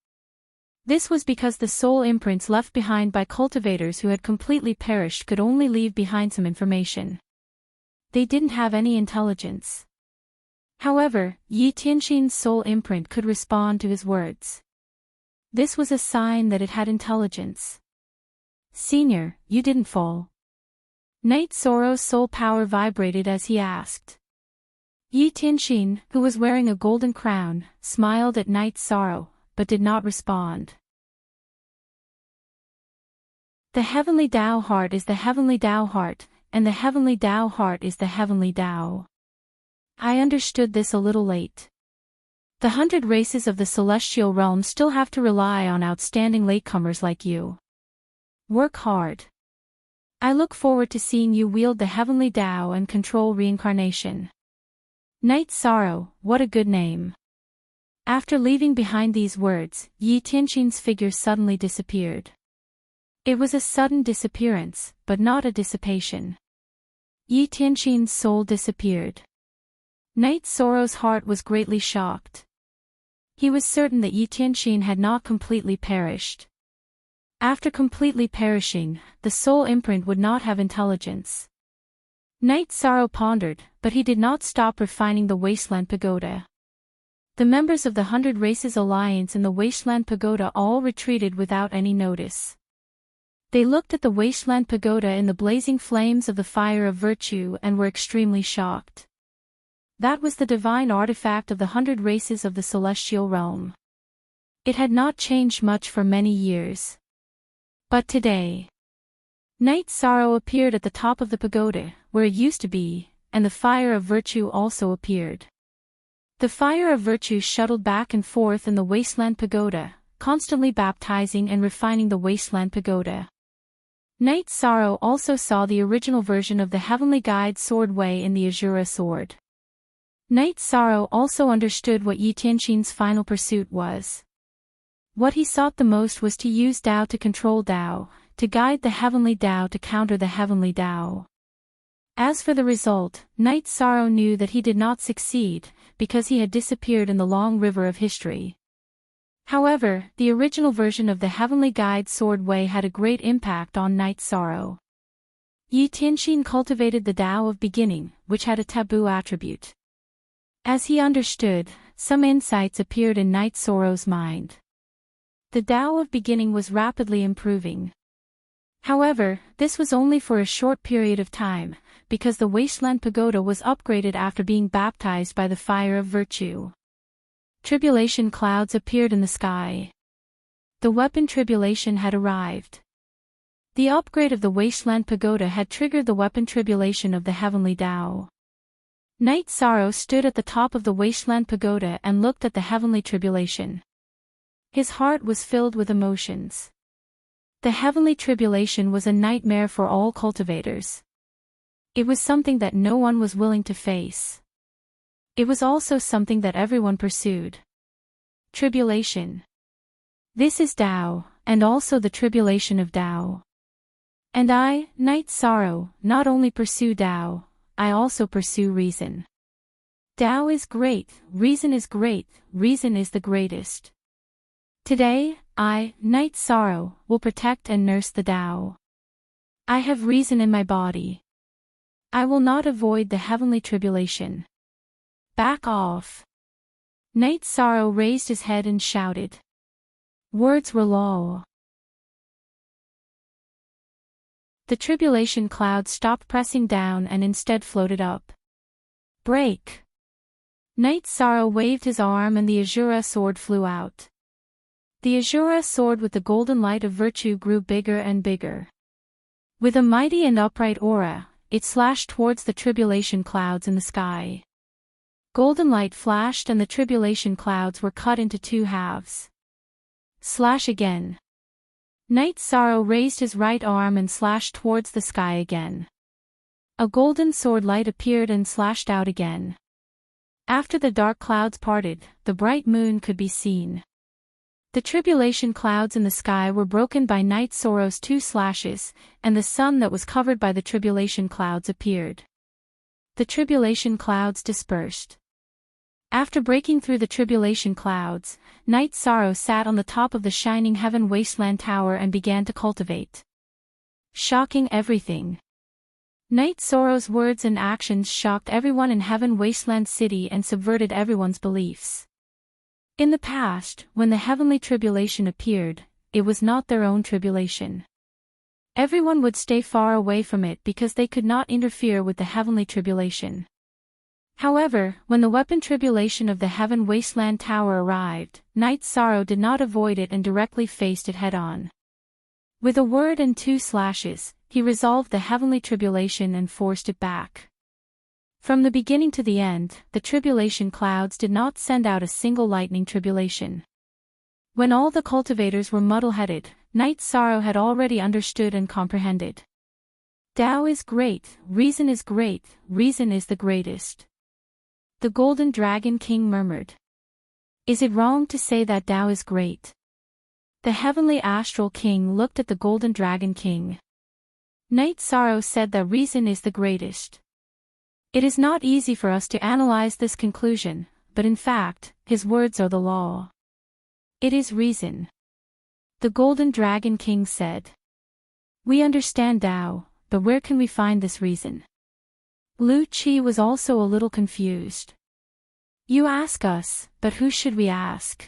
This was because the soul imprints left behind by cultivators who had completely perished could only leave behind some information. They didn't have any intelligence. However, Yi Tianxin's soul imprint could respond to his words. This was a sign that it had intelligence. Senior, you didn't fall. Night Sorrow's soul power vibrated as he asked. Yi Tianxin, who was wearing a golden crown, smiled at Night Sorrow, but did not respond. The heavenly Tao heart is the heavenly Tao heart, and the heavenly Tao heart is the heavenly Tao. I understood this a little late. The 100 races of the celestial realm still have to rely on outstanding latecomers like you. Work hard. I look forward to seeing you wield the heavenly Tao and control reincarnation. Night Sorrow, what a good name. After leaving behind these words, Yi Tianxin's figure suddenly disappeared. It was a sudden disappearance, but not a dissipation. Yi Tianxin's soul disappeared. Night Sorrow's heart was greatly shocked. He was certain that Yi Tianxin had not completely perished. After completely perishing, the soul imprint would not have intelligence. Night Sorrow pondered, but he did not stop refining the Wasteland Pagoda. The members of the 100 Races Alliance in the Wasteland Pagoda all retreated without any notice. They looked at the Wasteland Pagoda in the blazing flames of the fire of virtue and were extremely shocked. That was the divine artifact of the 100 races of the celestial realm. It had not changed much for many years. But today, Night Sorrow appeared at the top of the pagoda, where it used to be, and the fire of virtue also appeared. The fire of virtue shuttled back and forth in the Wasteland Pagoda, constantly baptizing and refining the Wasteland Pagoda. Night Sorrow also saw the original version of the Heavenly Guide Sword Wei in the Azura sword. Night Sorrow also understood what Yi Tianxin's final pursuit was. What he sought the most was to use Tao to control Tao, to guide the heavenly Tao to counter the heavenly Tao. As for the result, Night Sorrow knew that he did not succeed, because he had disappeared in the long river of history. However, the original version of the Heavenly Guide Sword Wei had a great impact on Night Sorrow. Yi Tianxin cultivated the Tao of Beginning, which had a taboo attribute. As he understood, some insights appeared in Night Sorrow's mind. The Tao of Beginning was rapidly improving. However, this was only for a short period of time, because the Wasteland Pagoda was upgraded after being baptized by the fire of virtue. Tribulation clouds appeared in the sky. The weapon tribulation had arrived. The upgrade of the Wasteland Pagoda had triggered the weapon tribulation of the heavenly Tao. Night Sorrow stood at the top of the Wasteland Pagoda and looked at the heavenly tribulation. His heart was filled with emotions. The heavenly tribulation was a nightmare for all cultivators. It was something that no one was willing to face. It was also something that everyone pursued. Tribulation. This is Tao, and also the tribulation of Tao. And I, Night Sorrow, not only pursue Tao, I also pursue reason. Tao is great, reason is the greatest. Today, I, Night Sorrow, will protect and nurse the Tao. I have reason in my body. I will not avoid the heavenly tribulation. Back off. Night Sorrow raised his head and shouted. Words were law. The tribulation clouds stopped pressing down and instead floated up. Break. Night Sorrow waved his arm and the Azura sword flew out. The Azura sword with the golden light of virtue grew bigger and bigger. With a mighty and upright aura, it slashed towards the tribulation clouds in the sky. Golden light flashed and the tribulation clouds were cut into two halves. Slash again. Night Sorrow raised his right arm and slashed towards the sky again. A golden sword light appeared and slashed out again. After the dark clouds parted, the bright moon could be seen. The tribulation clouds in the sky were broken by Night Sorrow's two slashes, and the sun that was covered by the tribulation clouds appeared. The tribulation clouds dispersed. After breaking through the tribulation clouds, Night Sorrow sat on the top of the shining heaven wasteland tower and began to cultivate. Shocking everything. Night Sorrow's words and actions shocked everyone in Heaven Wasteland City and subverted everyone's beliefs. In the past, when the heavenly tribulation appeared, it was not their own tribulation. Everyone would stay far away from it because they could not interfere with the heavenly tribulation. However, when the weapon tribulation of the Heaven Wasteland Tower arrived, Night Sorrow did not avoid it and directly faced it head-on. With a word and two slashes, he resolved the heavenly tribulation and forced it back. From the beginning to the end, the tribulation clouds did not send out a single lightning tribulation. When all the cultivators were muddle-headed, Night Sorrow had already understood and comprehended. Tao is great, reason is great, reason is the greatest. The Golden Dragon King murmured. Is it wrong to say that Tao is great? The Heavenly Astral King looked at the Golden Dragon King. Night Sorrow said that reason is the greatest. It is not easy for us to analyze this conclusion, but in fact, his words are the law. It is reason. The Golden Dragon King said. We understand Tao, but where can we find this reason? Lu Qi was also a little confused. You ask us, but who should we ask?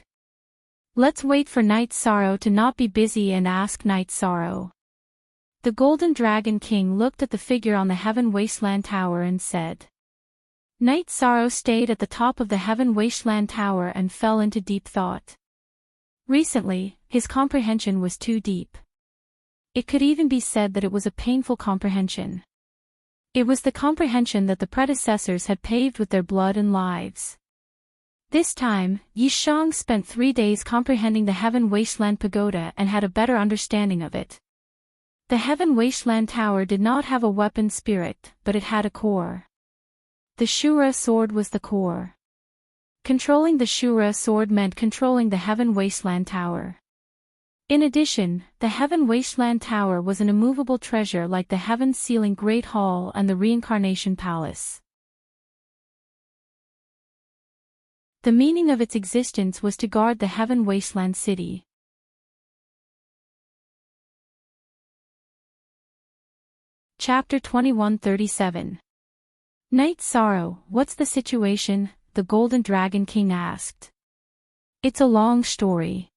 Let's wait for Night Sorrow to not be busy and ask Night Sorrow. The Golden Dragon King looked at the figure on the Heaven Wasteland Tower and said. Night Sorrow stayed at the top of the Heaven Wasteland Tower and fell into deep thought. Recently, his comprehension was too deep. It could even be said that it was a painful comprehension. It was the comprehension that the predecessors had paved with their blood and lives. This time, Yishang spent 3 days comprehending the Heaven Wasteland Pagoda and had a better understanding of it. The Heaven Wasteland Tower did not have a weapon spirit, but it had a core. The Shura sword was the core. Controlling the Shura sword meant controlling the Heaven Wasteland Tower. In addition, the Heaven Wasteland Tower was an immovable treasure like the Heaven Sealing Great Hall and the Reincarnation Palace. The meaning of its existence was to guard the Heaven Wasteland City. Chapter 2137. Night Sorrow, what's the situation? The Golden Dragon King asked. It's a long story.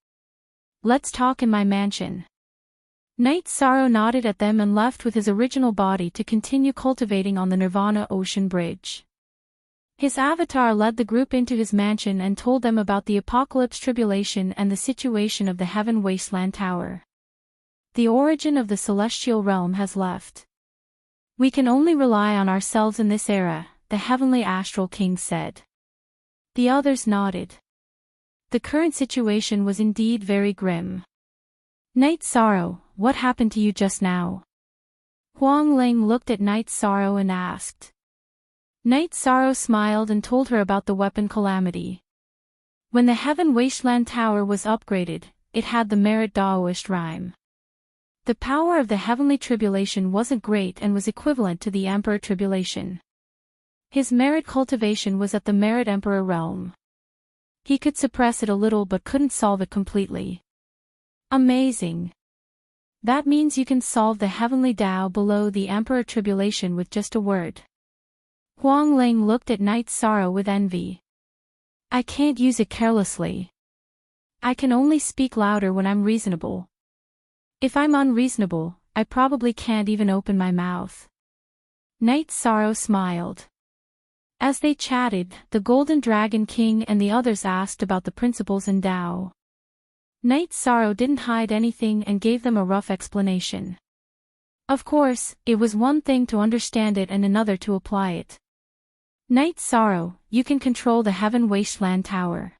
Let's talk in my mansion. Night Sorrow nodded at them and left with his original body to continue cultivating on the Nirvana Ocean Bridge. His avatar led the group into his mansion and told them about the apocalypse tribulation and the situation of the Heaven Wasteland Tower. The origin of the celestial realm has left. We can only rely on ourselves in this era, the Heavenly Astral King said. The others nodded. The current situation was indeed very grim. Night Sorrow, what happened to you just now? Huang Ling looked at Night Sorrow and asked. Night Sorrow smiled and told her about the weapon calamity. When the Heaven Wasteland Tower was upgraded, it had the merit Daoist rhyme. The power of the heavenly tribulation wasn't great and was equivalent to the Emperor tribulation. His merit cultivation was at the merit Emperor realm. He could suppress it a little but couldn't solve it completely. Amazing. That means you can solve the heavenly Tao below the Emperor Tribulation with just a word. Huang Ling looked at Night Sorrow with envy. I can't use it carelessly. I can only speak louder when I'm reasonable. If I'm unreasonable, I probably can't even open my mouth. Night Sorrow smiled. As they chatted, the Golden Dragon King and the others asked about the principles in Tao. Night Sorrow didn't hide anything and gave them a rough explanation. Of course, it was one thing to understand it and another to apply it. Night Sorrow, you can control the Heaven Wasteland Tower.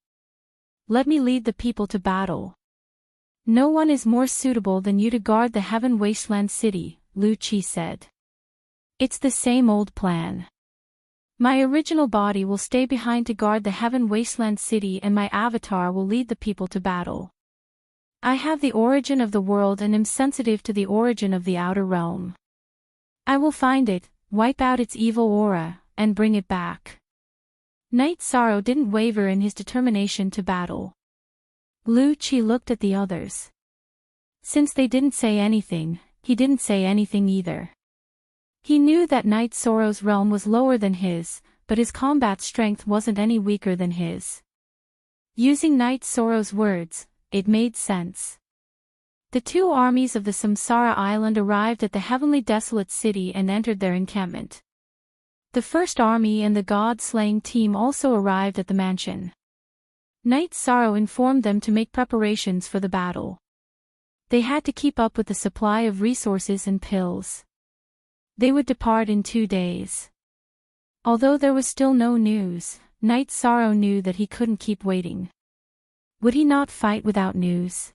Let me lead the people to battle. No one is more suitable than you to guard the Heaven Wasteland City, Lu Qi said. It's the same old plan. My original body will stay behind to guard the Heaven Wasteland City and my avatar will lead the people to battle. I have the origin of the world and am sensitive to the origin of the outer realm. I will find it, wipe out its evil aura, and bring it back. Night Sorrow didn't waver in his determination to battle. Lu Qi looked at the others. Since they didn't say anything, he didn't say anything either. He knew that Night Sorrow's realm was lower than his, but his combat strength wasn't any weaker than his. Using Night Sorrow's words, it made sense. The two armies of the Samsara Island arrived at the Heavenly Desolate City and entered their encampment. The first army and the god-slaying team also arrived at the mansion. Night Sorrow informed them to make preparations for the battle. They had to keep up with the supply of resources and pills. They would depart in 2 days. Although there was still no news, Night Sorrow knew that he couldn't keep waiting. Would he not fight without news?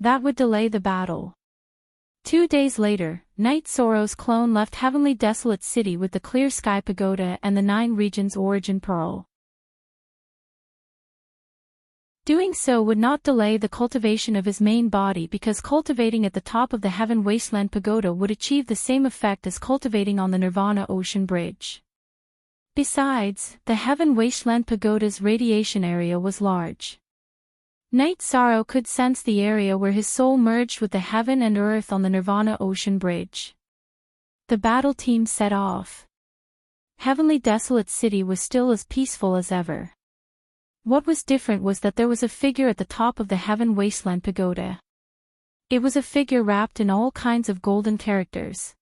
That would delay the battle. 2 days later, Night Sorrow's clone left Heavenly Desolate City with the Clear Sky Pagoda and the 9 Regions Origin Pearl. Doing so would not delay the cultivation of his main body because cultivating at the top of the Heaven Wasteland Pagoda would achieve the same effect as cultivating on the Nirvana Ocean Bridge. Besides, the Heaven Wasteland Pagoda's radiation area was large. Night Sorrow could sense the area where his soul merged with the heaven and earth on the Nirvana Ocean Bridge. The battle team set off. Heavenly Desolate City was still as peaceful as ever. What was different was that there was a figure at the top of the Heaven Wasteland Pagoda. It was a figure wrapped in all kinds of golden characters.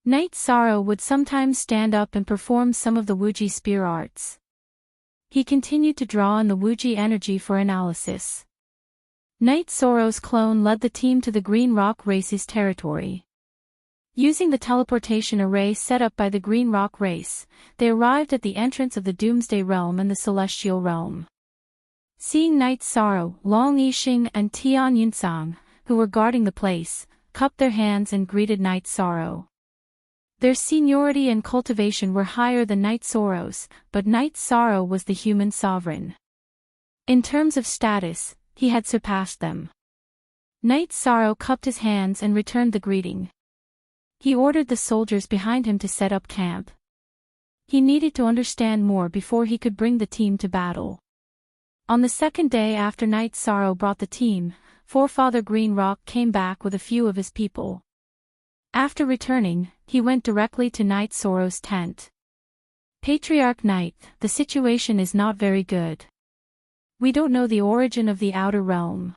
Night Sorrow would sometimes stand up and perform some of the Wuji spear arts. He continued to draw on the Wuji energy for analysis. Night Sorrow's clone led the team to the Green Rock Race's territory. Using the teleportation array set up by the Green Rock Race, they arrived at the entrance of the Doomsday Realm and the Celestial Realm. Seeing Night Sorrow, Long Yixing and Tian Yunsang, who were guarding the place, cupped their hands and greeted Night Sorrow. Their seniority and cultivation were higher than Night Sorrow's, but Night Sorrow was the human sovereign. In terms of status, he had surpassed them. Night Sorrow cupped his hands and returned the greeting. He ordered the soldiers behind him to set up camp. He needed to understand more before he could bring the team to battle. On the second day after Night Sorrow brought the team, Forefather Green Rock came back with a few of his people. After returning, he went directly to Night Sorrow's tent. Patriarch Night, the situation is not very good. We don't know the origin of the outer realm.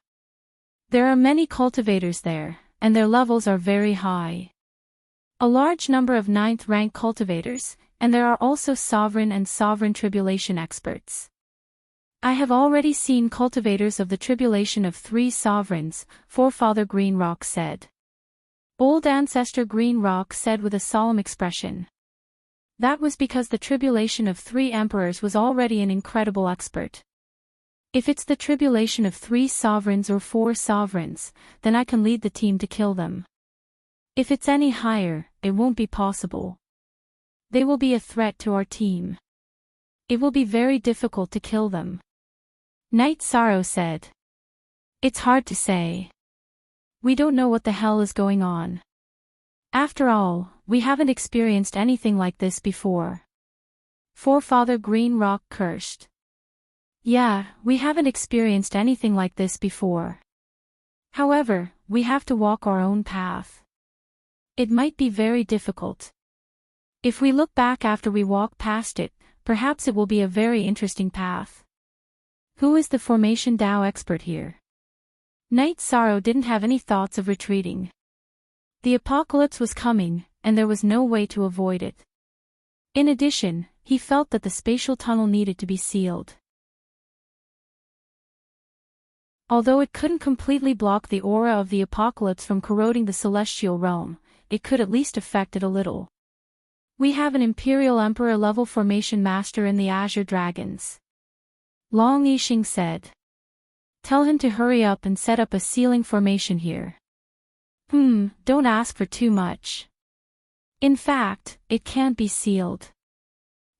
There are many cultivators there, and their levels are very high. A large number of 9th rank cultivators, and there are also sovereign and sovereign tribulation experts. I have already seen cultivators of the tribulation of 3 sovereigns, Forefather Green Rock said. Old Ancestor Green Rock said with a solemn expression. That was because the tribulation of 3 emperors was already an incredible expert. If it's the tribulation of 3 sovereigns or 4 sovereigns, then I can lead the team to kill them. If it's any higher, it won't be possible. They will be a threat to our team. It will be very difficult to kill them. Night Sorrow said. It's hard to say. We don't know what the hell is going on. After all, we haven't experienced anything like this before. Forefather Green Rock cursed. Yeah, we haven't experienced anything like this before. However, we have to walk our own path. It might be very difficult. If we look back after we walk past it, perhaps it will be a very interesting path. Who is the formation Tao expert here? Night Sorrow didn't have any thoughts of retreating. The apocalypse was coming, and there was no way to avoid it. In addition, he felt that the spatial tunnel needed to be sealed. Although it couldn't completely block the aura of the apocalypse from corroding the celestial realm, it could at least affect it a little. We have an Imperial Emperor level formation master in the Azure Dragons. Long Yixing said. Tell him to hurry up and set up a sealing formation here. Don't ask for too much. In fact, it can't be sealed.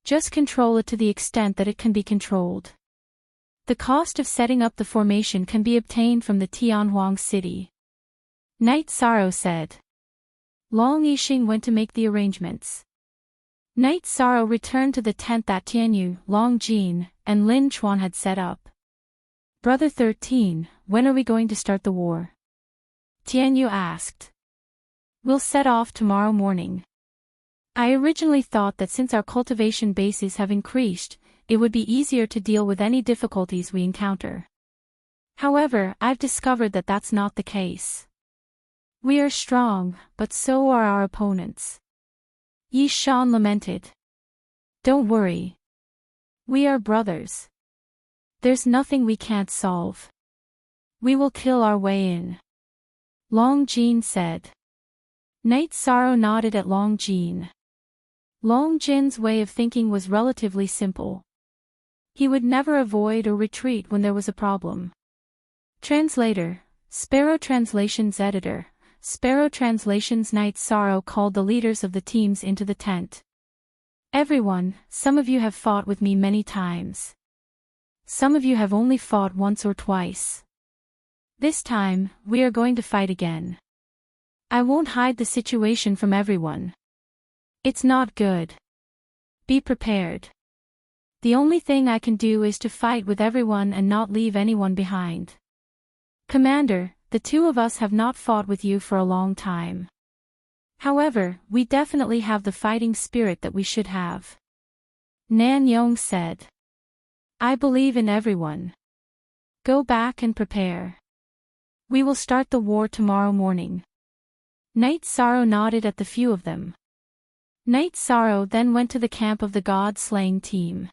Just control it to the extent that it can be controlled. The cost of setting up the formation can be obtained from the Tianhuang city. Night Sorrow said. Long Yixing went to make the arrangements. Night Sorrow returned to the tent that Tianyu, Long Jin, and Lin Chuan had set up. Brother 13, when are we going to start the war? Tianyu asked. We'll set off tomorrow morning. I originally thought that since our cultivation bases have increased, it would be easier to deal with any difficulties we encounter. However, I've discovered that that's not the case. We are strong, but so are our opponents. Yi Shan lamented. Don't worry. We are brothers. There's nothing we can't solve. We will kill our way in. Long Jin said. Night Sorrow nodded at Long Jin. Long Jin's way of thinking was relatively simple. He would never avoid or retreat when there was a problem. Translator, Sparrow Translations Editor, Sparrow Translations. Night Sorrow called the leaders of the teams into the tent. Everyone, some of you have fought with me many times. Some of you have only fought once or twice. This time, we are going to fight again. I won't hide the situation from everyone. It's not good. Be prepared. The only thing I can do is to fight with everyone and not leave anyone behind. Commander, the two of us have not fought with you for a long time. However, we definitely have the fighting spirit that we should have. Nan Yong said. I believe in everyone. Go back and prepare. We will start the war tomorrow morning. Night Sorrow nodded at the few of them. Night Sorrow then went to the camp of the god-slaying team.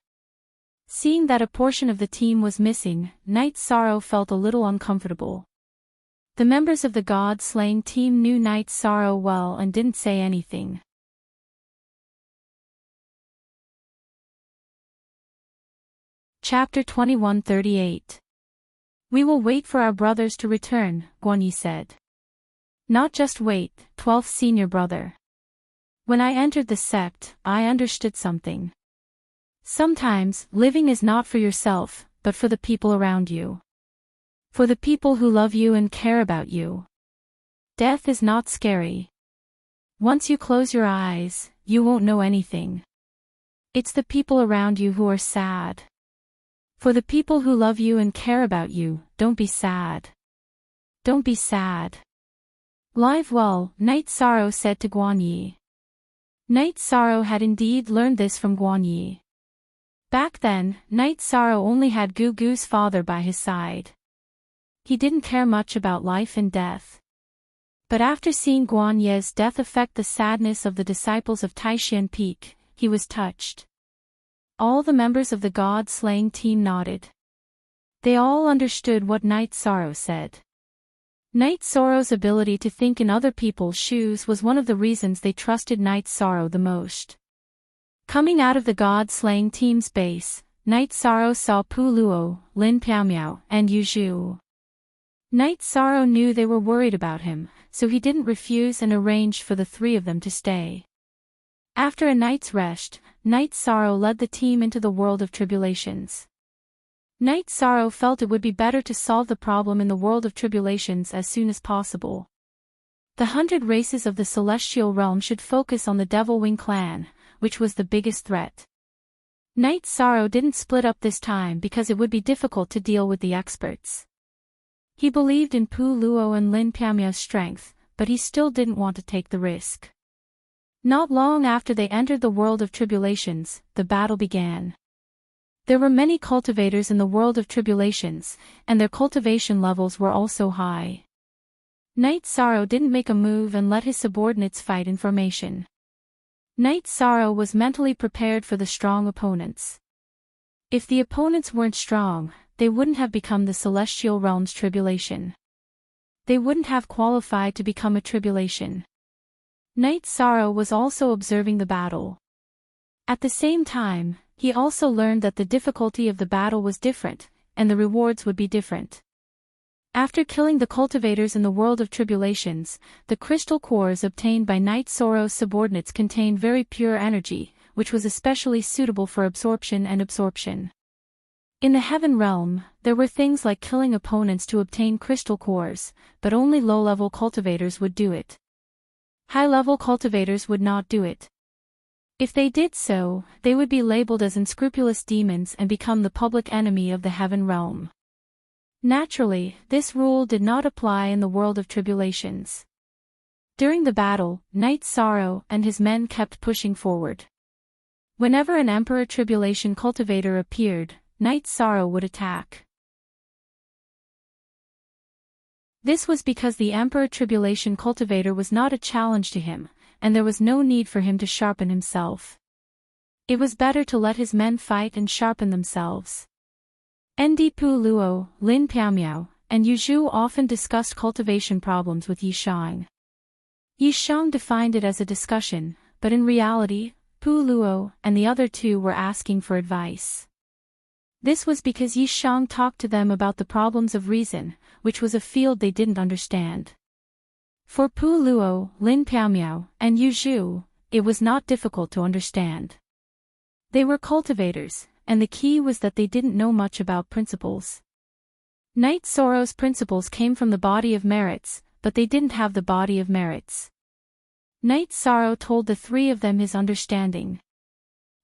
Seeing that a portion of the team was missing, Night Sorrow felt a little uncomfortable. The members of the god-slaying team knew Night Sorrow well and didn't say anything. Chapter 2138. We will wait for our brothers to return, Guanyi said. Not just wait, 12th senior brother. When I entered the sect, I understood something. Sometimes, living is not for yourself, but for the people around you. For the people who love you and care about you. Death is not scary. Once you close your eyes, you won't know anything. It's the people around you who are sad. For the people who love you and care about you, don't be sad. Don't be sad. Live well, Night Sorrow said to Guanyi. Night Sorrow had indeed learned this from Guanyi. Back then, Night Sorrow only had Gugu's father by his side. He didn't care much about life and death. But after seeing Guanyi's death affect the sadness of the disciples of Taishan Peak, he was touched. All the members of the god-slaying team nodded. They all understood what Night Sorrow said. Night Sorrow's ability to think in other people's shoes was one of the reasons they trusted Night Sorrow the most. Coming out of the god-slaying team's base, Night Sorrow saw Pu Luo, Lin Piaomiao, and Yu Zhu. Night Sorrow knew they were worried about him, so he didn't refuse and arranged for the three of them to stay. After a night's rest, Night Sorrow led the team into the world of tribulations. Night Sorrow felt it would be better to solve the problem in the world of tribulations as soon as possible. The 100 races of the celestial realm should focus on the Devil Wing clan, which was the biggest threat. Night Sorrow didn't split up this time because it would be difficult to deal with the experts. He believed in Pu Luo and Lin Piamiao's strength, but he still didn't want to take the risk. Not long after they entered the world of tribulations, the battle began. There were many cultivators in the world of tribulations, and their cultivation levels were also high. Knight Sorrow didn't make a move and let his subordinates fight in formation. Knight Sorrow was mentally prepared for the strong opponents. If the opponents weren't strong, they wouldn't have become the Celestial Realm's tribulation. They wouldn't have qualified to become a tribulation. Knight Sorrow was also observing the battle. At the same time, he also learned that the difficulty of the battle was different, and the rewards would be different. After killing the cultivators in the world of tribulations, the crystal cores obtained by Knight Sorrow's subordinates contained very pure energy, which was especially suitable for absorption and absorption. In the heaven realm, there were things like killing opponents to obtain crystal cores, but only low-level cultivators would do it. High-level cultivators would not do it. If they did so, they would be labeled as unscrupulous demons and become the public enemy of the heaven realm. Naturally, this rule did not apply in the world of tribulations. During the battle, Knight Sorrow and his men kept pushing forward. Whenever an Emperor Tribulation cultivator appeared, Knight Sorrow would attack. This was because the Emperor Tribulation cultivator was not a challenge to him, and there was no need for him to sharpen himself. It was better to let his men fight and sharpen themselves. Nd Pu Luo, Lin Piamiao, and Yu Zhu often discussed cultivation problems with Yi Shang. Yi Shang defined it as a discussion, but in reality, Pu Luo and the other two were asking for advice. This was because Yi Shang talked to them about the problems of reason, which was a field they didn't understand. For Pu Luo, Lin Piamiao, and Yu Zhu, it was not difficult to understand. They were cultivators, and the key was that they didn't know much about principles. Knight Sorrow's principles came from the body of merits, but they didn't have the body of merits. Knight Sorrow told the three of them his understanding.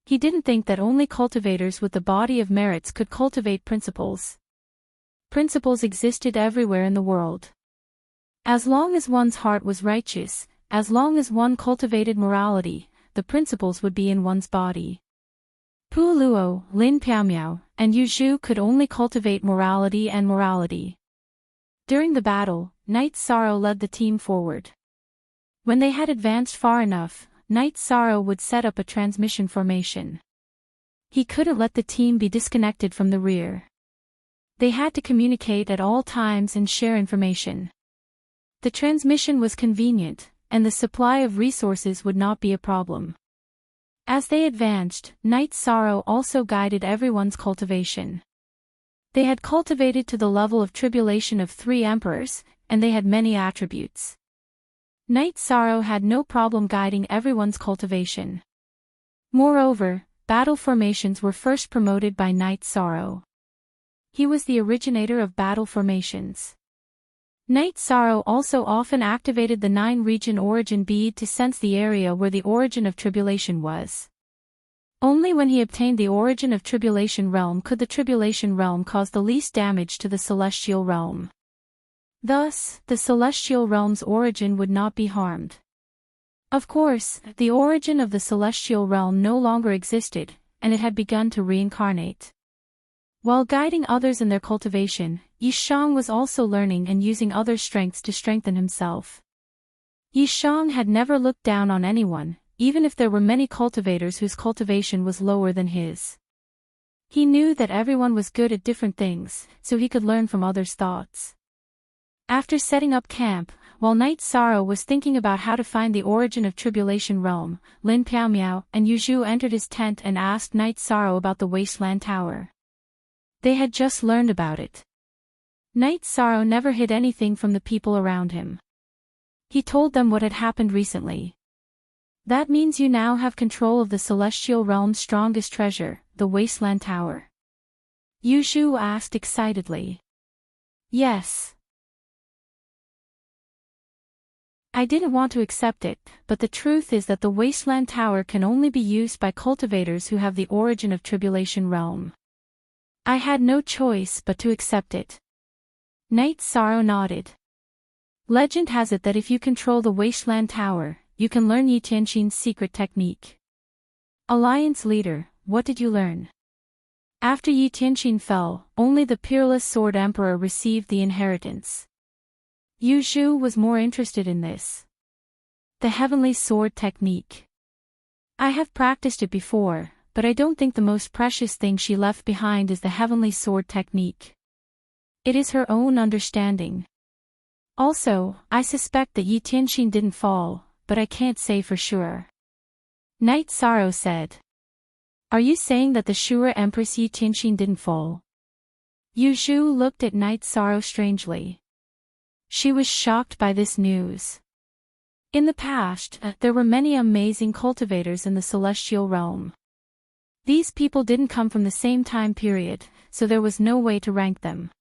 He didn't think that only cultivators with the body of merits could cultivate principles. Principles existed everywhere in the world. As long as one's heart was righteous, as long as one cultivated morality, the principles would be in one's body. Pu Luo, Lin Piamiao, and Yu Zhu could only cultivate morality and morality. During the battle, Knight Sorrow led the team forward. When they had advanced far enough, Knight Sorrow would set up a transmission formation. He couldn't let the team be disconnected from the rear. They had to communicate at all times and share information. The transmission was convenient, and the supply of resources would not be a problem. As they advanced, Knight Sorrow also guided everyone's cultivation. They had cultivated to the level of tribulation of 3 emperors, and they had many attributes. Knight Sorrow had no problem guiding everyone's cultivation. Moreover, battle formations were first promoted by Knight Sorrow. He was the originator of battle formations. Knight Sorrow also often activated the 9-region origin bead to sense the area where the origin of tribulation was. Only when he obtained the origin of tribulation realm could the tribulation realm cause the least damage to the celestial realm. Thus, the celestial realm's origin would not be harmed. Of course, the origin of the celestial realm no longer existed, and it had begun to reincarnate. While guiding others in their cultivation, Yi Shang was also learning and using other strengths to strengthen himself. Yi Shang had never looked down on anyone, even if there were many cultivators whose cultivation was lower than his. He knew that everyone was good at different things, so he could learn from others' thoughts. After setting up camp, while Knight Sorrow was thinking about how to find the origin of Tribulation Realm, Lin Piamiao and Yu Zhu entered his tent and asked Knight Sorrow about the Wasteland Tower. They had just learned about it. Knight Sorrow never hid anything from the people around him. He told them what had happened recently. That means you now have control of the Celestial Realm's strongest treasure, the Wasteland Tower. Yu Zhu asked excitedly. Yes. I didn't want to accept it, but the truth is that the Wasteland Tower can only be used by cultivators who have the origin of Tribulation Realm. I had no choice but to accept it. Knight Sorrow nodded. Legend has it that if you control the Wasteland Tower, you can learn Enchanting's secret technique. Alliance leader, what did you learn? After Enchanting fell, only the peerless Sword Emperor received the inheritance. Yu Zhu was more interested in this. The Heavenly Sword technique. I have practiced it before, but I don't think the most precious thing she left behind is the Heavenly Sword technique. It is her own understanding. Also, I suspect that Enchanting didn't fall, but I can't say for sure. Knight Sorrow said. Are you saying that the Shura Empress Enchanting didn't fall? Yu Zhu looked at Knight Sorrow strangely. She was shocked by this news. In the past, there were many amazing cultivators in the celestial realm. These people didn't come from the same time period, so there was no way to rank them.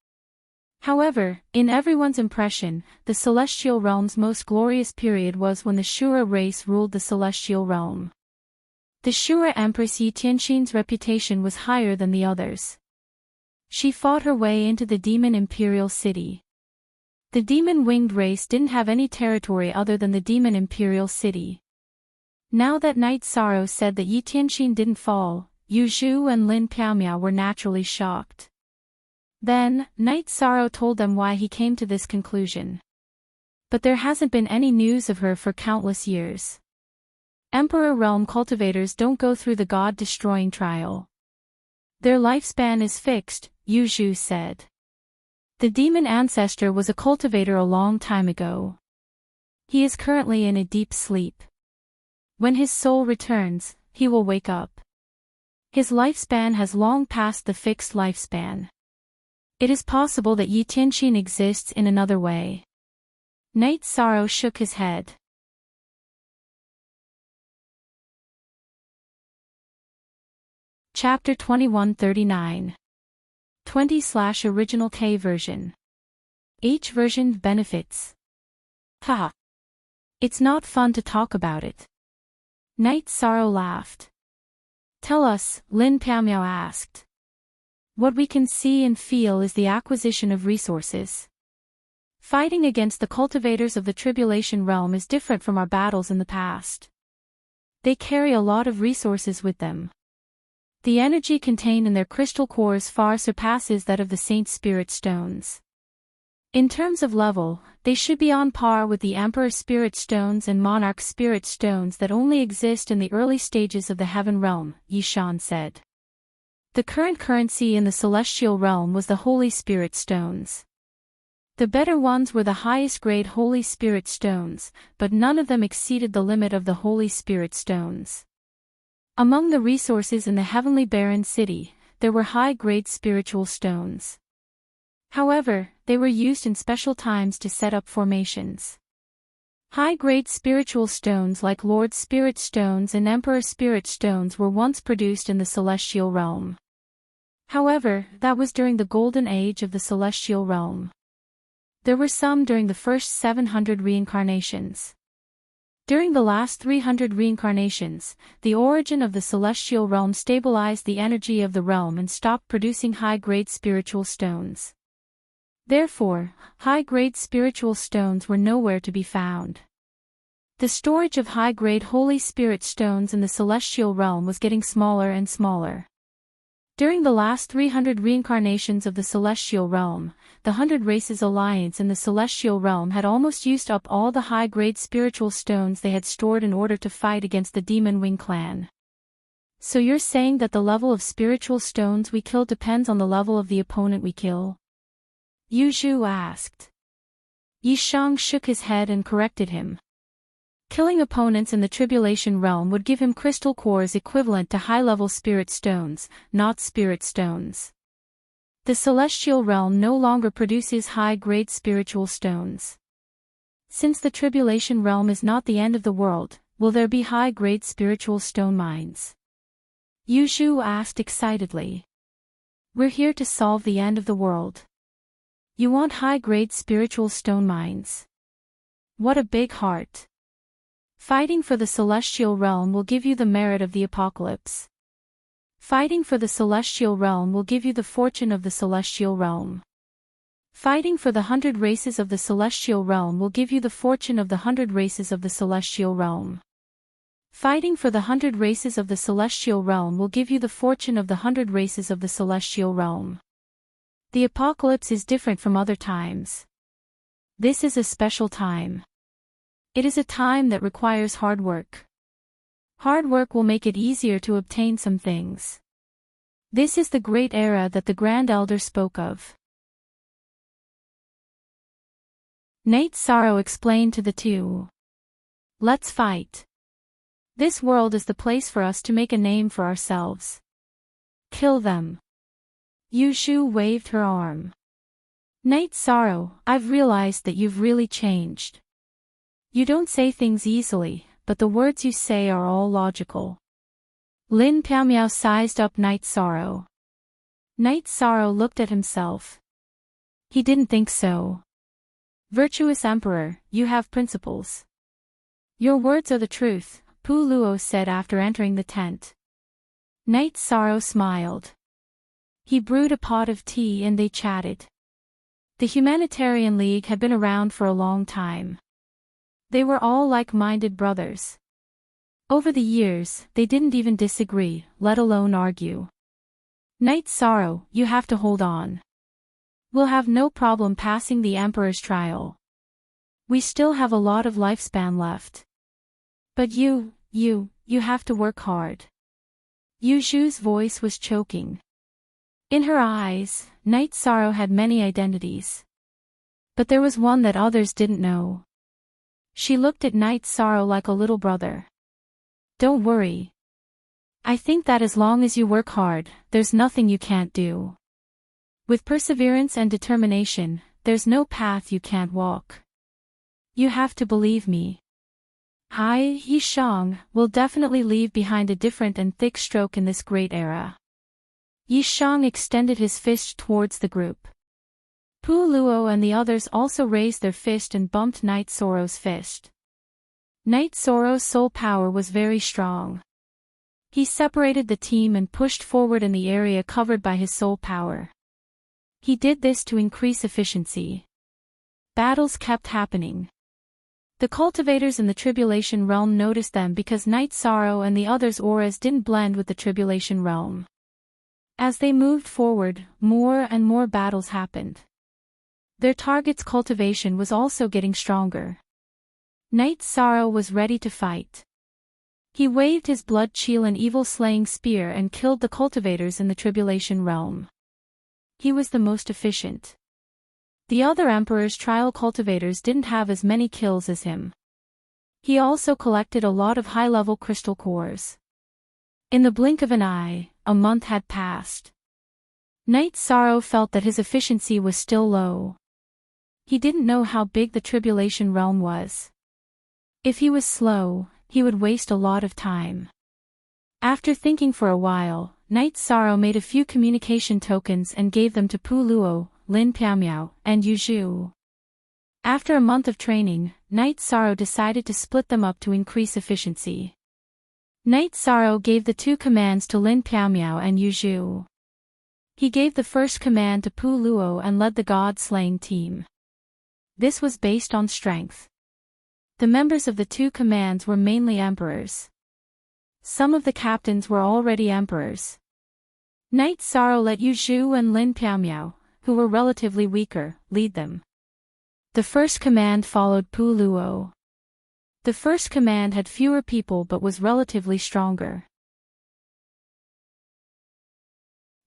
However, in everyone's impression, the celestial realm's most glorious period was when the Shura race ruled the celestial realm. The Shura Empress Enchanting's reputation was higher than the others. She fought her way into the Demon Imperial City. The demon-winged race didn't have any territory other than the Demon Imperial City. Now that Knight Sorrow said that Enchanting didn't fall, Yu Zhu and Lin Piaomiao were naturally shocked. Then, Knight Sorrow told them why he came to this conclusion. But there hasn't been any news of her for countless years. Emperor Realm cultivators don't go through the god-destroying trial. Their lifespan is fixed, Yu Zhu said. The demon ancestor was a cultivator a long time ago. He is currently in a deep sleep. When his soul returns, he will wake up. His lifespan has long passed the fixed lifespan. It is possible that Enchanting exists in another way. Knight Sorrow shook his head. Chapter 2139. 20/original K version. H version benefits. Haha. It's not fun to talk about it. Knight Sorrow laughed. Tell us, Lin Piaomiao asked. What we can see and feel is the acquisition of resources. Fighting against the cultivators of the Tribulation Realm is different from our battles in the past. They carry a lot of resources with them. The energy contained in their crystal cores far surpasses that of the Saint Spirit Stones. In terms of level, they should be on par with the Emperor Spirit Stones and Monarch Spirit Stones that only exist in the early stages of the Heaven Realm, Yishan said. The current currency in the Celestial Realm was the Holy Spirit Stones. The better ones were the highest grade Holy Spirit Stones, but none of them exceeded the limit of the Holy Spirit Stones. Among the resources in the Heavenly Barren City, there were high-grade spiritual stones. However, they were used in special times to set up formations. High-grade spiritual stones like Lord Spirit Stones and Emperor Spirit Stones were once produced in the Celestial Realm. However, that was during the Golden Age of the Celestial Realm. There were some during the first 700 reincarnations. During the last 300 reincarnations, the origin of the Celestial Realm stabilized the energy of the realm and stopped producing high-grade spiritual stones. Therefore, high-grade spiritual stones were nowhere to be found. The storage of high-grade Holy Spirit Stones in the Celestial Realm was getting smaller and smaller. During the last 300 reincarnations of the Celestial Realm, the 100 Races Alliance in the Celestial Realm had almost used up all the high-grade spiritual stones they had stored in order to fight against the Demon Wing clan. So you're saying that the level of spiritual stones we kill depends on the level of the opponent we kill? Yu Zhu asked. Yishang shook his head and corrected him. Killing opponents in the Tribulation Realm would give him crystal cores equivalent to high-level spirit stones, not spirit stones. The Celestial Realm no longer produces high-grade spiritual stones. Since the Tribulation Realm is not the end of the world, will there be high-grade spiritual stone mines? Yu Zhu asked excitedly. We're here to solve the end of the world. You want high-grade spiritual stone mines? What a big heart. Fighting for the Celestial Realm will give you the merit of the Apocalypse. Fighting for the Celestial Realm will give you the fortune of the Celestial Realm. Fighting for the 100 races of the celestial realm will give you the fortune of the 100 races of the celestial realm. Fighting for the 100 races of the celestial realm will give you the fortune of the 100 races of the celestial realm. The apocalypse is different from other times. This is a special time. It is a time that requires hard work. Hard work will make it easier to obtain some things. This is the great era that the Grand Elder spoke of. Knight Sorrow explained to the two. Let's fight. This world is the place for us to make a name for ourselves. Kill them. Yushu waved her arm. Knight Sorrow, I've realized that you've really changed. You don't say things easily, but the words you say are all logical. Lin Piaomiao sized up Knight Sorrow. Knight Sorrow looked at himself. He didn't think so. Virtuous Emperor, you have principles. Your words are the truth, Pu Luo said after entering the tent. Knight Sorrow smiled. He brewed a pot of tea and they chatted. The Humanitarian League had been around for a long time. They were all like-minded brothers. Over the years, they didn't even disagree, let alone argue. Knight Sorrow, you have to hold on. We'll have no problem passing the Emperor's trial. We still have a lot of lifespan left. But you have to work hard. Yushu's voice was choking. In her eyes, Knight Sorrow had many identities. But there was one that others didn't know. She looked at Knight Sorrow like a little brother. Don't worry. I think that as long as you work hard, there's nothing you can't do. With perseverance and determination, there's no path you can't walk. You have to believe me. I, Yishang, will definitely leave behind a different and thick stroke in this great era. Yishang extended his fist towards the group. Pu Luo and the others also raised their fist and bumped Knight Sorrow's fist. Knight Sorrow's soul power was very strong. He separated the team and pushed forward in the area covered by his soul power. He did this to increase efficiency. Battles kept happening. The cultivators in the Tribulation Realm noticed them because Knight Sorrow and the others' auras didn't blend with the Tribulation Realm. As they moved forward, more and more battles happened. Their target's cultivation was also getting stronger. Knight Sorrow was ready to fight. He waved his blood-chill and evil-slaying spear and killed the cultivators in the Tribulation Realm. He was the most efficient. The other Emperor's trial cultivators didn't have as many kills as him. He also collected a lot of high-level crystal cores. In the blink of an eye, a month had passed. Knight Sorrow felt that his efficiency was still low. He didn't know how big the Tribulation Realm was. If he was slow, he would waste a lot of time. After thinking for a while, Knight Sorrow made a few communication tokens and gave them to Pu Luo, Lin Piaomiao, and Yuzhu. After a month of training, Knight Sorrow decided to split them up to increase efficiency. Knight Sorrow gave the two commands to Lin Piaomiao and Yuzhu. He gave the first command to Pu Luo and led the god-slaying team. This was based on strength. The members of the two commands were mainly emperors. Some of the captains were already emperors. Knight Sorrow let Yuzhu and Lin Piaomiao, who were relatively weaker, lead them. The first command followed Pu Luo. The first command had fewer people but was relatively stronger.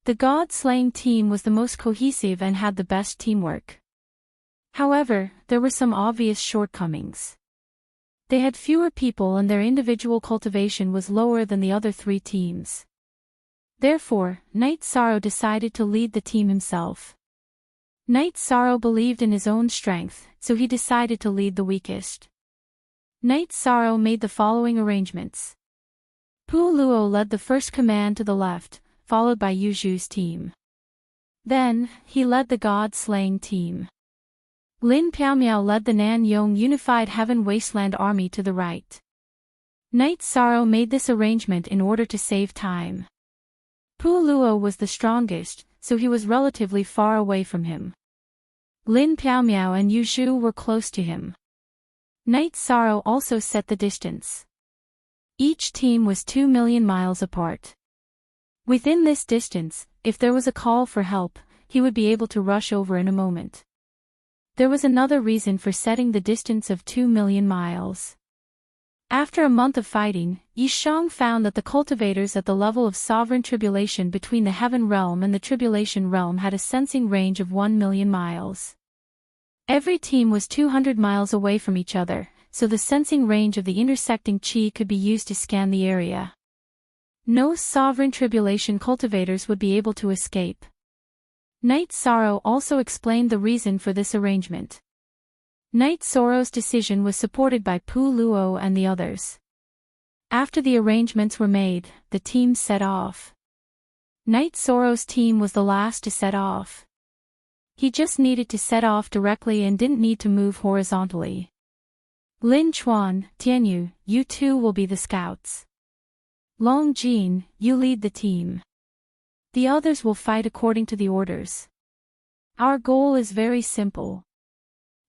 The god-slaying team was the most cohesive and had the best teamwork. However, there were some obvious shortcomings. They had fewer people and their individual cultivation was lower than the other three teams. Therefore, Knight Sorrow decided to lead the team himself. Knight Sorrow believed in his own strength, so he decided to lead the weakest. Knight Sorrow made the following arrangements. Pu Luo led the first command to the left, followed by Yuzhu's team. Then, he led the god-slaying team. Lin Piaomiao led the Nan Yong Unified Heaven Wasteland Army to the right. Knight Sorrow made this arrangement in order to save time. Pu Luo was the strongest, so he was relatively far away from him. Lin Piaomiao and Yu Zhu were close to him. Night Sorrow also set the distance. Each team was 2 million miles apart. Within this distance, if there was a call for help, he would be able to rush over in a moment. There was another reason for setting the distance of 2 million miles. After a month of fighting, Yishang found that the cultivators at the level of sovereign tribulation between the Heaven Realm and the Tribulation Realm had a sensing range of 1 million miles. Every team was 200 miles away from each other, so the sensing range of the intersecting chi could be used to scan the area. No sovereign tribulation cultivators would be able to escape. Night Sorrow also explained the reason for this arrangement. Night Sorrow's decision was supported by Pu Luo and the others. After the arrangements were made, the teams set off. Night Sorrow's team was the last to set off. He just needed to set off directly and didn't need to move horizontally. Lin Chuan, Tianyu, you two will be the scouts. Long Jin, you lead the team. The others will fight according to the orders. Our goal is very simple.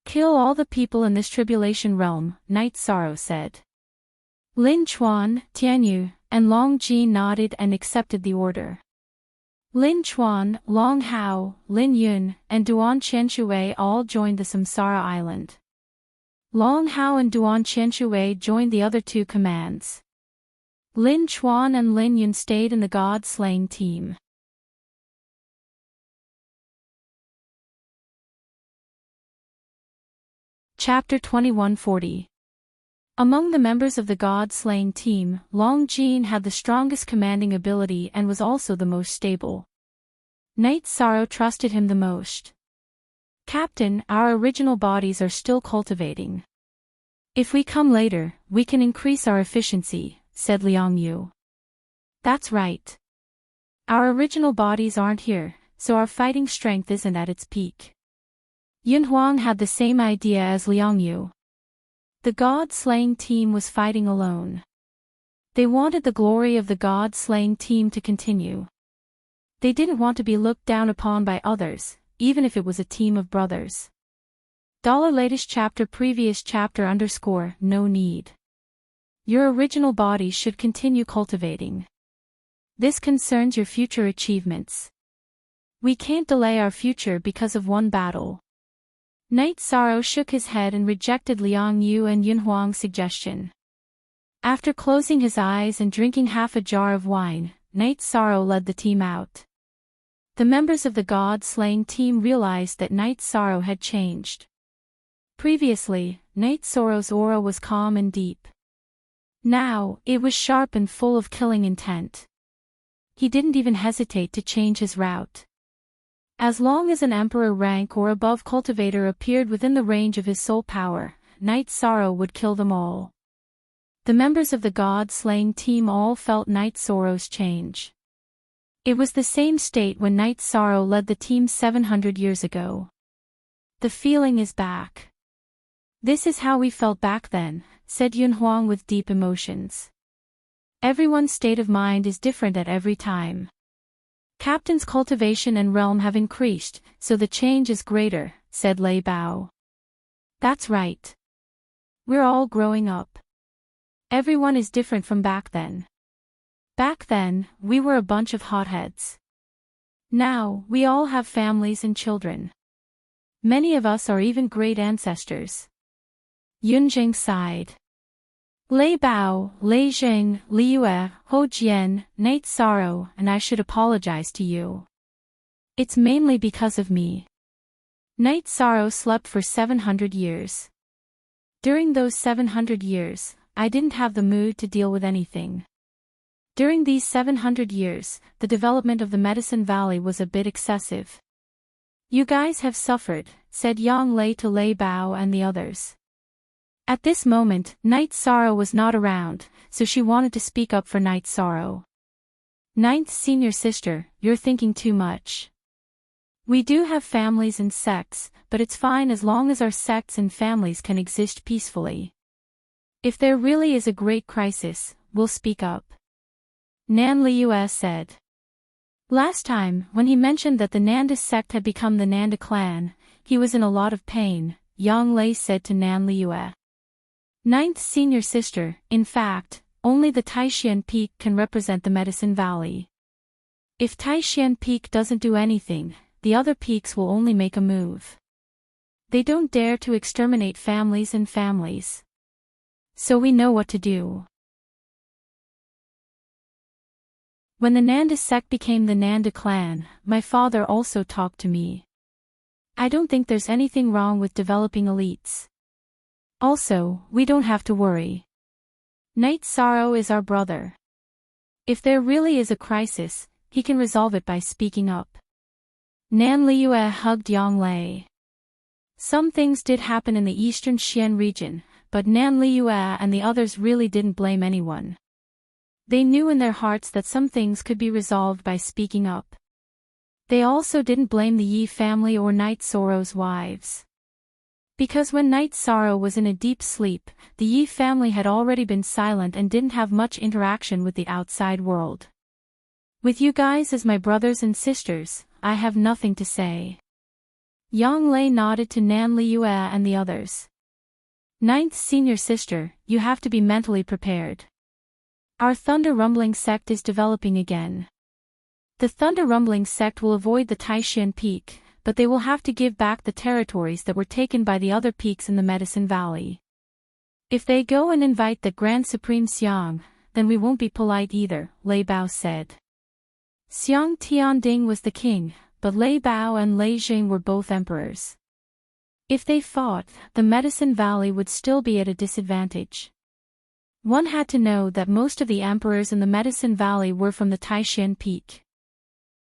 Kill all the people in this tribulation realm, Night Sorrow said. Lin Chuan, Tianyu, and Long Jin nodded and accepted the order. Lin Chuan, Long Hao, Lin Yun, and Duan Qianshui all joined the Samsara Island. Long Hao and Duan Qianshui joined the other two commands. Lin Chuan and Lin Yun stayed in the God-slaying team. Chapter 2140. Among the members of the God-slaying team, Long Jin had the strongest commanding ability and was also the most stable. Night Sorrow trusted him the most. Captain, our original bodies are still cultivating. If we come later, we can increase our efficiency, said Liang Yu. That's right. Our original bodies aren't here, so our fighting strength isn't at its peak. Yun Huang had the same idea as Liang Yu. The God-slaying team was fighting alone. They wanted the glory of the God-slaying team to continue. They didn't want to be looked down upon by others, even if it was a team of brothers. Latest chapter previous chapter _ no need. Your original body should continue cultivating. This concerns your future achievements. We can't delay our future because of one battle. Night Sorrow shook his head and rejected Liang Yu and Yun Huang's suggestion. After closing his eyes and drinking half a jar of wine, Night Sorrow led the team out. The members of the God-slaying team realized that Night Sorrow had changed. Previously, Night Sorrow's aura was calm and deep. Now, it was sharp and full of killing intent. He didn't even hesitate to change his route. As long as an emperor rank or above cultivator appeared within the range of his soul power, Night Sorrow would kill them all. The members of the God-slaying team all felt Night Sorrow's change. It was the same state when Night Sorrow led the team 700 years ago. The feeling is back. This is how we felt back then, said Yun Huang with deep emotions. Everyone's state of mind is different at every time. Captain's cultivation and realm have increased, so the change is greater, said Lei Bao. That's right. We're all growing up. Everyone is different from back then. Back then, we were a bunch of hotheads. Now, we all have families and children. Many of us are even great ancestors. Yunjing sighed. Lei Bao, Lei Zheng, Liyue, Ho Jian, Night Sorrow, and I should apologize to you. It's mainly because of me. Night Sorrow slept for 700 years. During those 700 years, I didn't have the mood to deal with anything. During these 700 years, the development of the Medicine Valley was a bit excessive. You guys have suffered, said Yang Lei to Lei Bao and the others. At this moment, Night Sorrow was not around, so she wanted to speak up for Night Sorrow. Ninth senior sister, you're thinking too much. We do have families and sects, but it's fine as long as our sects and families can exist peacefully. If there really is a great crisis, we'll speak up. Nan Liu said. Last time, when he mentioned that the Nanda sect had become the Nanda clan, He was in a lot of pain, Yang Lei said to Nan Liyue. Ninth senior sister, in fact, only the Taishan Peak can represent the Medicine Valley. If Taishan Peak doesn't do anything, the other peaks will only make a move. They don't dare to exterminate families and families. So we know what to do. When the Nanda sect became the Nanda clan, my father also talked to me. I don't think there's anything wrong with developing elites. Also, we don't have to worry. Knight Sorrow is our brother. If there really is a crisis, he can resolve it by speaking up. Nan Liyue hugged Yang Lei. Some things did happen in the eastern Xian region, but Nan Liyue and the others really didn't blame anyone. They knew in their hearts that some things could be resolved by speaking up. They also didn't blame the Yi family or Knight Sorrow's wives. Because when Knight Sorrow was in a deep sleep, the Yi family had already been silent and didn't have much interaction with the outside world. With you guys as my brothers and sisters, I have nothing to say. Yang Lei nodded to Nan Liyue and the others. Ninth senior sister, you have to be mentally prepared. Our Thunder Rumbling sect is developing again. The Thunder Rumbling sect will avoid the Taishan Peak, but they will have to give back the territories that were taken by the other peaks in the Medicine Valley. If they go and invite the Grand Supreme Xiang, then we won't be polite either, Lei Bao said. Xiang Tianding was the king, but Lei Bao and Lei Jing were both emperors. If they fought, the Medicine Valley would still be at a disadvantage. One had to know that most of the emperors in the Medicine Valley were from the Taishan Peak.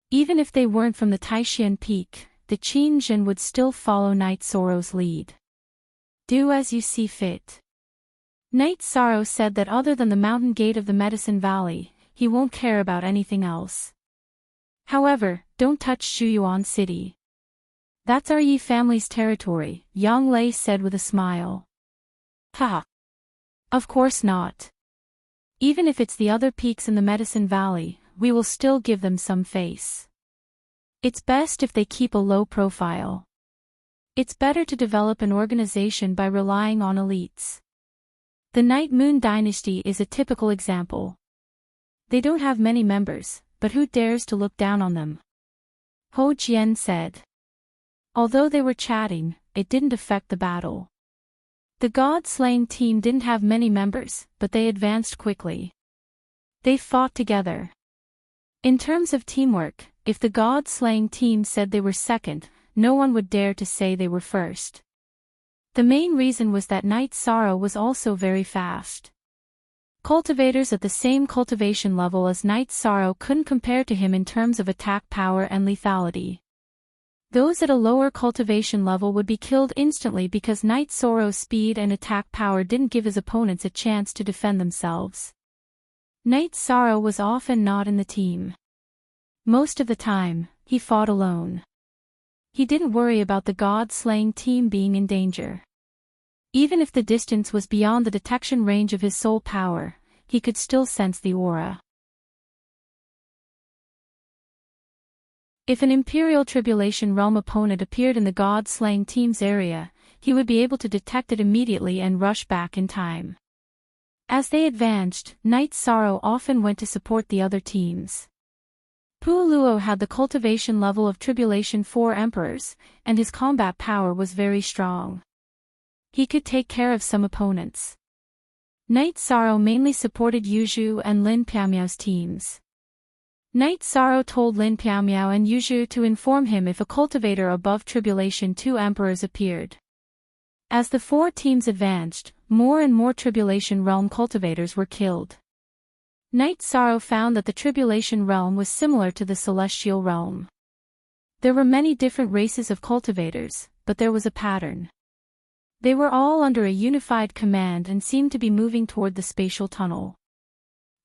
Even if they weren't from the Taishan Peak, the Qin Jin would still follow Knight Sorrow's lead. Do as you see fit. Knight Sorrow said that other than the mountain gate of the Medicine Valley, he won't care about anything else. However, don't touch Shuyuan City. That's our Yi family's territory, Yang Lei said with a smile. Ha! Of course not. Even if it's the other peaks in the Medicine Valley, we will still give them some face. It's best if they keep a low profile. It's better to develop an organization by relying on elites. The Night Moon Dynasty is a typical example. They don't have many members, but who dares to look down on them? Ho Jian said. Although they were chatting, it didn't affect the battle. The God-slaying team didn't have many members, but they advanced quickly. They fought together. In terms of teamwork, if the God-slaying team said they were second, no one would dare to say they were first. The main reason was that Knight Sorrow was also very fast. Cultivators at the same cultivation level as Knight Sorrow couldn't compare to him in terms of attack power and lethality. Those at a lower cultivation level would be killed instantly because Knight Sorrow's speed and attack power didn't give his opponents a chance to defend themselves. Knight Sorrow was often not in the team. Most of the time, he fought alone. He didn't worry about the God-slaying team being in danger. Even if the distance was beyond the detection range of his soul power, he could still sense the aura. If an Imperial Tribulation Realm opponent appeared in the God-slaying team's area, he would be able to detect it immediately and rush back in time. As they advanced, Knight Sorrow often went to support the other teams. Pu Luo had the cultivation level of Tribulation 4 Emperors, and his combat power was very strong. He could take care of some opponents. Knight Sorrow mainly supported Yuzhu and Lin Piamiao's teams. Knight Sorrow told Lin Piamiao and Yuzhu to inform him if a cultivator above Tribulation 2 Emperors appeared. As the four teams advanced, more and more Tribulation Realm cultivators were killed. Knight Sorrow found that the Tribulation Realm was similar to the Celestial Realm. There were many different races of cultivators, but there was a pattern. They were all under a unified command and seemed to be moving toward the spatial tunnel.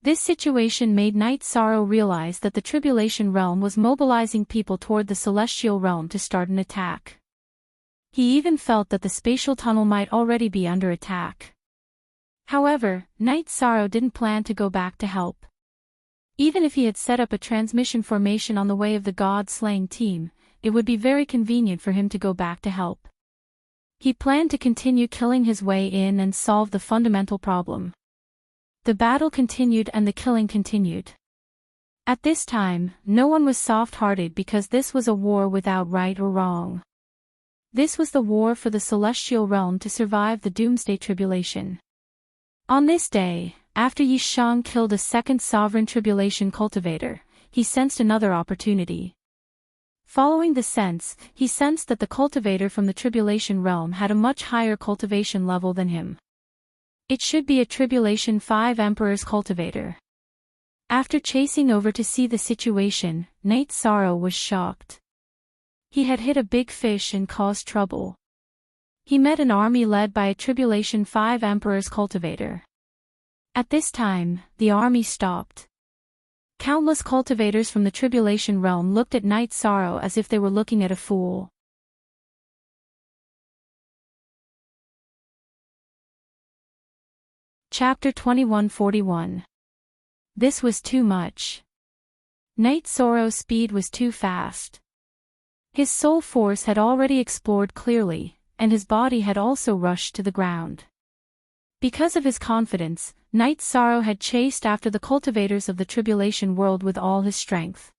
This situation made Knight Sorrow realize that the Tribulation Realm was mobilizing people toward the Celestial Realm to start an attack. He even felt that the spatial tunnel might already be under attack. However, Knight Sorrow didn't plan to go back to help. Even if he had set up a transmission formation on the way of the God-slaying team, it would be very convenient for him to go back to help. He planned to continue killing his way in and solve the fundamental problem. The battle continued and the killing continued. At this time, no one was soft-hearted because this was a war without right or wrong. This was the war for the celestial realm to survive the doomsday tribulation. On this day, after Yi Shang killed a second sovereign tribulation cultivator, he sensed another opportunity. Following the sense, he sensed that the cultivator from the tribulation realm had a much higher cultivation level than him. It should be a Tribulation 5 Emperor's cultivator. After chasing over to see the situation, Night Sorrow was shocked. He had hit a big fish and caused trouble. He met an army led by a Tribulation 5 Emperor's cultivator. At this time, the army stopped. Countless cultivators from the Tribulation realm looked at Night Sorrow as if they were looking at a fool. Chapter 2141. This was too much. Night Sorrow's speed was too fast. His soul force had already explored clearly, and his body had also rushed to the ground. Because of his confidence, Night Sorrow had chased after the cultivators of the tribulation world with all his strength.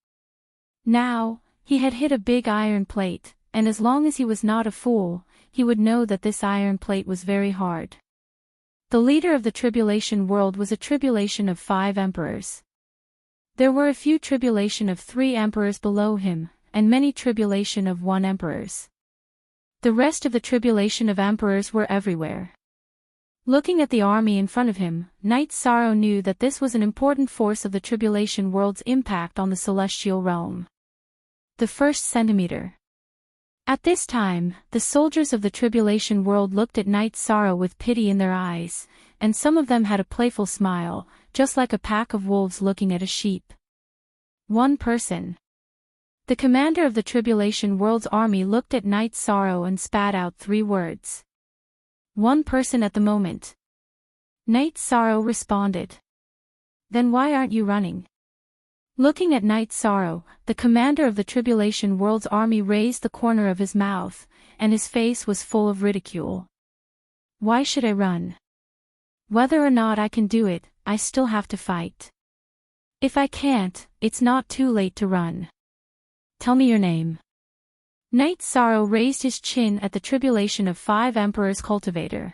Now, he had hit a big iron plate, and as long as he was not a fool, he would know that this iron plate was very hard. The leader of the tribulation world was a tribulation of 5 emperors. There were a few tribulation of 3 emperors below him, and many tribulation of 1 emperors. The rest of the tribulation of emperors were everywhere. Looking at the army in front of him, Night Sorrow knew that this was an important force of the tribulation world's impact on the celestial realm. The first centimeter. At this time, the soldiers of the tribulation world looked at Night Sorrow with pity in their eyes, and some of them had a playful smile, just like a pack of wolves looking at a sheep. One person. The commander of the tribulation world's army looked at Night Sorrow and spat out 3 words. One person at the moment. Night Sorrow responded. Then why aren't you running? Looking at Night Sorrow, the commander of the tribulation world's army raised the corner of his mouth, and his face was full of ridicule. Why should I run? Whether or not I can do it, I still have to fight. If I can't, it's not too late to run. Tell me your name. Night Sorrow raised his chin at the tribulation of 5 emperors cultivator.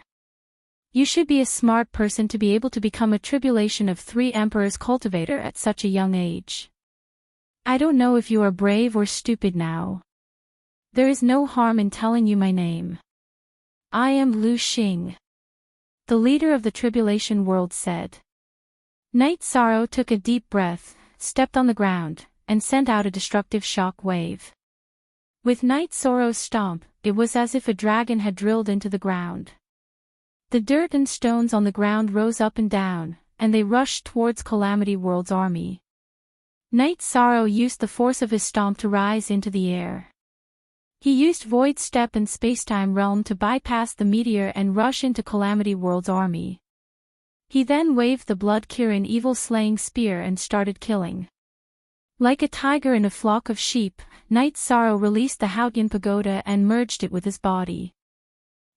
You should be a smart person to be able to become a tribulation of 3 emperors cultivator at such a young age. I don't know if you are brave or stupid now. There is no harm in telling you my name. I am Lu Xing. The leader of the tribulation world said. Night Sorrow took a deep breath, stepped on the ground, and sent out a destructive shock wave. With Night Sorrow's stomp, it was as if a dragon had drilled into the ground. The dirt and stones on the ground rose up and down, and they rushed towards Calamity World's army. Night Sorrow used the force of his stomp to rise into the air. He used Void Step and Spacetime Realm to bypass the meteor and rush into Calamity World's army. He then waved the Blood Kirin evil-slaying spear and started killing. Like a tiger in a flock of sheep, Night Sorrow released the Haotian Pagoda and merged it with his body.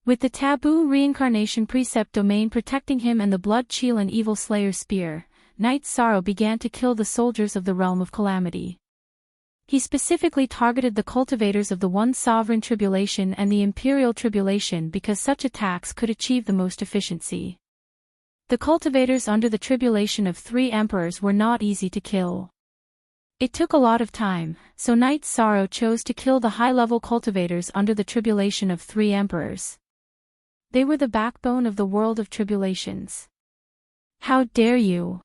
With the Taboo Reincarnation Precept Domain protecting him and the Blood Qilin Evil Slayer Spear, Night Sorrow began to kill the soldiers of the Realm of Calamity. He specifically targeted the cultivators of the 1 Sovereign Tribulation and the Imperial Tribulation because such attacks could achieve the most efficiency. The cultivators under the Tribulation of 3 Emperors were not easy to kill. It took a lot of time, so Night Sorrow chose to kill the high-level cultivators under the Tribulation of 3 Emperors. They were the backbone of the world of tribulations. How dare you!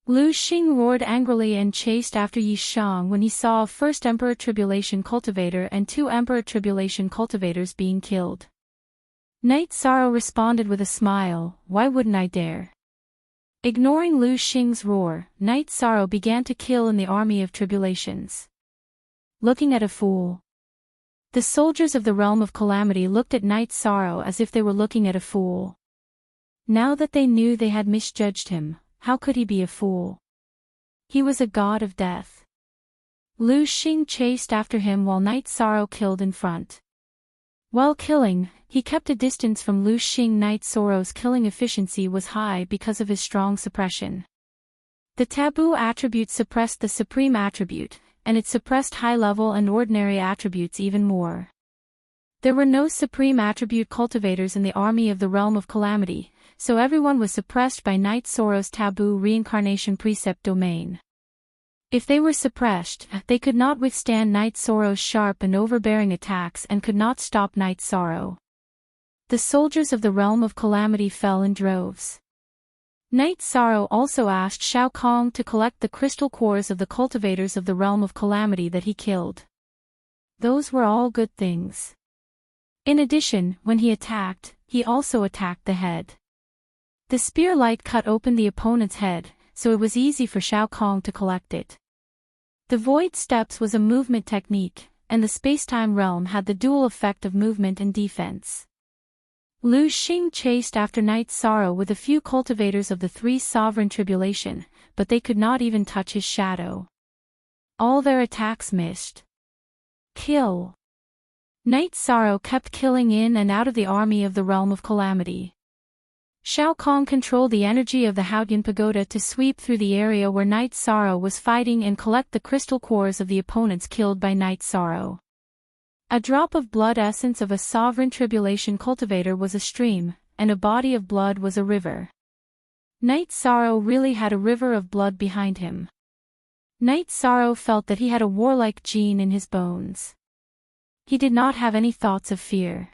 Lu Xing roared angrily and chased after Yi Shang when he saw a 1st Emperor Tribulation cultivator and 2 Emperor Tribulation cultivators being killed. Night Sorrow responded with a smile, why wouldn't I dare? Ignoring Lu Xing's roar, Night Sorrow began to kill in the army of tribulations. Looking at a fool. The soldiers of the Realm of Calamity looked at Night Sorrow as if they were looking at a fool. Now that they knew they had misjudged him, how could he be a fool? He was a god of death. Lu Xing chased after him while Night Sorrow killed in front. While killing, he kept a distance from Lu Xing. Night Sorrow's killing efficiency was high because of his strong suppression. The taboo attribute suppressed the supreme attribute, and it suppressed high-level and ordinary attributes even more. There were no supreme attribute cultivators in the army of the Realm of Calamity, so everyone was suppressed by Night Sorrow's taboo reincarnation precept domain. If they were suppressed, they could not withstand Night Sorrow's sharp and overbearing attacks and could not stop Night Sorrow. The soldiers of the Realm of Calamity fell in droves. Night Sorrow also asked Shao Kahn to collect the crystal cores of the cultivators of the Realm of Calamity that he killed. Those were all good things. In addition, when he attacked, he also attacked the head. The spear light cut open the opponent's head, so it was easy for Shao Kahn to collect it. The Void Steps was a movement technique, and the spacetime realm had the dual effect of movement and defense. Lu Xing chased after Night Sorrow with a few cultivators of the Three Sovereign Tribulation, but they could not even touch his shadow. All their attacks missed. Kill. Night Sorrow kept killing in and out of the army of the Realm of Calamity. Shao Kahn controlled the energy of the Haotian Pagoda to sweep through the area where Night Sorrow was fighting and collect the crystal cores of the opponents killed by Night Sorrow. A drop of blood essence of a sovereign tribulation cultivator was a stream, and a body of blood was a river. Night Sorrow really had a river of blood behind him. Night Sorrow felt that he had a warlike gene in his bones. He did not have any thoughts of fear.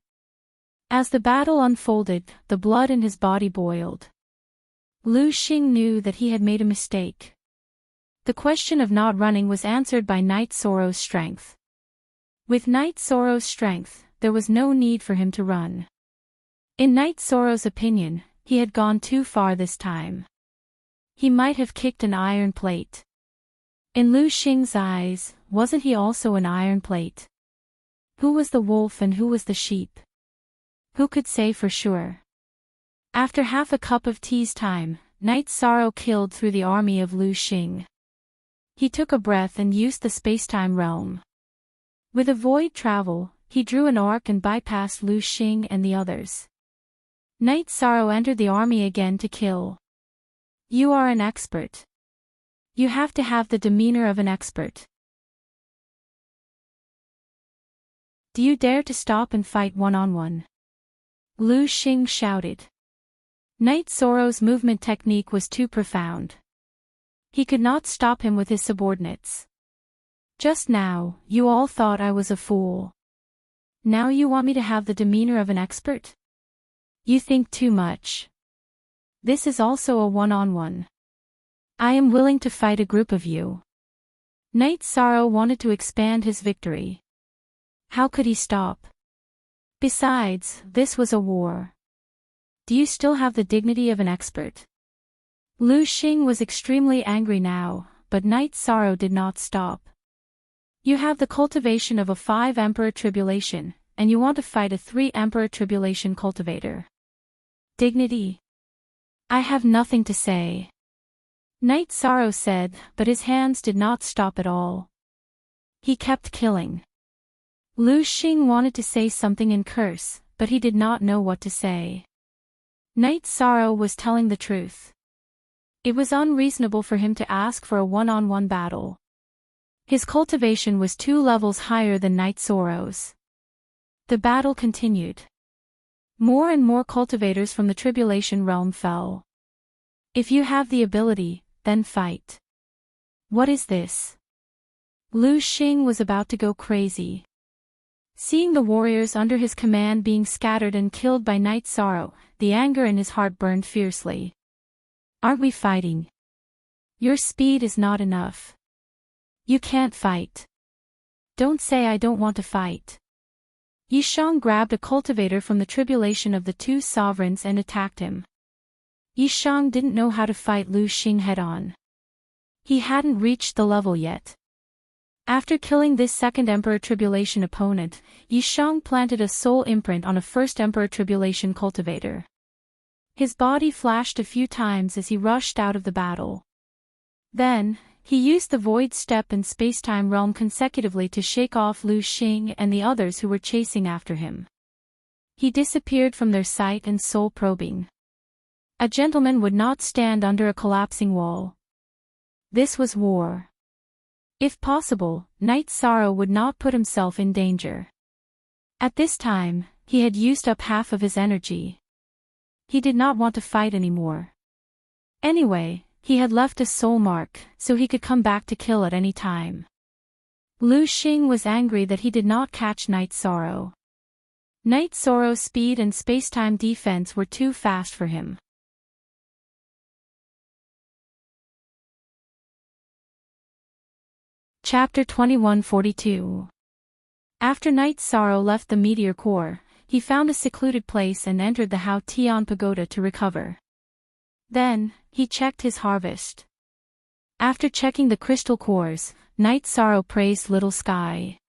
As the battle unfolded, the blood in his body boiled. Lu Xing knew that he had made a mistake. The question of not running was answered by Night Sorrow's strength. With Night Sorrow's strength, there was no need for him to run. In Night Sorrow's opinion, he had gone too far this time. He might have kicked an iron plate. In Lu Xing's eyes, wasn't he also an iron plate? Who was the wolf and who was the sheep? Who could say for sure? After half a cup of tea's time, Night Sorrow killed through the army of Lu Xing. He took a breath and used the spacetime realm. With a void travel, he drew an arc and bypassed Lu Xing and the others. Night Sorrow entered the army again to kill. You are an expert. You have to have the demeanor of an expert. Do you dare to stop and fight one-on-one? Lu Xing shouted. Night Sorrow's movement technique was too profound. He could not stop him with his subordinates. Just now, you all thought I was a fool. Now you want me to have the demeanor of an expert? You think too much. This is also a one-on-one. I am willing to fight a group of you. Night Sorrow wanted to expand his victory. How could he stop? Besides, this was a war. Do you still have the dignity of an expert? Lu Xing was extremely angry now, but Night Sorrow did not stop. You have the cultivation of a 5 Emperor Tribulation, and you want to fight a 3 Emperor Tribulation cultivator. Dignity? I have nothing to say. Night Sorrow said, but his hands did not stop at all. He kept killing. Lu Xing wanted to say something in curse, but he did not know what to say. Night Sorrow was telling the truth. It was unreasonable for him to ask for a one-on-one battle. His cultivation was 2 levels higher than Night Sorrow's. The battle continued. More and more cultivators from the Tribulation realm fell. If you have the ability, then fight. What is this? Lu Xing was about to go crazy. Seeing the warriors under his command being scattered and killed by Night Sorrow, the anger in his heart burned fiercely. Aren't we fighting? Your speed is not enough. You can't fight. Don't say I don't want to fight. Yishang grabbed a cultivator from the tribulation of the 2 sovereigns and attacked him. Yishang didn't know how to fight Lu Xing head-on. He hadn't reached the level yet. After killing this 2nd Emperor Tribulation opponent, Yishang planted a soul imprint on a 1st Emperor Tribulation cultivator. His body flashed a few times as he rushed out of the battle. Then, He used the void step and spacetime realm consecutively to shake off Lu Xing and the others who were chasing after him. He disappeared from their sight and soul probing. A gentleman would not stand under a collapsing wall. This was war. If possible, Knight Sorrow would not put himself in danger. At this time, he had used up half of his energy. He did not want to fight anymore. Anyway, he had left a soul mark, so he could come back to kill at any time. Lu Xing was angry that he did not catch Knight Sorrow. Knight Sorrow's speed and spacetime defense were too fast for him. Chapter 2142. After Knight Sorrow left the meteor core, he found a secluded place and entered the Hao Tian Pagoda to recover. Then, he checked his harvest. After checking the crystal cores, Knight Sorrow praised Little Sky.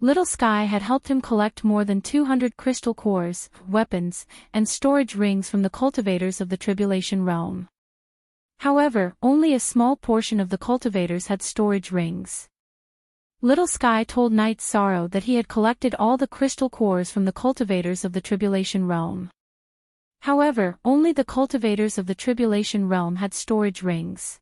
Little Sky had helped him collect more than 200 crystal cores, weapons, and storage rings from the cultivators of the Tribulation Realm. However, only a small portion of the cultivators had storage rings. Little Sky told Knight Sorrow that he had collected all the crystal cores from the cultivators of the Tribulation Realm. However, only the cultivators of the Tribulation Realm had storage rings.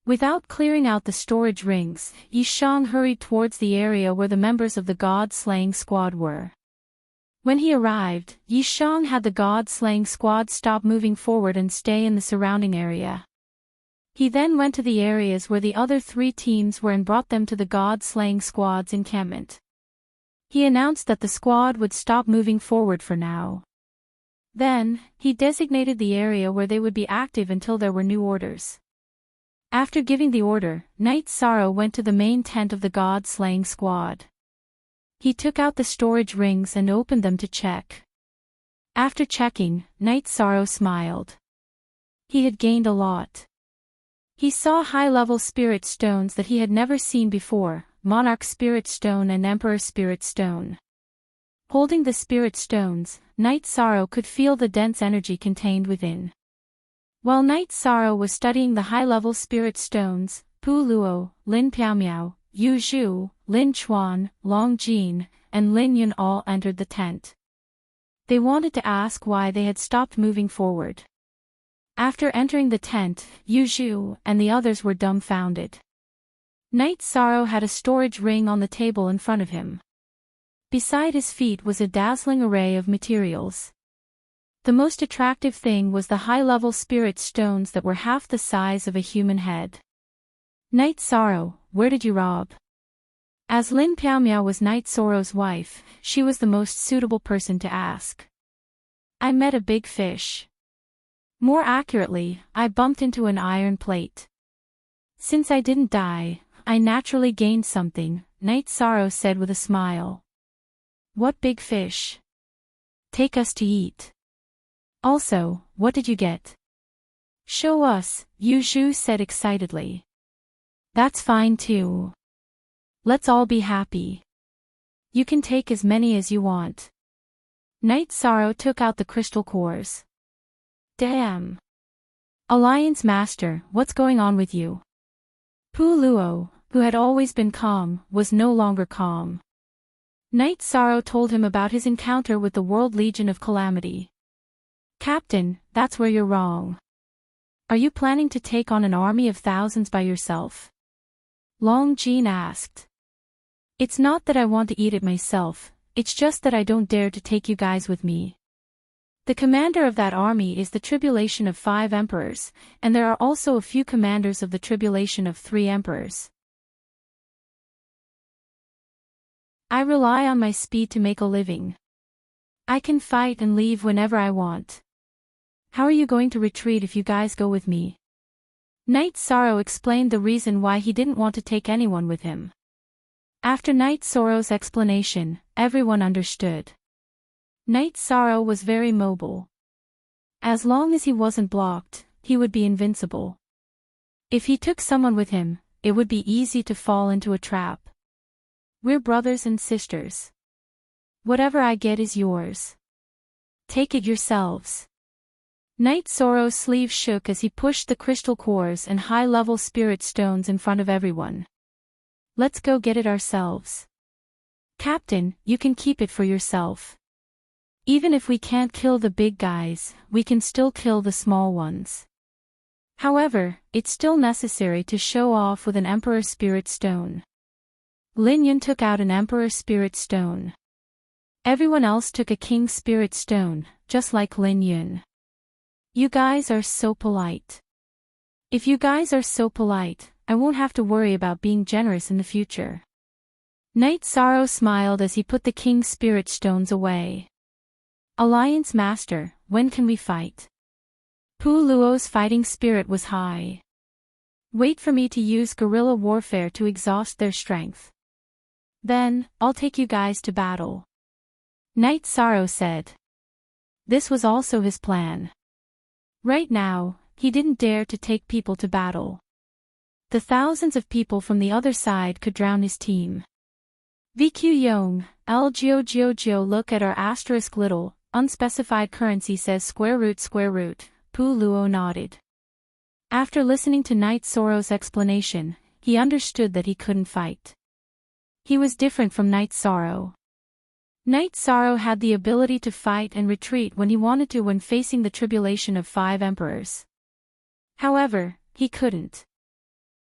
Without clearing out the storage rings, Yi Shang hurried towards the area where the members of the God-slaying squad were. When he arrived, Yi Shang had the God-slaying squad stop moving forward and stay in the surrounding area. He then went to the areas where the other three teams were and brought them to the God-slaying squad's encampment. He announced that the squad would stop moving forward for now. Then, he designated the area where they would be active until there were new orders. After giving the order, Knight Sorrow went to the main tent of the God-slaying squad. He took out the storage rings and opened them to check. After checking, Knight Sorrow smiled. He had gained a lot. He saw high-level spirit stones that he had never seen before, Monarch Spirit Stone and Emperor Spirit Stone. Holding the spirit stones, Knight Sorrow could feel the dense energy contained within. While Knight Sorrow was studying the high-level spirit stones, Pu Luo, Lin Piaomiao, Yu Zhu, Lin Chuan, Long Jin, and Lin Yun all entered the tent. They wanted to ask why they had stopped moving forward. After entering the tent, Yu Zhu and the others were dumbfounded. Knight Sorrow had a storage ring on the table in front of him. Beside his feet was a dazzling array of materials. The most attractive thing was the high-level spirit stones that were half the size of a human head. Knight Sorrow, where did you rob? As Lin Piaomiao was Knight Sorrow's wife, she was the most suitable person to ask. I met a big fish. More accurately, I bumped into an iron plate. Since I didn't die, I naturally gained something, Knight Sorrow said with a smile. What big fish? Take us to eat. Also, what did you get? Show us, Yu Zhu said excitedly. That's fine too. Let's all be happy. You can take as many as you want. Knight Sorrow took out the crystal cores. Damn. Alliance Master, what's going on with you? Pu Luo, who had always been calm, was no longer calm. Knight Sorrow told him about his encounter with the World Legion of Calamity. Captain, that's where you're wrong. Are you planning to take on an army of thousands by yourself? Long Jin asked. It's not that I want to eat it myself, it's just that I don't dare to take you guys with me. The commander of that army is the tribulation of 5 emperors, and there are also a few commanders of the tribulation of 3 emperors. I rely on my speed to make a living. I can fight and leave whenever I want. How are you going to retreat if you guys go with me? Knight Sorrow explained the reason why he didn't want to take anyone with him. After Knight Sorrow's explanation, everyone understood. Knight Sorrow was very mobile. As long as he wasn't blocked, he would be invincible. If he took someone with him, it would be easy to fall into a trap. We're brothers and sisters. Whatever I get is yours. Take it yourselves. Night Sorrow's sleeve shook as he pushed the crystal cores and high-level spirit stones in front of everyone. Let's go get it ourselves. Captain, you can keep it for yourself. Even if we can't kill the big guys, we can still kill the small ones. However, it's still necessary to show off with an Emperor Spirit Stone. Lin Yun took out an Emperor Spirit Stone. Everyone else took a King Spirit Stone, just like Lin Yun. You guys are so polite. If you guys are so polite, I won't have to worry about being generous in the future. Night Sorrow smiled as he put the King Spirit Stones away. Alliance Master, when can we fight? Pu Luo's fighting spirit was high. Wait for me to use guerrilla warfare to exhaust their strength. Then, I'll take you guys to battle. Night Sorrow said. This was also his plan. Right now, he didn't dare to take people to battle. The thousands of people from the other side could drown his team. VQ Yong, L Geo Geo Geo look at our asterisk little, unspecified currency says square root, Pu Luo nodded. After listening to Night Sorrow's explanation, he understood that he couldn't fight. He was different from Night Sorrow. Night Sorrow had the ability to fight and retreat when he wanted to when facing the tribulation of 5 emperors. However, he couldn't.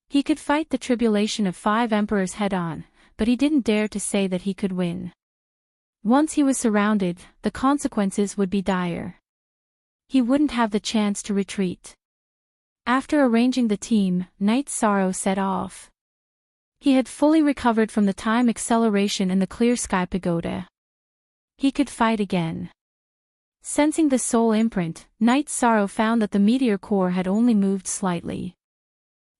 He could fight the tribulation of 5 emperors head-on, but he didn't dare to say that he could win. Once he was surrounded, the consequences would be dire. He wouldn't have the chance to retreat. After arranging the team, Night Sorrow set off. He had fully recovered from the time acceleration in the Clear Sky Pagoda. He could fight again. Sensing the soul imprint, Night Sorrow found that the meteor core had only moved slightly.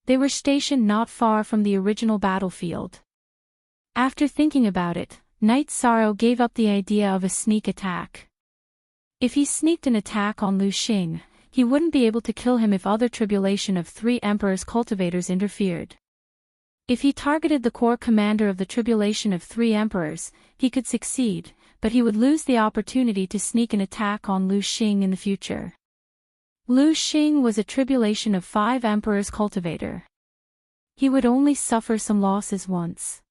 They were stationed not far from the original battlefield. After thinking about it, Night Sorrow gave up the idea of a sneak attack. If he sneaked an attack on Lu Xing, he wouldn't be able to kill him if other tribulation of 3 emperors cultivators interfered. If he targeted the core commander of the tribulation of 3 emperors, he could succeed, but he would lose the opportunity to sneak an attack on Lu Xing in the future. Lu Xing was a tribulation of 5 emperors cultivator. He would only suffer some losses once.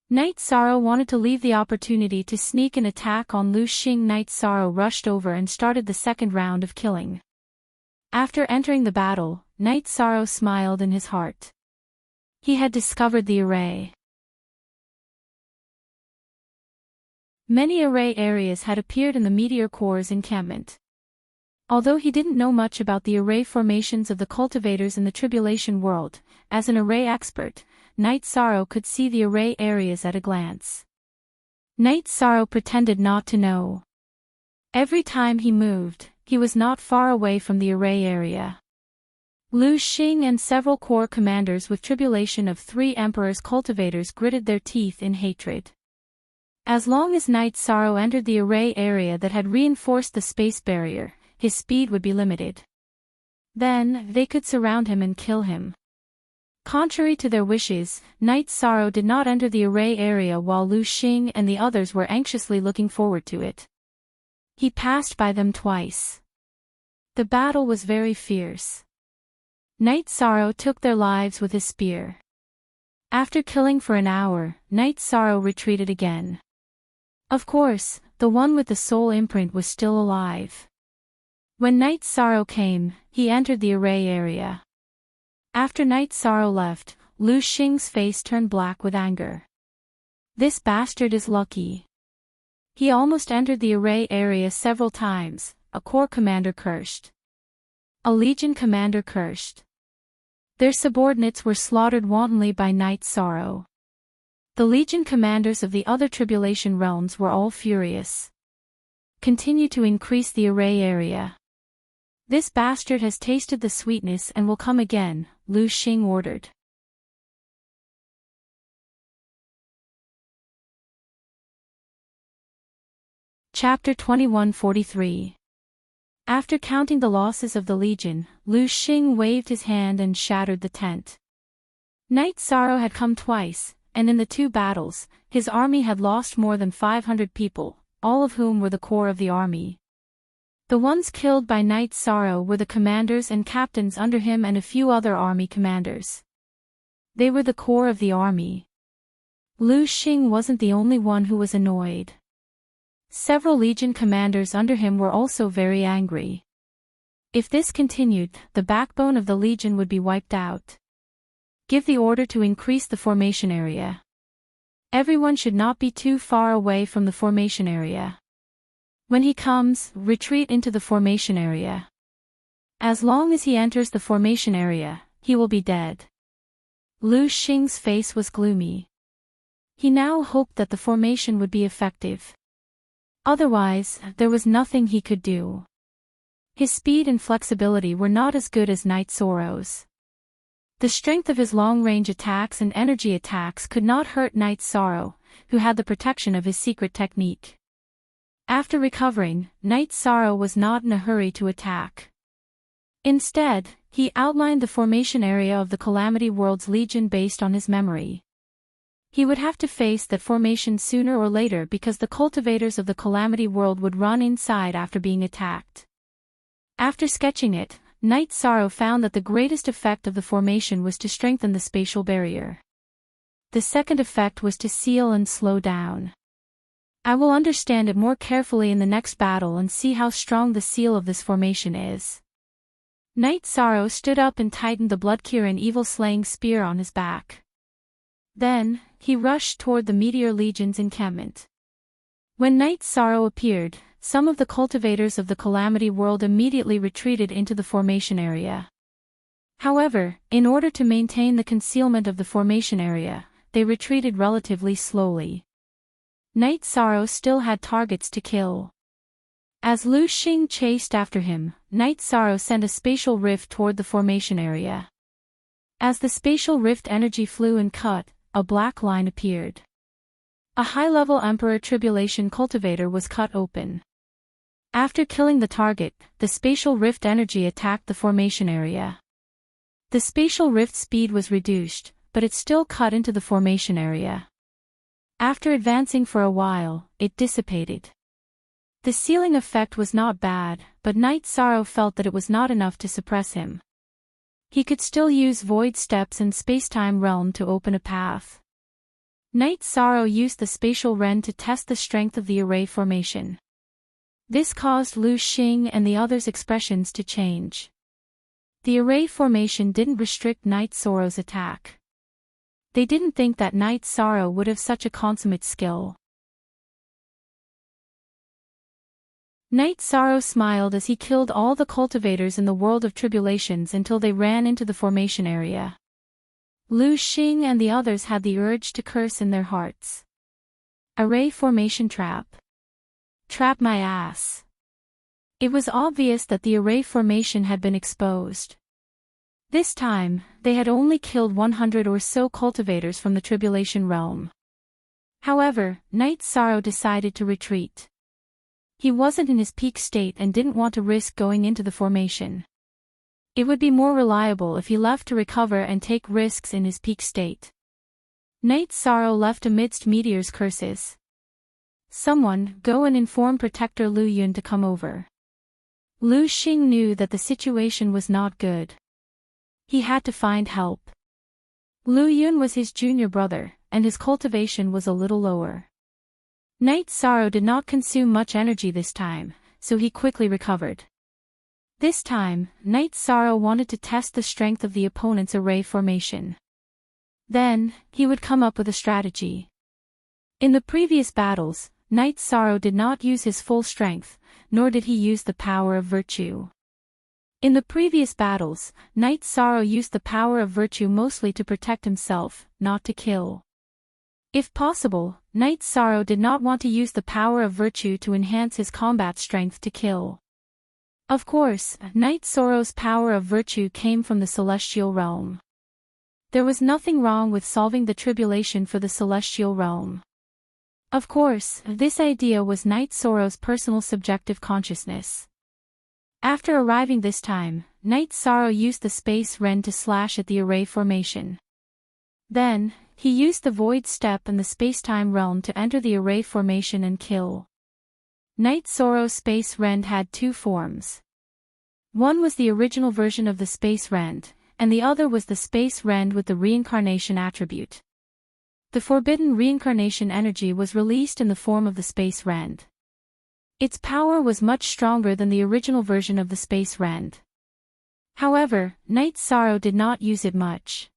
Night Sorrow wanted to leave the opportunity to sneak an attack on Lu Xing. Night Sorrow rushed over and started the second round of killing. After entering the battle, Night Sorrow smiled in his heart. He had discovered the array. Many array areas had appeared in the Meteor Core's encampment. Although he didn't know much about the array formations of the cultivators in the Tribulation world, as an array expert, Night Sorrow could see the array areas at a glance. Night Sorrow pretended not to know. Every time he moved, he was not far away from the array area. Lu Xing and several core commanders with tribulation of 3 emperors cultivators gritted their teeth in hatred. As long as Night Sorrow entered the array area that had reinforced the space barrier, his speed would be limited. Then, they could surround him and kill him. Contrary to their wishes, Night Sorrow did not enter the array area while Lu Xing and the others were anxiously looking forward to it. He passed by them twice. The battle was very fierce. Night Sorrow took their lives with his spear. After killing for an hour, Night Sorrow retreated again. Of course, the one with the soul imprint was still alive. When Night Sorrow came, he entered the array area. After Night Sorrow left, Lu Xing's face turned black with anger. This bastard is lucky. He almost entered the array area several times, a corps commander cursed. A legion commander cursed. Their subordinates were slaughtered wantonly by Night Sorrow. The legion commanders of the other tribulation realms were all furious. Continue to increase the array area. This bastard has tasted the sweetness and will come again, Lu Xing ordered. Chapter 2143. After counting the losses of the legion, Lu Xing waved his hand and shattered the tent. Night Sorrow had come twice, and in the 2 battles, his army had lost more than 500 people, all of whom were the core of the army. The ones killed by Night Sorrow were the commanders and captains under him and a few other army commanders. They were the core of the army. Lu Xing wasn't the only one who was annoyed. Several legion commanders under him were also very angry. If this continued, the backbone of the legion would be wiped out. Give the order to increase the formation area. Everyone should not be too far away from the formation area. When he comes, retreat into the formation area. As long as he enters the formation area, he will be dead. Lu Xing's face was gloomy. He now hoped that the formation would be effective. Otherwise, there was nothing he could do. His speed and flexibility were not as good as Night Sorrow's. The strength of his long-range attacks and energy attacks could not hurt Night Sorrow, who had the protection of his secret technique. After recovering, Night Sorrow was not in a hurry to attack. Instead, he outlined the formation area of the Calamity World's Legion based on his memory. He would have to face that formation sooner or later because the cultivators of the Calamity World would run inside after being attacked. After sketching it, Night Sorrow found that the greatest effect of the formation was to strengthen the spatial barrier. The second effect was to seal and slow down. I will understand it more carefully in the next battle and see how strong the seal of this formation is. Night Sorrow stood up and tightened the Bloodkirin evil-slaying spear on his back. Then, he rushed toward the Meteor Legion's encampment. When Night Sorrow appeared, some of the cultivators of the Calamity World immediately retreated into the formation area. However, in order to maintain the concealment of the formation area, they retreated relatively slowly. Night Sorrow still had targets to kill. As Lu Xing chased after him, Night Sorrow sent a spatial rift toward the formation area. As the spatial rift energy flew and cut, a black line appeared. A high-level Emperor Tribulation cultivator was cut open. After killing the target, the spatial rift energy attacked the formation area. The spatial rift speed was reduced, but it still cut into the formation area. After advancing for a while, it dissipated. The sealing effect was not bad, but Night Sorrow felt that it was not enough to suppress him. He could still use Void Steps and Spacetime Realm to open a path. Night Sorrow used the Spatial Ren to test the strength of the array formation. This caused Lu Xing and the others' expressions to change. The array formation didn't restrict Night Sorrow's attack. They didn't think that Night Sorrow would have such a consummate skill. Night Sorrow smiled as he killed all the cultivators in the world of tribulations until they ran into the formation area. Lu Xing and the others had the urge to curse in their hearts. Array formation trap. Trap my ass. It was obvious that the array formation had been exposed. This time, they had only killed 100 or so cultivators from the Tribulation Realm. However, Night Sorrow decided to retreat. He wasn't in his peak state and didn't want to risk going into the formation. It would be more reliable if he left to recover and take risks in his peak state. Night Sorrow left amidst Meteor's curses. Someone, go and inform Protector Lu Yun to come over. Lu Xing knew that the situation was not good. He had to find help. Lu Yun was his junior brother, and his cultivation was a little lower. Night Sorrow did not consume much energy this time, so he quickly recovered. This time, Night Sorrow wanted to test the strength of the opponent's array formation. Then, he would come up with a strategy. In the previous battles, Night Sorrow did not use his full strength, nor did he use the power of virtue. In the previous battles, Night Sorrow used the power of virtue mostly to protect himself, not to kill. If possible, Night Sorrow did not want to use the power of virtue to enhance his combat strength to kill. Of course, Night Sorrow's power of virtue came from the Celestial Realm. There was nothing wrong with solving the tribulation for the Celestial Realm. Of course, this idea was Night Sorrow's personal subjective consciousness. After arriving this time, Night Sorrow used the Space Ren to slash at the array formation. Then, he used the Void Step and the Spacetime Realm to enter the array formation and kill. Night Sorrow Space Rend had two forms. One was the original version of the Space Rend, and the other was the Space Rend with the reincarnation attribute. The forbidden reincarnation energy was released in the form of the Space Rend. Its power was much stronger than the original version of the Space Rend. However, Night Sorrow did not use it much.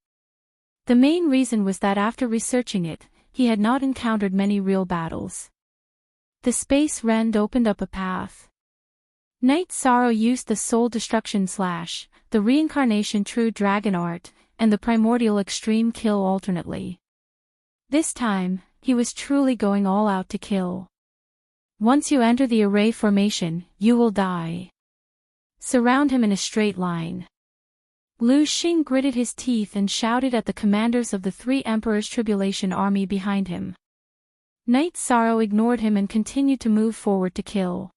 The main reason was that after researching it, he had not encountered many real battles. The Space Rend opened up a path. Night Sorrow used the Soul Destruction Slash, the Reincarnation True Dragon Art, and the Primordial Extreme Kill alternately. This time, he was truly going all out to kill. Once you enter the array formation, you will die. Surround him in a straight line. Lu Xing gritted his teeth and shouted at the commanders of the three Emperors' Tribulation army behind him. Night Sorrow ignored him and continued to move forward to kill.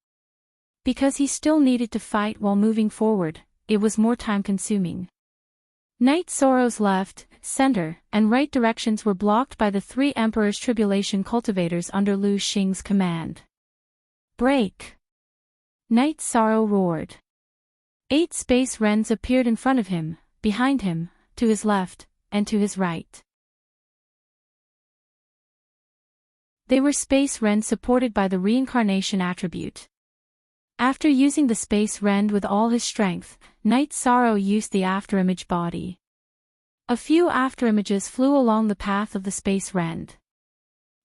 Because he still needed to fight while moving forward, it was more time-consuming. Night Sorrow's left, center, and right directions were blocked by the three Emperors' Tribulation cultivators under Lu Xing's command. Break! Night Sorrow roared. 8 Space Rends appeared in front of him, behind him, to his left, and to his right. They were Space Rends supported by the reincarnation attribute. After using the Space Rend with all his strength, Night Sorrow used the afterimage body. A few afterimages flew along the path of the Space Rend.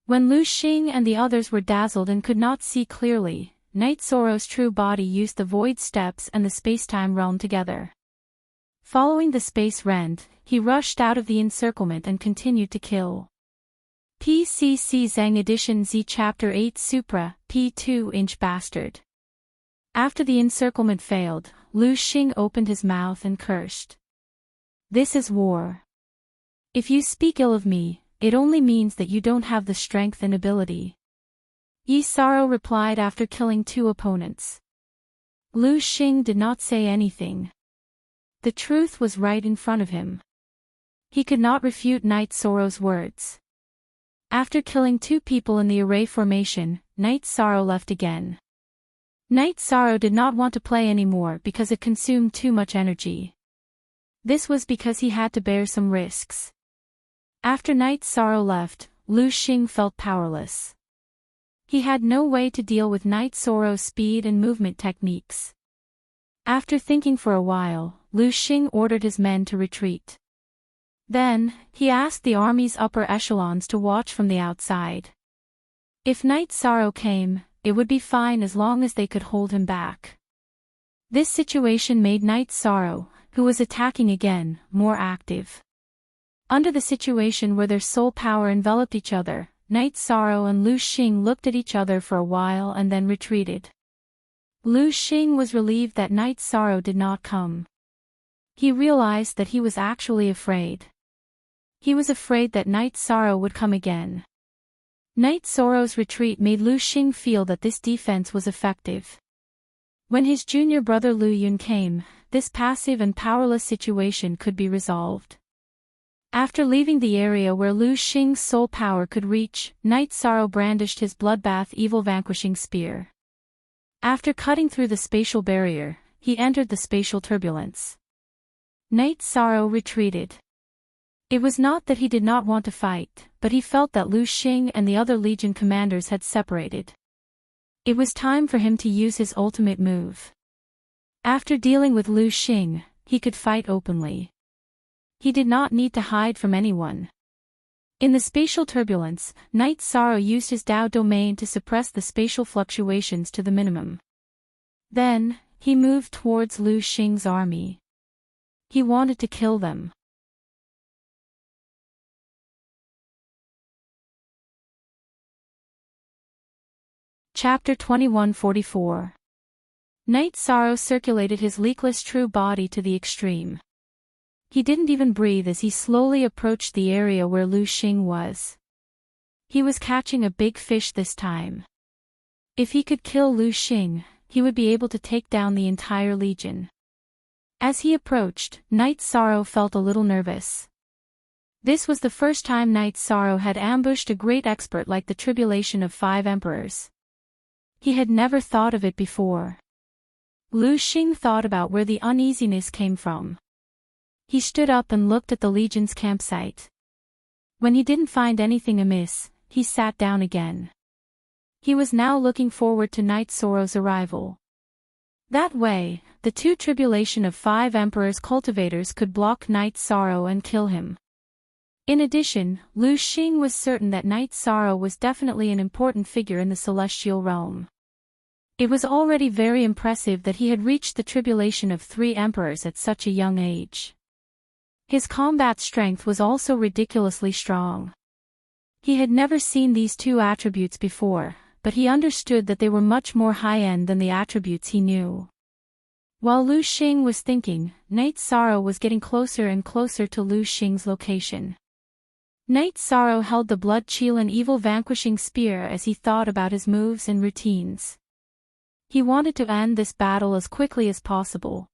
When Lu Xing and the others were dazzled and could not see clearly, Night Sorrow's true body used the Void Steps and the Spacetime Realm together. Following the Space Rend, he rushed out of the encirclement and continued to kill. PCC Zhang Edition Z Chapter 8 Supra, P2-inch Bastard. After the encirclement failed, Lu Xing opened his mouth and cursed. This is war. If you speak ill of me, it only means that you don't have the strength and ability. Yi Sorrow replied after killing 2 opponents. Lu Xing did not say anything. The truth was right in front of him. He could not refute Night Sorrow's words. After killing 2 people in the array formation, Night Sorrow left again. Night Sorrow did not want to play anymore because it consumed too much energy. This was because he had to bear some risks. After Night Sorrow left, Lu Xing felt powerless. He had no way to deal with Night Sorrow's speed and movement techniques. After thinking for a while, Lu Xing ordered his men to retreat. Then, he asked the army's upper echelons to watch from the outside. If Night Sorrow came, it would be fine as long as they could hold him back. This situation made Night Sorrow, who was attacking again, more active. Under the situation where their soul power enveloped each other, Night Sorrow and Lu Xing looked at each other for a while and then retreated. Lu Xing was relieved that Night Sorrow did not come. He realized that he was actually afraid. He was afraid that Night Sorrow would come again. Night Sorrow's retreat made Lu Xing feel that this defense was effective. When his junior brother Lu Yun came, this passive and powerless situation could be resolved. After leaving the area where Lu Xing's soul power could reach, Night Sorrow brandished his bloodbath evil vanquishing spear. After cutting through the spatial barrier, he entered the spatial turbulence. Night Sorrow retreated. It was not that he did not want to fight, but he felt that Lu Xing and the other Legion commanders had separated. It was time for him to use his ultimate move. After dealing with Lu Xing, he could fight openly. He did not need to hide from anyone. In the spatial turbulence, Night Sorrow used his Dao domain to suppress the spatial fluctuations to the minimum. Then, he moved towards Lu Xing's army. He wanted to kill them. Chapter 2144. Night Sorrow circulated his leakless true body to the extreme. He didn't even breathe as he slowly approached the area where Lu Xing was. He was catching a big fish this time. If he could kill Lu Xing, he would be able to take down the entire Legion. As he approached, Night Sorrow felt a little nervous. This was the first time Night Sorrow had ambushed a great expert like the Tribulation of 5 Emperors. He had never thought of it before. Lu Xing thought about where the uneasiness came from. He stood up and looked at the Legion's campsite. When he didn't find anything amiss, he sat down again. He was now looking forward to Night Sorrow's arrival. That way, the two tribulation of 5 Emperors cultivators could block Night Sorrow and kill him. In addition, Lu Xing was certain that Night Sorrow was definitely an important figure in the celestial realm. It was already very impressive that he had reached the tribulation of 3 Emperors at such a young age. His combat strength was also ridiculously strong. He had never seen these two attributes before, but he understood that they were much more high-end than the attributes he knew. While Lu Xing was thinking, Night Sorrow was getting closer and closer to Lu Xing's location. Night Sorrow held the blood Qilin evil vanquishing spear as he thought about his moves and routines. He wanted to end this battle as quickly as possible.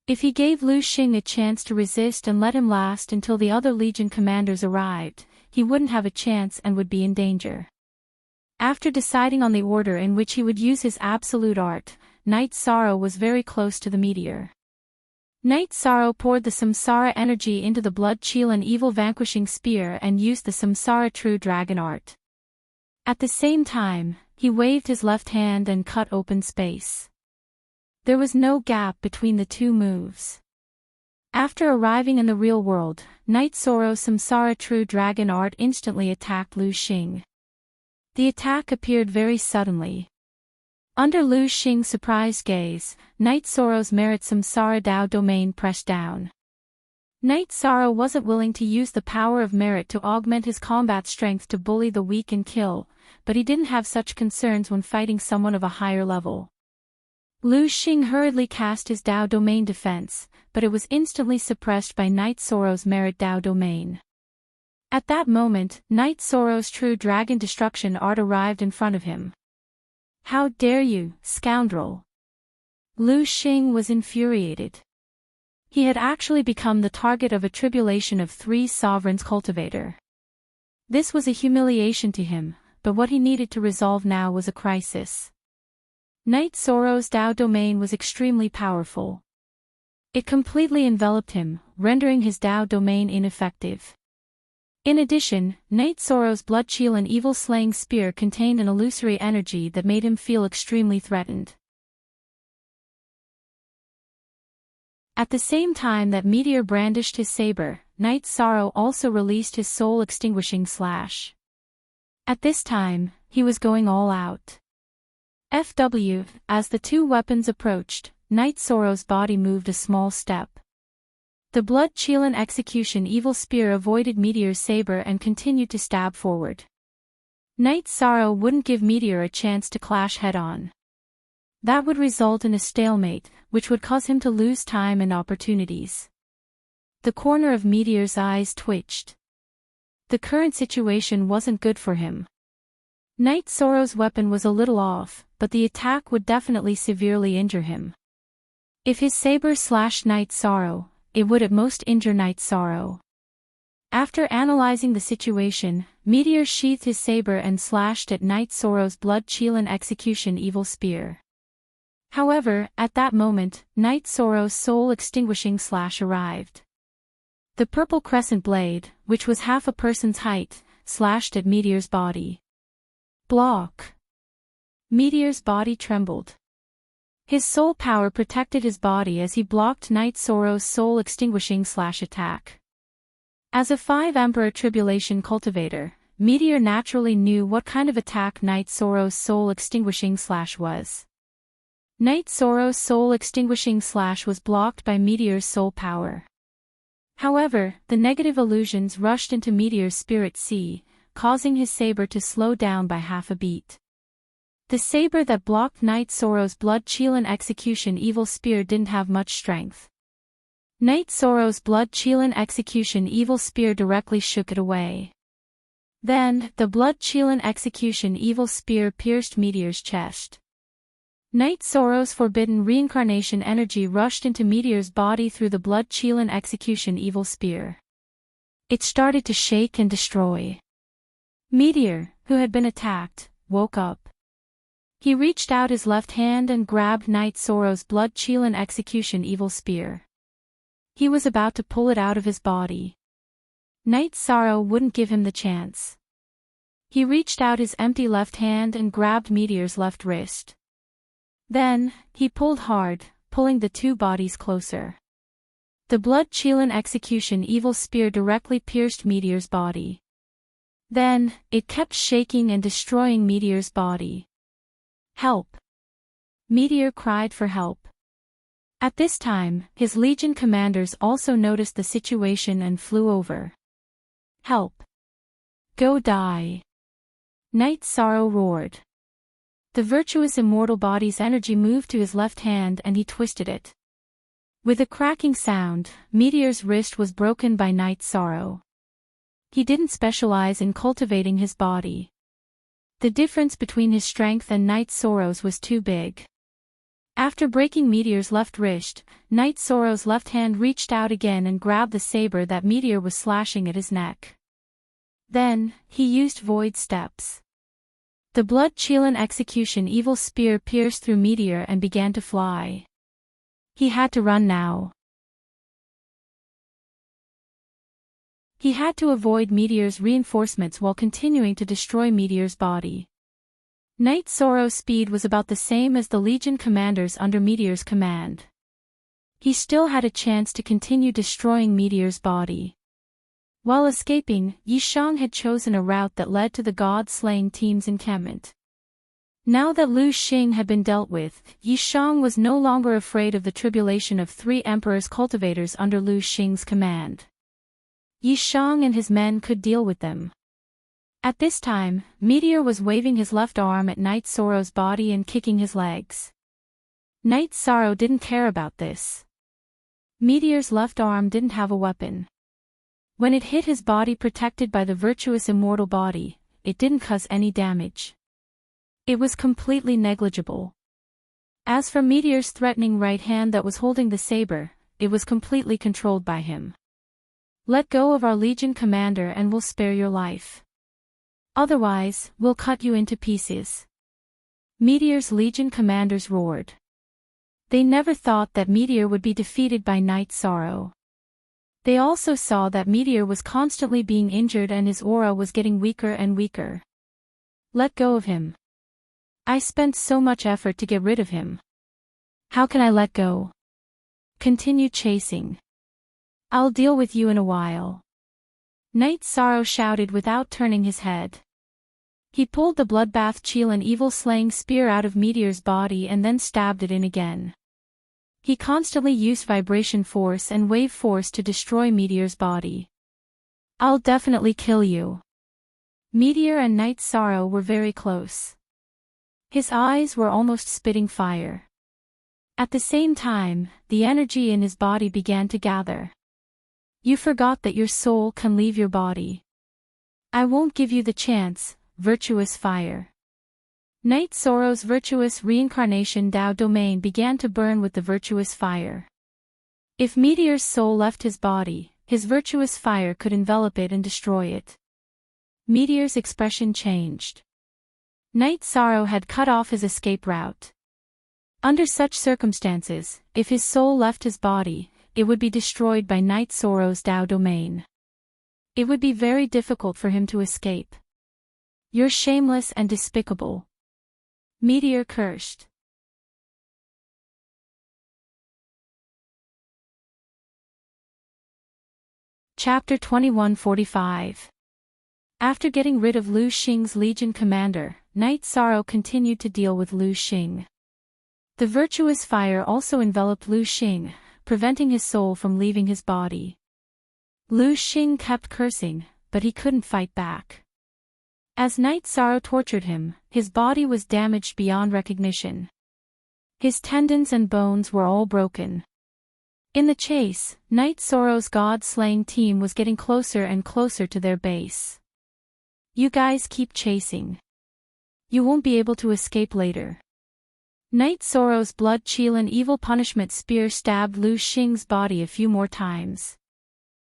If he gave Lu Xing a chance to resist and let him last until the other Legion commanders arrived, he wouldn't have a chance and would be in danger. After deciding on the order in which he would use his absolute art, Night Sorrow was very close to the meteor. Night Sorrow poured the Samsara energy into the blood Qilin evil vanquishing spear and used the Samsara true dragon art. At the same time, he waved his left hand and cut open space. There was no gap between the two moves. After arriving in the real world, Night Sorrow's Samsara true dragon art instantly attacked Lu Xing. The attack appeared very suddenly. Under Lu Xing's surprised gaze, Night Sorrow's merit Samsara Dao domain pressed down. Night Sorrow wasn't willing to use the power of merit to augment his combat strength to bully the weak and kill, but he didn't have such concerns when fighting someone of a higher level. Lu Xing hurriedly cast his Dao domain defense, but it was instantly suppressed by Night Sorrow's merit Dao domain. At that moment, Night Sorrow's true dragon destruction art arrived in front of him. "How dare you, scoundrel!" Lu Xing was infuriated. He had actually become the target of a tribulation of 3 sovereigns cultivator. This was a humiliation to him, but what he needed to resolve now was a crisis. Night Sorrow's Dao domain was extremely powerful. It completely enveloped him, rendering his Dao domain ineffective. In addition, Night Sorrow's blood Qilin evil slaying spear contained an illusory energy that made him feel extremely threatened. At the same time that Meteor brandished his saber, Night Sorrow also released his soul-extinguishing slash. At this time, he was going all out. As the two weapons approached, Night Sorrow's body moved a small step. The blood Qilin execution evil spear avoided Meteor's saber and continued to stab forward. Night Sorrow wouldn't give Meteor a chance to clash head-on. That would result in a stalemate, which would cause him to lose time and opportunities. The corner of Meteor's eyes twitched. The current situation wasn't good for him. Night Sorrow's weapon was a little off, but the attack would definitely severely injure him. If his saber slashed Night Sorrow, it would at most injure Night Sorrow. After analyzing the situation, Meteor sheathed his saber and slashed at Night Sorrow's blood Qilin execution evil spear. However, at that moment, Night Sorrow's soul-extinguishing slash arrived. The purple crescent blade, which was half a person's height, slashed at Meteor's body. Block! Meteor's body trembled. His soul power protected his body as he blocked Night Sorrow's soul-extinguishing slash attack. As a 5 Emperor Tribulation cultivator, Meteor naturally knew what kind of attack Night Sorrow's soul-extinguishing slash was. Night Sorrow's soul-extinguishing slash was blocked by Meteor's soul power. However, the negative illusions rushed into Meteor's spirit sea, causing his saber to slow down by half a beat. The saber that blocked Night Sorrow's blood Qilin execution evil spear didn't have much strength. Night Sorrow's blood Qilin execution evil spear directly shook it away. Then, the blood Qilin execution evil spear pierced Meteor's chest. Night Sorrow's forbidden reincarnation energy rushed into Meteor's body through the blood Qilin execution evil spear. It started to shake and destroy. Meteor, who had been attacked, woke up. He reached out his left hand and grabbed Knight Sorrow's blood-chilling execution evil spear. He was about to pull it out of his body. Knight Sorrow wouldn't give him the chance. He reached out his empty left hand and grabbed Meteor's left wrist. Then, he pulled hard, pulling the two bodies closer. The blood-chilling execution evil spear directly pierced Meteor's body. Then, it kept shaking and destroying Meteor's body. Help! Meteor cried for help. At this time, his Legion commanders also noticed the situation and flew over. Help! Go die! Knight Sorrow roared. The virtuous immortal body's energy moved to his left hand and he twisted it. With a cracking sound, Meteor's wrist was broken by Knight Sorrow. He didn't specialize in cultivating his body. The difference between his strength and Knight Sorrow's was too big. After breaking Meteor's left wrist, Knight Sorrow's left hand reached out again and grabbed the saber that Meteor was slashing at his neck. Then, he used Void Steps. The blood-chilling execution evil spear pierced through Meteor and began to fly. He had to run now. He had to avoid Meteor's reinforcements while continuing to destroy Meteor's body. Knight Sorrow's speed was about the same as the Legion commanders under Meteor's command. He still had a chance to continue destroying Meteor's body. While escaping, Yishang had chosen a route that led to the god-slaying team's encampment. Now that Lu Xing had been dealt with, Yishang was no longer afraid of the tribulation of 3 Emperor's cultivators under Lu Xing's command. Yishang and his men could deal with them. At this time, Meteor was waving his left arm at Knight Sorrow's body and kicking his legs. Knight Sorrow didn't care about this. Meteor's left arm didn't have a weapon. When it hit his body protected by the virtuous immortal body, it didn't cause any damage. It was completely negligible. As for Meteor's threatening right hand that was holding the saber, it was completely controlled by him. Let go of our Legion commander and we'll spare your life. Otherwise, we'll cut you into pieces. Meteor's Legion commanders roared. They never thought that Meteor would be defeated by Knight Sorrow. They also saw that Meteor was constantly being injured and his aura was getting weaker and weaker. Let go of him. I spent so much effort to get rid of him. How can I let go? Continue chasing. I'll deal with you in a while. Knight Sorrow shouted without turning his head. He pulled the bloodbath chill and evil-slaying spear out of Meteor's body and then stabbed it in again. He constantly used vibration force and wave force to destroy Meteor's body. I'll definitely kill you. Meteor and Knight Sorrow were very close. His eyes were almost spitting fire. At the same time, the energy in his body began to gather. You forgot that your soul can leave your body. I won't give you the chance, virtuous fire. Knight Sorrow's virtuous reincarnation Tao domain began to burn with the virtuous fire. If Meteor's soul left his body, his virtuous fire could envelop it and destroy it. Meteor's expression changed. Knight Sorrow had cut off his escape route. Under such circumstances, if his soul left his body, it would be destroyed by Knight Sorrow's Tao domain. It would be very difficult for him to escape. You're shameless and despicable. Meteor cursed. Chapter 2145. After getting rid of Lu Xing's Legion commander, Knight Sorrow continued to deal with Lu Xing. The virtuous fire also enveloped Lu Xing, preventing his soul from leaving his body. Lu Xing kept cursing, but he couldn't fight back. As Knight Sorrow tortured him, his body was damaged beyond recognition. His tendons and bones were all broken. In the chase, Knight Sorrow's god-slaying team was getting closer and closer to their base. You guys keep chasing. You won't be able to escape later. Knight Sorrow's blood-chilling evil punishment spear stabbed Lu Xing's body a few more times.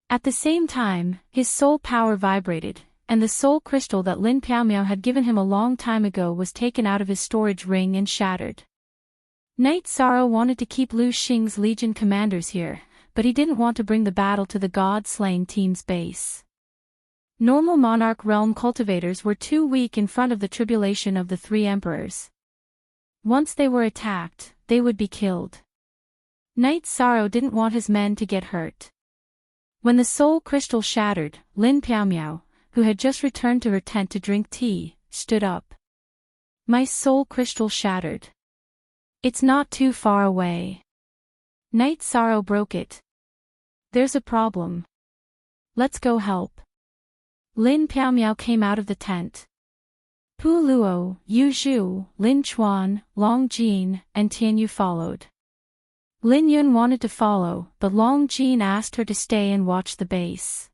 At the same time, his soul power vibrated, and the soul crystal that Lin Piaomiao had given him a long time ago was taken out of his storage ring and shattered. Knight Sorrow wanted to keep Lu Xing's legion commanders here, but he didn't want to bring the battle to the God-slaying team's base. Normal Monarch Realm cultivators were too weak in front of the tribulation of the three emperors. Once they were attacked, they would be killed. Knight Sorrow didn't want his men to get hurt. When the soul crystal shattered, Lin Piaomiao, who had just returned to her tent to drink tea, stood up. My soul crystal shattered. It's not too far away. Knight Sorrow broke it. There's a problem. Let's go help. Lin Piaomiao came out of the tent. Pu Luo, Yu Zhu, Lin Chuan, Long Jin, and Tianyu followed. Lin Yun wanted to follow, but Long Jin asked her to stay and watch the base.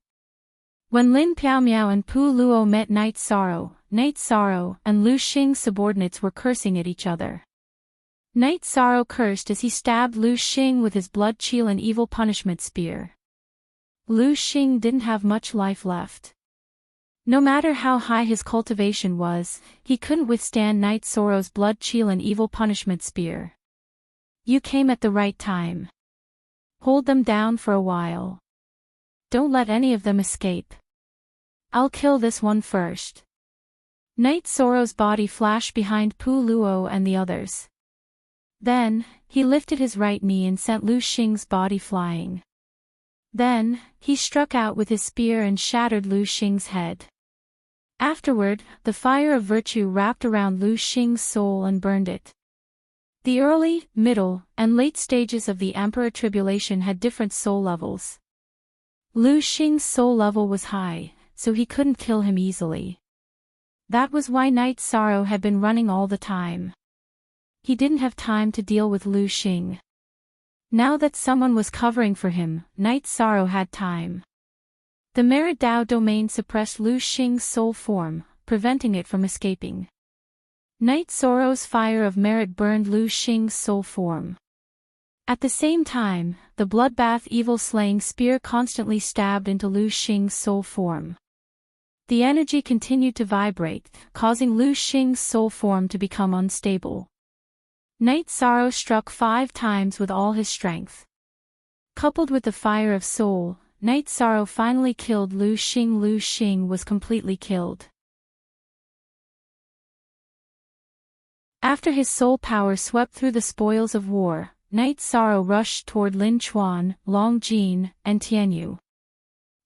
When Lin Piaomiao and Pu Luo met Knight Sorrow and Lu Xing's subordinates were cursing at each other. Knight Sorrow cursed as he stabbed Lu Xing with his blood chill and evil punishment spear. Lu Xing didn't have much life left. No matter how high his cultivation was, he couldn't withstand Knight Sorrow's blood chill and evil punishment spear. You came at the right time. Hold them down for a while. Don't let any of them escape. I'll kill this one first. Knight Sorrow's body flashed behind Pu Luo and the others. Then, he lifted his right knee and sent Lu Xing's body flying. Then, he struck out with his spear and shattered Lu Xing's head. Afterward, the fire of virtue wrapped around Lu Xing's soul and burned it. The early, middle, and late stages of the Emperor Tribulation had different soul levels. Lu Xing's soul level was high, so he couldn't kill him easily. That was why Knight Sorrow had been running all the time. He didn't have time to deal with Lu Xing. Now that someone was covering for him, Knight Sorrow had time. The Merit Dao domain suppressed Lu Xing's soul form, preventing it from escaping. Knight Sorrow's fire of merit burned Lu Xing's soul form. At the same time, the bloodbath evil-slaying spear constantly stabbed into Lu Xing's soul form. The energy continued to vibrate, causing Lu Xing's soul form to become unstable. Knight Sorrow struck 5 times with all his strength. Coupled with the fire of soul, Knight Sorrow finally killed Lu Xing. Lu Xing was completely killed. After his soul power swept through the spoils of war, Knight Sorrow rushed toward Lin Chuan, Long Jin, and Tianyu.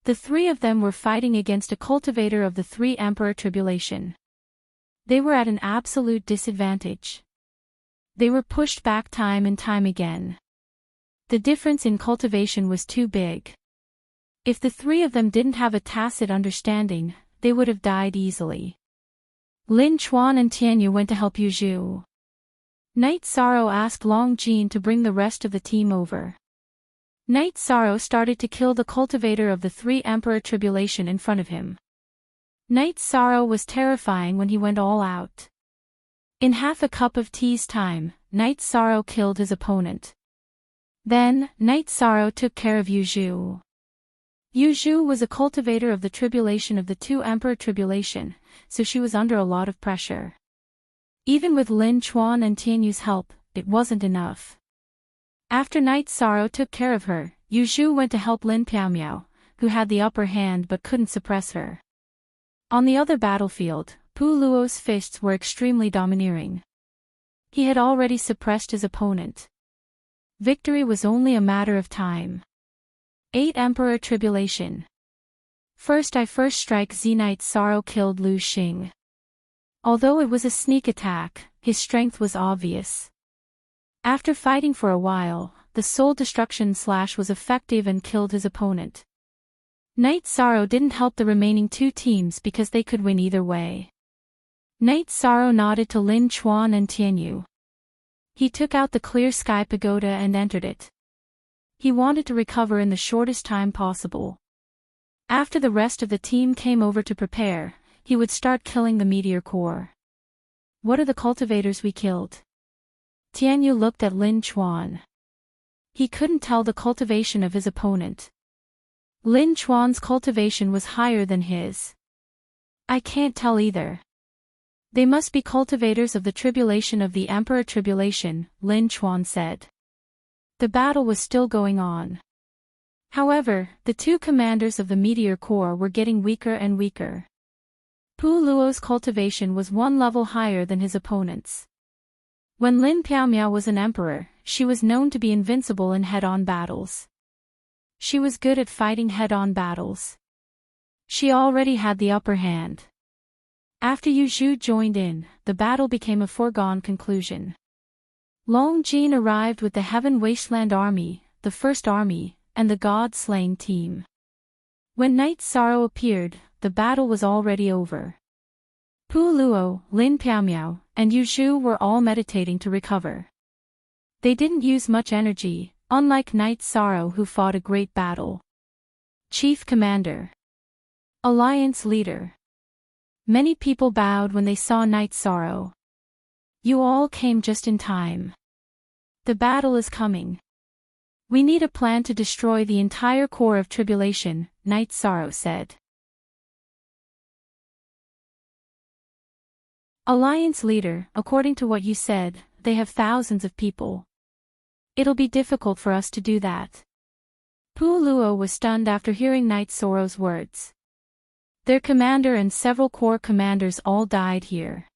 The 3 of them were fighting against a cultivator of the 3 Emperor Tribulation. They were at an absolute disadvantage. They were pushed back time and time again. The difference in cultivation was too big. If the 3 of them didn't have a tacit understanding, they would have died easily. Lin Chuan and Tianyu went to help Yu Zhu. Knight Sorrow asked Long Jin to bring the rest of the team over. Knight Sorrow started to kill the cultivator of the 3 Emperor Tribulation in front of him. Knight Sorrow was terrifying when he went all out. In half a cup of tea's time, Knight Sorrow killed his opponent. Then, Knight Sorrow took care of Yu Zhu. Yu Zhu was a cultivator of the tribulation of the 2 Emperor Tribulation, so she was under a lot of pressure. Even with Lin Chuan and Tianyu's help, it wasn't enough. After Knight Sorrow took care of her, Yu Zhu went to help Lin Piaomiao, who had the upper hand but couldn't suppress her. On the other battlefield, Pu Luo's fists were extremely domineering. He had already suppressed his opponent. Victory was only a matter of time. 8 Emperor Tribulation. First strike Z. Knight Sorrow killed Lu Xing. Although it was a sneak attack, his strength was obvious. After fighting for a while, the soul destruction slash was effective and killed his opponent. Knight Sorrow didn't help the remaining 2 teams because they could win either way. Knight Sorrow nodded to Lin Chuan and Tianyu. He took out the Clear Sky Pagoda and entered it. He wanted to recover in the shortest time possible. After the rest of the team came over to prepare, he would start killing the meteor core. What are the cultivators we killed? Tianyu looked at Lin Chuan. He couldn't tell the cultivation of his opponent. Lin Chuan's cultivation was higher than his. I can't tell either. They must be cultivators of the tribulation of the Emperor Tribulation, Lin Chuan said. The battle was still going on. However, the two commanders of the Meteor Corps were getting weaker and weaker. Pu Luo's cultivation was one level higher than his opponent's. When Lin Piaomiao was an emperor, she was known to be invincible in head-on battles. She was good at fighting head-on battles. She already had the upper hand. After Yu Zhu joined in, the battle became a foregone conclusion. Long Jin arrived with the Heaven Wasteland Army, the First Army, and the God-Slaying team. When Night Sorrow appeared, the battle was already over. Pu Luo, Lin Piaomiao, and Yu Zhu were all meditating to recover. They didn't use much energy, unlike Night Sorrow who fought a great battle. Chief Commander. Alliance Leader. Many people bowed when they saw Night Sorrow. You all came just in time. The battle is coming. We need a plan to destroy the entire core of tribulation, Night Sorrow said. Alliance Leader, according to what you said, they have thousands of people. It'll be difficult for us to do that. Pu Luo was stunned after hearing Night Sorrow's words. Their commander and several corps commanders all died here.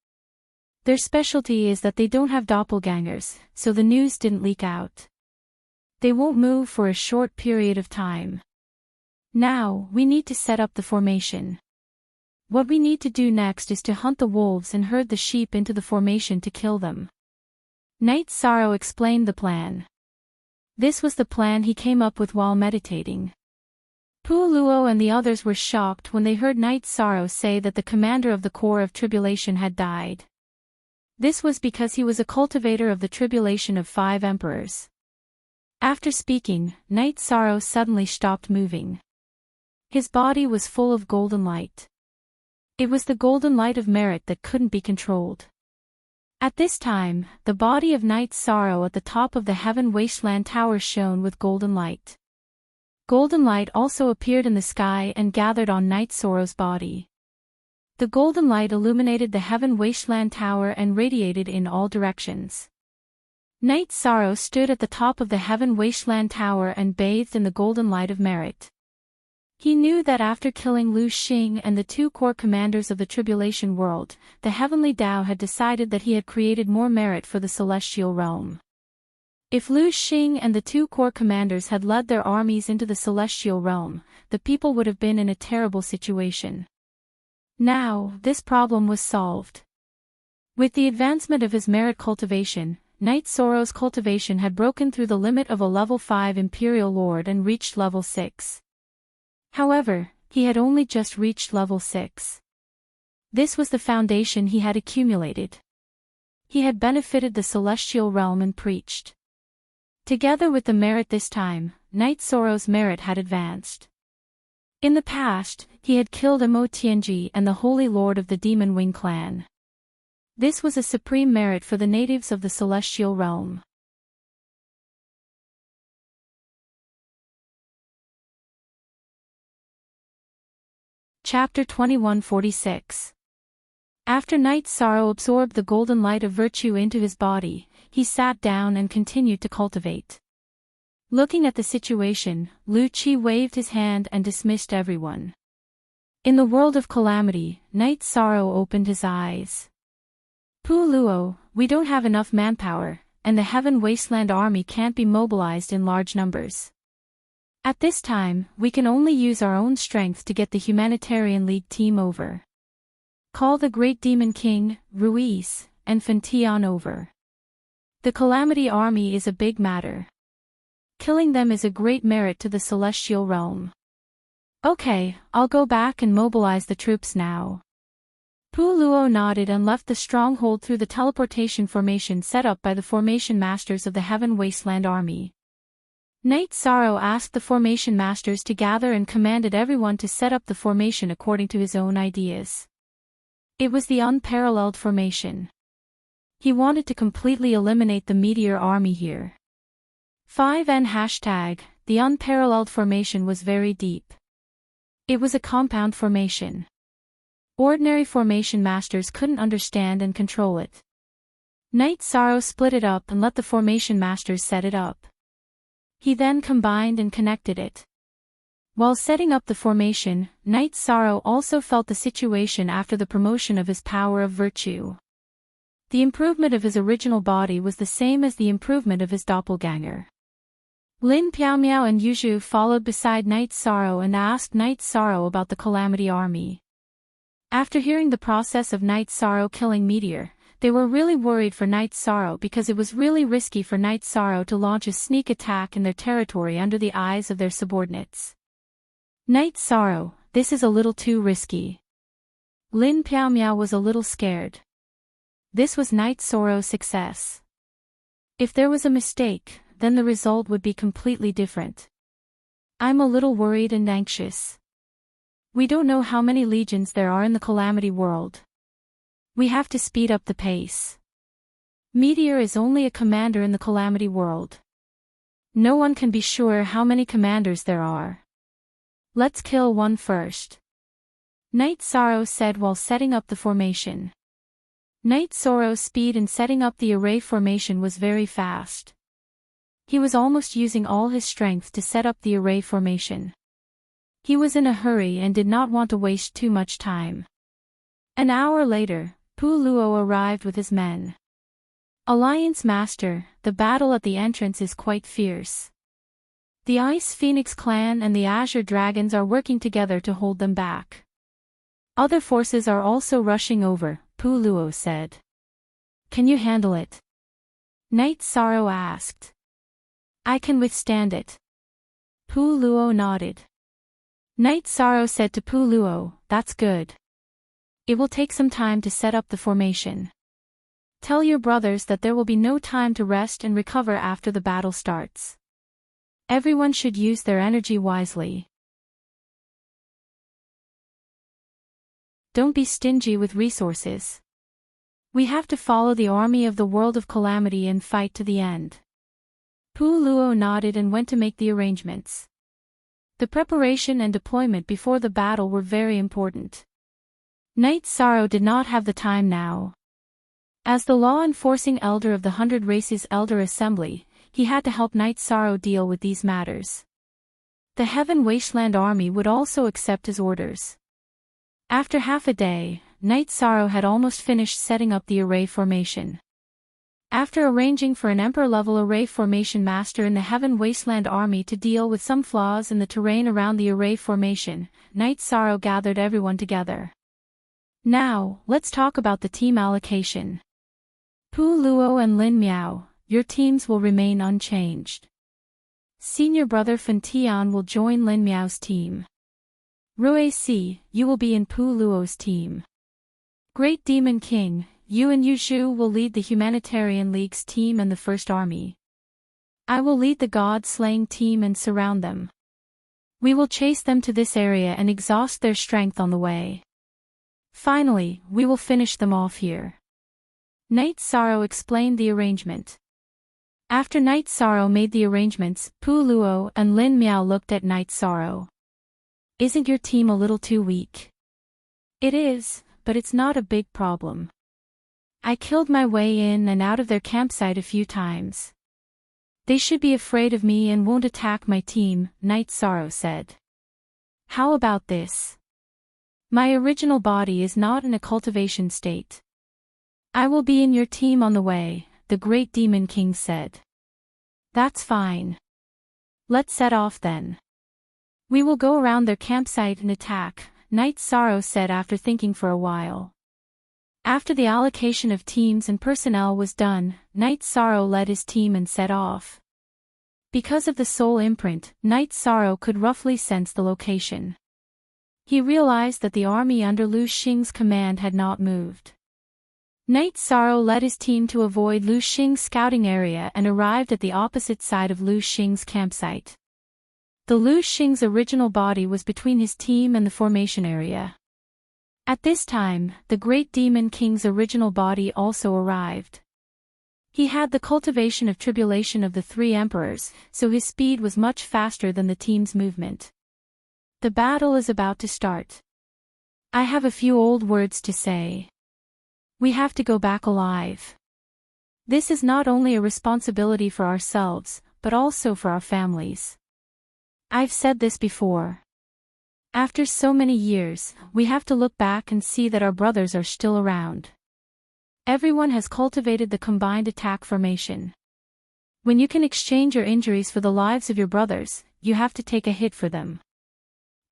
Their specialty is that they don't have doppelgangers, so the news didn't leak out. They won't move for a short period of time. Now, we need to set up the formation. What we need to do next is to hunt the wolves and herd the sheep into the formation to kill them. Night Sorrow explained the plan. This was the plan he came up with while meditating. Pu Luo and the others were shocked when they heard Night Sorrow say that the commander of the Corps of Tribulation had died. This was because he was a cultivator of the tribulation of 5 emperors. After speaking, Night Sorrow suddenly stopped moving. His body was full of golden light. It was the golden light of merit that couldn't be controlled. At this time, the body of Night Sorrow at the top of the Heaven Wasteland Tower shone with golden light. Golden light also appeared in the sky and gathered on Night Sorrow's body. The golden light illuminated the Heaven Wasteland Tower and radiated in all directions. Night Sorrow stood at the top of the Heaven Wasteland Tower and bathed in the golden light of merit. He knew that after killing Lu Xing and the 2 corps commanders of the Tribulation world, the Heavenly Tao had decided that he had created more merit for the celestial realm. If Lu Xing and the 2 corps commanders had led their armies into the celestial realm, the people would have been in a terrible situation. Now, this problem was solved. With the advancement of his merit cultivation, Night Sorrow's cultivation had broken through the limit of a level 5 Imperial Lord and reached level 6. However, he had only just reached level 6. This was the foundation he had accumulated. He had benefited the celestial realm and preached. Together with the merit this time, Night Sorrow's merit had advanced. In the past, he had killed Mo Tianji and the Holy Lord of the Demon Wing clan. This was a supreme merit for the natives of the celestial realm. Chapter 2146. After Night Sorrow absorbed the golden light of virtue into his body, he sat down and continued to cultivate. Looking at the situation, Lu Qi waved his hand and dismissed everyone. In the world of calamity, Night Sorrow opened his eyes. Pu Luo, we don't have enough manpower, and the Heaven Wasteland army can't be mobilized in large numbers. At this time, we can only use our own strength to get the Humanitarian League team over. Call the Great Demon King, Ruiz, and Fantian over. The Calamity Army is a big matter. Killing them is a great merit to the celestial realm. Okay, I'll go back and mobilize the troops now. Pu Luo nodded and left the stronghold through the teleportation formation set up by the formation masters of the Heaven Wasteland army. Night Sorrow asked the formation masters to gather and commanded everyone to set up the formation according to his own ideas. It was the unparalleled formation. He wanted to completely eliminate the meteor army here. 5N hashtag, the unparalleled formation was very deep. It was a compound formation. Ordinary formation masters couldn't understand and control it. Night Sorrow split it up and let the formation masters set it up. He then combined and connected it. While setting up the formation, Night Sorrow also felt the situation after the promotion of his power of virtue. The improvement of his original body was the same as the improvement of his doppelganger. Lin Piaomiao and Yuzhu followed beside Night Sorrow and asked Night Sorrow about the Calamity Army. After hearing the process of Night Sorrow killing Meteor, they were really worried for Night Sorrow because it was really risky for Night Sorrow to launch a sneak attack in their territory under the eyes of their subordinates. Night Sorrow, this is a little too risky. Lin Piaomiao was a little scared. This was Night Sorrow's success. If there was a mistake, then the result would be completely different. I'm a little worried and anxious. We don't know how many legions there are in the Calamity world. We have to speed up the pace. Meteor is only a commander in the Calamity world. No one can be sure how many commanders there are. Let's kill one first. Night Sorrow said while setting up the formation. Night Sorrow's speed in setting up the array formation was very fast. He was almost using all his strength to set up the array formation. He was in a hurry and did not want to waste too much time. An hour later, Pu Luo arrived with his men. Alliance Master, the battle at the entrance is quite fierce. The Ice Phoenix clan and the Azure Dragons are working together to hold them back. Other forces are also rushing over, Pu Luo said. Can you handle it? Night Sorrow asked. I can withstand it. Pu Luo nodded. Night Sorrow said to Pu Luo, that's good. It will take some time to set up the formation. Tell your brothers that there will be no time to rest and recover after the battle starts. Everyone should use their energy wisely. Don't be stingy with resources. We have to follow the army of the world of Calamity and fight to the end. Pu Luo nodded and went to make the arrangements. The preparation and deployment before the battle were very important. Night Sorrow did not have the time now. As the law-enforcing elder of the 100 Races Elder Assembly, he had to help Night Sorrow deal with these matters. The Heaven Wasteland Army would also accept his orders. After half a day, Night Sorrow had almost finished setting up the array formation. After arranging for an Emperor-level array formation master in the Heaven Wasteland Army to deal with some flaws in the terrain around the array formation, Night Sorrow gathered everyone together. Now, let's talk about the team allocation. Pu Luo and Lin Miao, your teams will remain unchanged. Senior brother Fan Tian will join Lin Miao's team. Rui Si, you will be in Pu Luo's team. Great Demon King, you and Yuzhu will lead the Humanitarian League's team and the First Army. I will lead the God-slaying team and surround them. We will chase them to this area and exhaust their strength on the way. Finally, we will finish them off here. Night Sorrow explained the arrangement. After Night Sorrow made the arrangements, Pu Luo and Lin Miao looked at Night Sorrow. Isn't your team a little too weak? It is, but it's not a big problem. I killed my way in and out of their campsite a few times. They should be afraid of me and won't attack my team, Night Sorrow said. How about this? My original body is not in a cultivation state. I will be in your team on the way, the Great Demon King said. That's fine. Let's set off then. We will go around their campsite and attack, Night Sorrow said after thinking for a while. After the allocation of teams and personnel was done, Night Sorrow led his team and set off. Because of the soul imprint, Night Sorrow could roughly sense the location. He realized that the army under Lu Xing's command had not moved. Night Sorrow led his team to avoid Lu Xing's scouting area and arrived at the opposite side of Lu Xing's campsite. The Lu Xing's original body was between his team and the formation area. At this time, the Great Demon King's original body also arrived. He had the cultivation of tribulation of the 3 emperors, so his speed was much faster than the team's movement. The battle is about to start. I have a few old words to say. We have to go back alive. This is not only a responsibility for ourselves, but also for our families. I've said this before. After so many years, we have to look back and see that our brothers are still around. Everyone has cultivated the combined attack formation. When you can exchange your injuries for the lives of your brothers, you have to take a hit for them.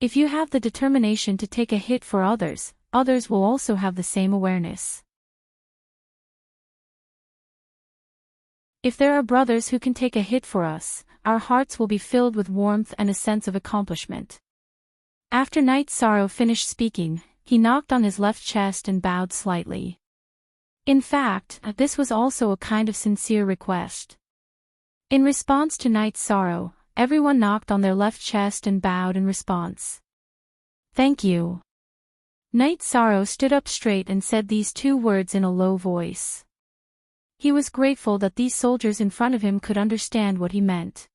If you have the determination to take a hit for others, others will also have the same awareness. If there are brothers who can take a hit for us, our hearts will be filled with warmth and a sense of accomplishment. After Night Sorrow finished speaking, he knocked on his left chest and bowed slightly. In fact, this was also a kind of sincere request. In response to Night Sorrow, everyone knocked on their left chest and bowed in response. Thank you. Night Sorrow stood up straight and said these two words in a low voice. He was grateful that these soldiers in front of him could understand what he meant.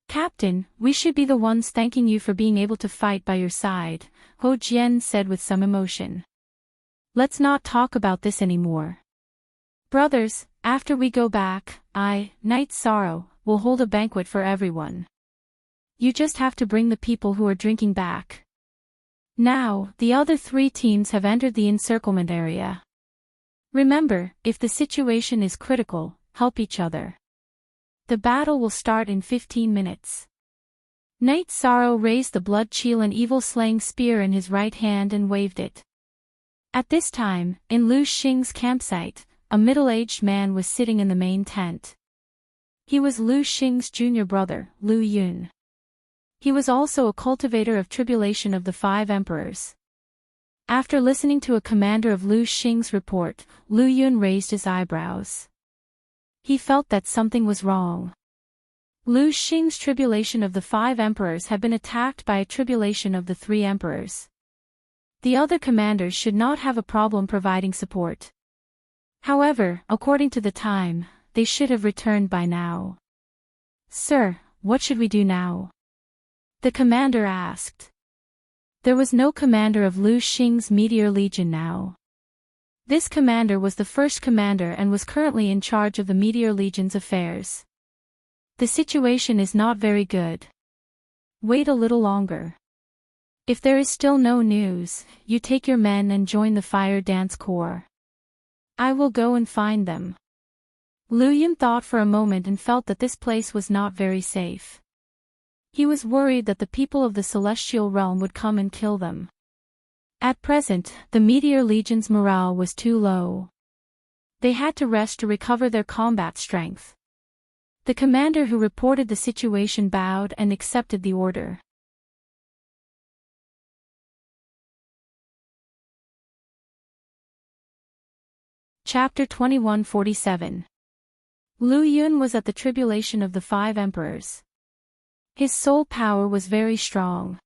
Captain, we should be the ones thanking you for being able to fight by your side, Ho Jian said with some emotion. Let's not talk about this anymore. Brothers, after we go back, Night Sorrow, will hold a banquet for everyone. You just have to bring the people who are drinking back. Now, the other three teams have entered the encirclement area. Remember, if the situation is critical, help each other. The battle will start in 15 minutes. Night Sorrow raised the blood-chill and evil-slaying spear in his right hand and waved it. At this time, in Lu Xing's campsite, a middle-aged man was sitting in the main tent. He was Lu Xing's junior brother, Lu Yun. He was also a cultivator of tribulation of the five emperors. After listening to a commander of Lu Xing's report, Lu Yun raised his eyebrows. He felt that something was wrong. Lu Xing's tribulation of the five emperors had been attacked by a tribulation of the three emperors. The other commanders should not have a problem providing support. However, according to the time, they should have returned by now. Sir, what should we do now? The commander asked. There was no commander of Lu Xing's Meteor Legion now. This commander was the first commander and was currently in charge of the Meteor Legion's affairs. The situation is not very good. Wait a little longer. If there is still no news, you take your men and join the Fire Dance Corps. I will go and find them. Lu Yun thought for a moment and felt that this place was not very safe. He was worried that the people of the Celestial Realm would come and kill them. At present, the Meteor Legion's morale was too low. They had to rest to recover their combat strength. The commander who reported the situation bowed and accepted the order. Chapter 2147. Lu Yun was at the tribulation of the five emperors. His soul power was very strong.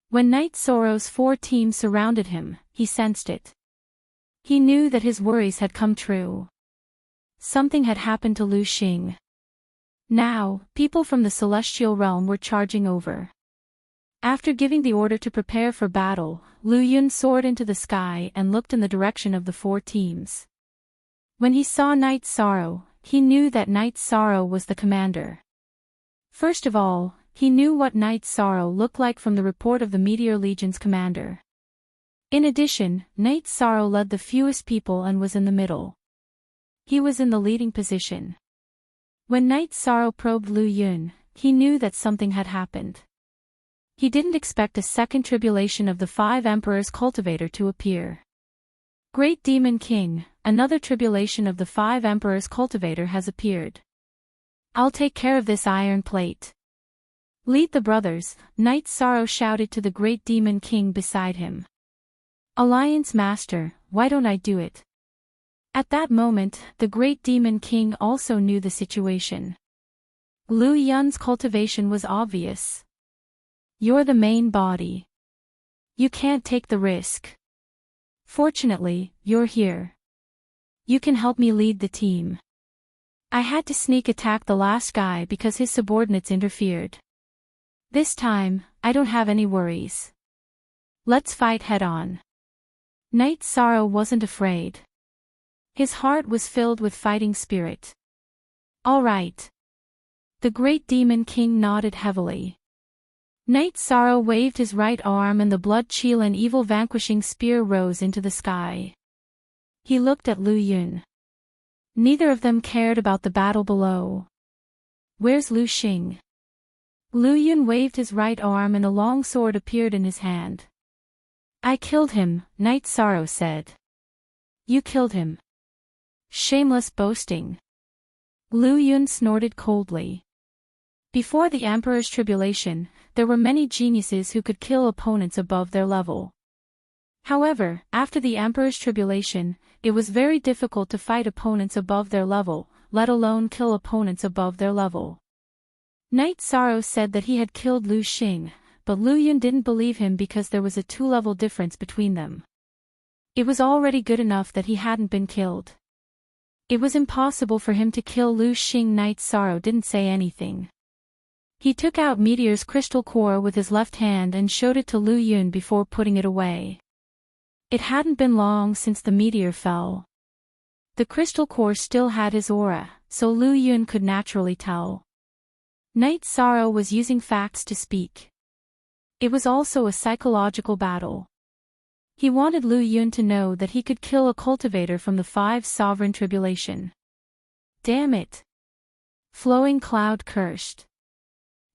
When Night Sorrow's four teams surrounded him, he sensed it. He knew that his worries had come true. Something had happened to Lu Xing. Now, people from the Celestial Realm were charging over. After giving the order to prepare for battle, Lu Yun soared into the sky and looked in the direction of the four teams. When he saw Night Sorrow, he knew that Night Sorrow was the commander. First of all, he knew what Night Sorrow looked like from the report of the Meteor Legion's commander. In addition, Night Sorrow led the fewest people and was in the middle. He was in the leading position. When Night Sorrow probed Lu Yun, he knew that something had happened. He didn't expect a second tribulation of the five emperors cultivator to appear. Great Demon King, another tribulation of the five emperors cultivator has appeared. I'll take care of this iron plate. Lead the brothers, Night Sorrow shouted to the Great Demon King beside him. Alliance Master, why don't I do it? At that moment, the Great Demon King also knew the situation. Lu Yun's cultivation was obvious. You're the main body. You can't take the risk. Fortunately, you're here. You can help me lead the team. I had to sneak attack the last guy because his subordinates interfered. This time, I don't have any worries. Let's fight head-on. Knight Sorrow wasn't afraid. His heart was filled with fighting spirit. All right. The great demon king nodded heavily. Knight Sorrow waved his right arm and the blood chill and evil vanquishing spear rose into the sky. He looked at Lu Yun. Neither of them cared about the battle below. Where's Lu Xing? Lu Yun waved his right arm and a long sword appeared in his hand. I killed him, Knight Sorrow said. You killed him. Shameless boasting. Lu Yun snorted coldly. Before the Emperor's tribulation, there were many geniuses who could kill opponents above their level. However, after the Emperor's tribulation, it was very difficult to fight opponents above their level, let alone kill opponents above their level. Knight Sorrow said that he had killed Lu Xing, but Lu Yun didn't believe him because there was a 2-level difference between them. It was already good enough that he hadn't been killed. It was impossible for him to kill Lu Xing. Knight Sorrow didn't say anything. He took out Meteor's crystal core with his left hand and showed it to Lu Yun before putting it away. It hadn't been long since the meteor fell. The crystal core still had his aura, so Lu Yun could naturally tell. Knight Sorrow was using facts to speak. It was also a psychological battle. He wanted Lu Yun to know that he could kill a cultivator from the 5 sovereign tribulation. Damn it! Flowing Cloud cursed.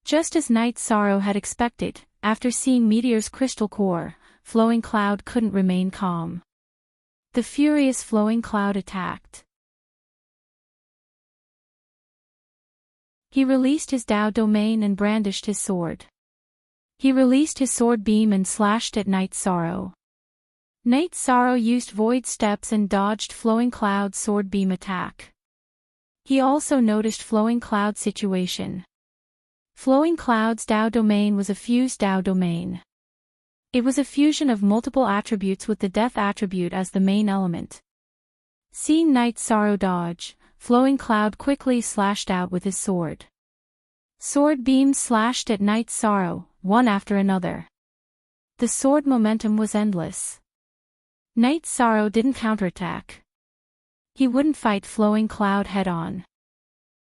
Just as Knight Sorrow had expected, after seeing Meteor's crystal core, Flowing Cloud couldn't remain calm. The furious Flowing Cloud attacked. He released his Dao domain and brandished his sword. He released his sword beam and slashed at Knight Sorrow. Knight Sorrow used void steps and dodged Flowing Cloud's sword beam attack. He also noticed Flowing Cloud's situation. Flowing Cloud's Dao domain was a fused Dao domain. It was a fusion of multiple attributes with the death attribute as the main element. Seeing Knight Sorrow dodge, Flowing Cloud quickly slashed out with his sword. Sword beams slashed at Knight Sorrow, one after another. The sword momentum was endless. Knight Sorrow didn't counterattack. He wouldn't fight Flowing Cloud head-on.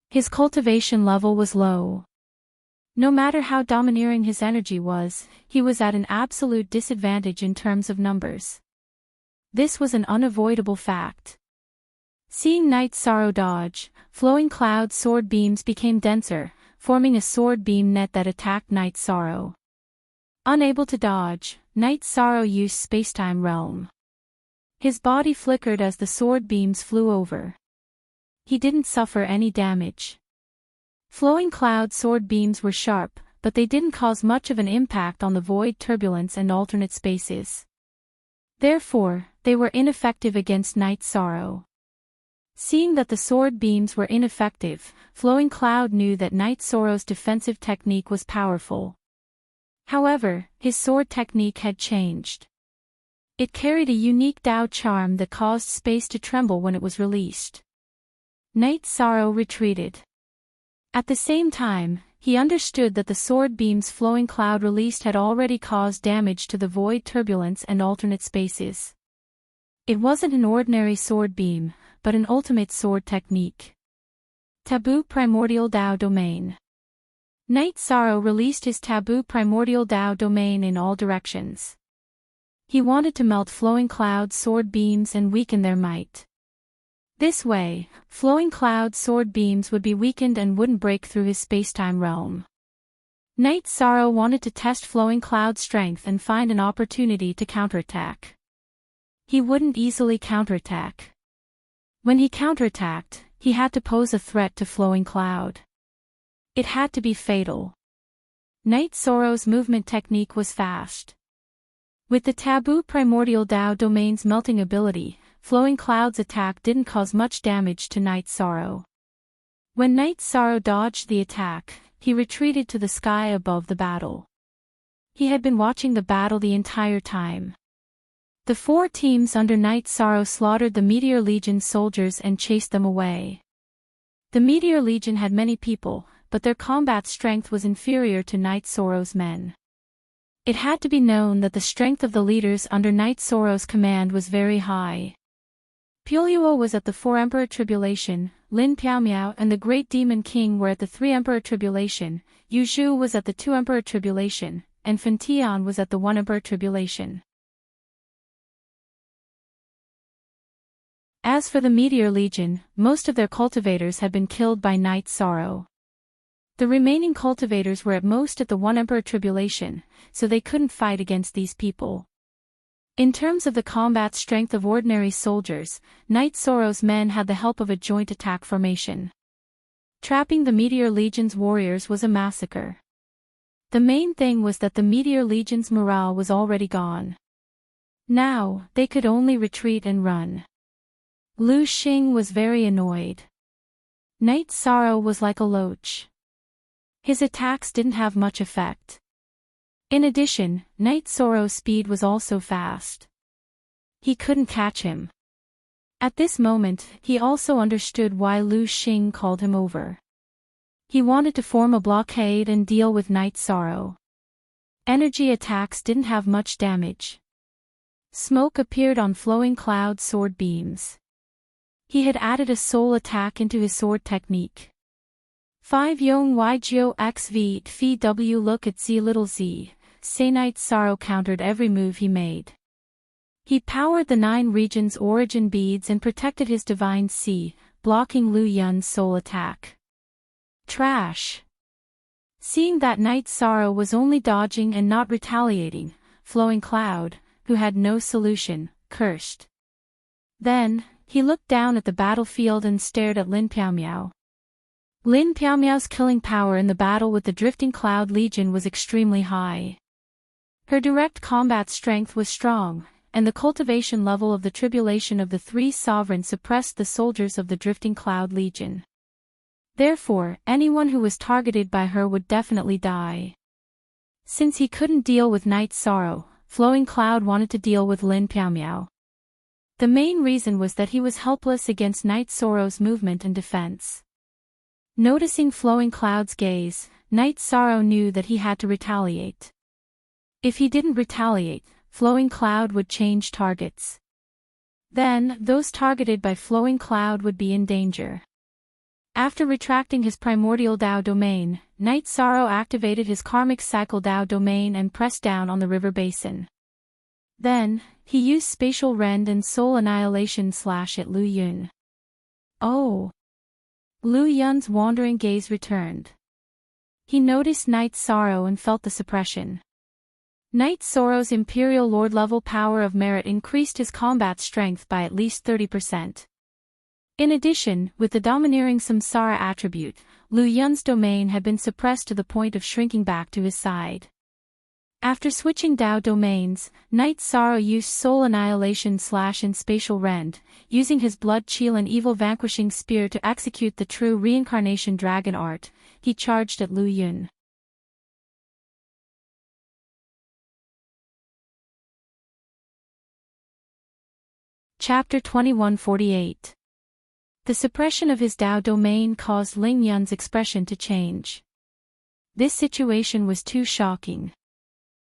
His cultivation level was low. No matter how domineering his energy was, he was at an absolute disadvantage in terms of numbers. This was an unavoidable fact. Seeing Knight Sorrow dodge, Flowing Cloud's sword beams became denser, forming a sword beam net that attacked Knight Sorrow. Unable to dodge, Knight Sorrow used Spacetime Realm. His body flickered as the sword beams flew over. He didn't suffer any damage. Flowing Cloud's sword beams were sharp, but they didn't cause much of an impact on the void turbulence and alternate spaces. Therefore, they were ineffective against Knight Sorrow. Seeing that the sword beams were ineffective, Flowing Cloud knew that Knight Sorrow's defensive technique was powerful. However, his sword technique had changed. It carried a unique Dao charm that caused space to tremble when it was released. Knight Sorrow retreated. At the same time, he understood that the sword beams Flowing Cloud released had already caused damage to the void turbulence and alternate spaces. It wasn't an ordinary sword beam, but an ultimate sword technique. Taboo Primordial Dao Domain. Knight Sorrow released his Taboo Primordial Dao Domain in all directions. He wanted to melt Flowing Cloud's sword beams and weaken their might. This way, Flowing Cloud's sword beams would be weakened and wouldn't break through his spacetime realm. Knight Sorrow wanted to test Flowing Cloud's strength and find an opportunity to counterattack. He wouldn't easily counterattack. When he counterattacked, he had to pose a threat to Flowing Cloud. It had to be fatal. Knight Sorrow's movement technique was fast. With the Taboo Primordial Dao Domain's melting ability, Flowing Cloud's attack didn't cause much damage to Knight Sorrow. When Knight Sorrow dodged the attack, he retreated to the sky above the battle. He had been watching the battle the entire time. The 4 teams under Knight Sorrow slaughtered the Meteor Legion soldiers and chased them away. The Meteor Legion had many people, but their combat strength was inferior to Knight Sorrow's men. It had to be known that the strength of the leaders under Knight Sorrow's command was very high. Puluo was at the 4 Emperor Tribulation, Lin Piaomiao and the Great Demon King were at the 3 Emperor Tribulation, Yu Zhu was at the 2 Emperor Tribulation, and Fan Tian was at the 1 Emperor Tribulation. As for the Meteor Legion, most of their cultivators had been killed by Knight Sorrow. The remaining cultivators were at most at the 1 Emperor Tribulation, so they couldn't fight against these people. In terms of the combat strength of ordinary soldiers, Knight Sorrow's men had the help of a joint attack formation. Trapping the Meteor Legion's warriors was a massacre. The main thing was that the Meteor Legion's morale was already gone. Now, they could only retreat and run. Lu Xing was very annoyed. Knight Sorrow was like a loach. His attacks didn't have much effect. In addition, Knight Sorrow's speed was also fast. He couldn't catch him. At this moment, he also understood why Lu Xing called him over. He wanted to form a blockade and deal with Knight Sorrow. Energy attacks didn't have much damage. Smoke appeared on Flowing Cloud's sword beams. He had added a soul attack into his sword technique. 5 Yong Ygo XV Phi W look at Z little z, say Knight Sorrow countered every move he made. He powered the 9 regions' origin beads and protected his divine C, blocking Lu Yun's soul attack. Trash. Seeing that Knight Sorrow was only dodging and not retaliating, Flowing Cloud, who had no solution, cursed. Then, he looked down at the battlefield and stared at Lin Piaomiao. Lin Piaomiao's killing power in the battle with the Drifting Cloud Legion was extremely high. Her direct combat strength was strong, and the cultivation level of the tribulation of the 3 sovereigns suppressed the soldiers of the Drifting Cloud Legion. Therefore, anyone who was targeted by her would definitely die. Since he couldn't deal with Knight Sorrow, Flowing Cloud wanted to deal with Lin Piaomiao. The main reason was that he was helpless against Knight Sorrow's movement and defense. Noticing Flowing Cloud's gaze, Knight Sorrow knew that he had to retaliate. If he didn't retaliate, Flowing Cloud would change targets. Then, those targeted by Flowing Cloud would be in danger. After retracting his primordial Dao domain, Knight Sorrow activated his karmic cycle Dao domain and pressed down on the river basin. Then, he used spatial rend and soul annihilation slash at Lu Yun. Oh! Lu Yun's wandering gaze returned. He noticed Knight Sorrow and felt the suppression. Knight Sorrow's Imperial Lord level power of merit increased his combat strength by at least 30%. In addition, with the domineering Samsara attribute, Lu Yun's domain had been suppressed to the point of shrinking back to his side. After switching Dao domains, Knight Sorrow used Soul Annihilation slash and Spatial Rend, using his Blood Chill and Evil Vanquishing Spear to execute the true Reincarnation Dragon art. He charged at Lu Yun. Chapter 2148. The suppression of his Dao domain caused Ling Yun's expression to change. This situation was too shocking.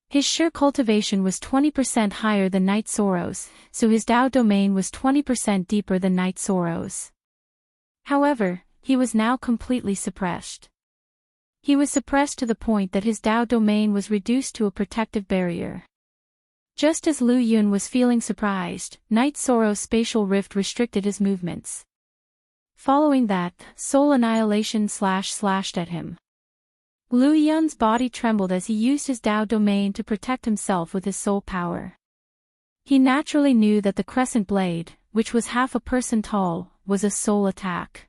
His sheer cultivation was 20% higher than Knight Sorrow's, so his Dao domain was 20% deeper than Knight Sorrow's. However, he was now completely suppressed. He was suppressed to the point that his Dao domain was reduced to a protective barrier. Just as Lu Yun was feeling surprised, Knight Sorrow's spatial rift restricted his movements. Following that, Soul Annihilation slashed at him. Lu Yun's body trembled as he used his Dao domain to protect himself with his soul power. He naturally knew that the Crescent Blade, which was half a person tall, was a soul attack.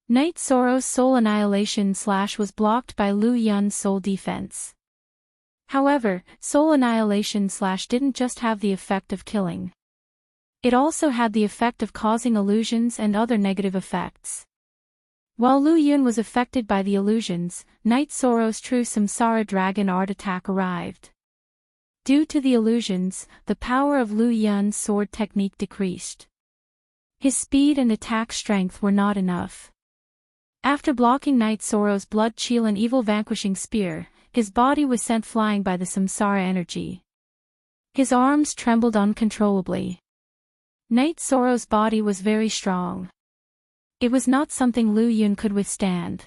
Knight Sorrow's Soul Annihilation was blocked by Lu Yun's soul defense. However, Soul Annihilation didn't just have the effect of killing. It also had the effect of causing illusions and other negative effects. While Lu Yun was affected by the illusions, Knight Sorrow's true Samsara Dragon art attack arrived. Due to the illusions, the power of Lu Yun's sword technique decreased. His speed and attack strength were not enough. After blocking Knight Sorrow's Blood Chill and Evil Vanquishing Spear, his body was sent flying by the samsara energy. His arms trembled uncontrollably. Night Sorrow's body was very strong. It was not something Lu Yun could withstand.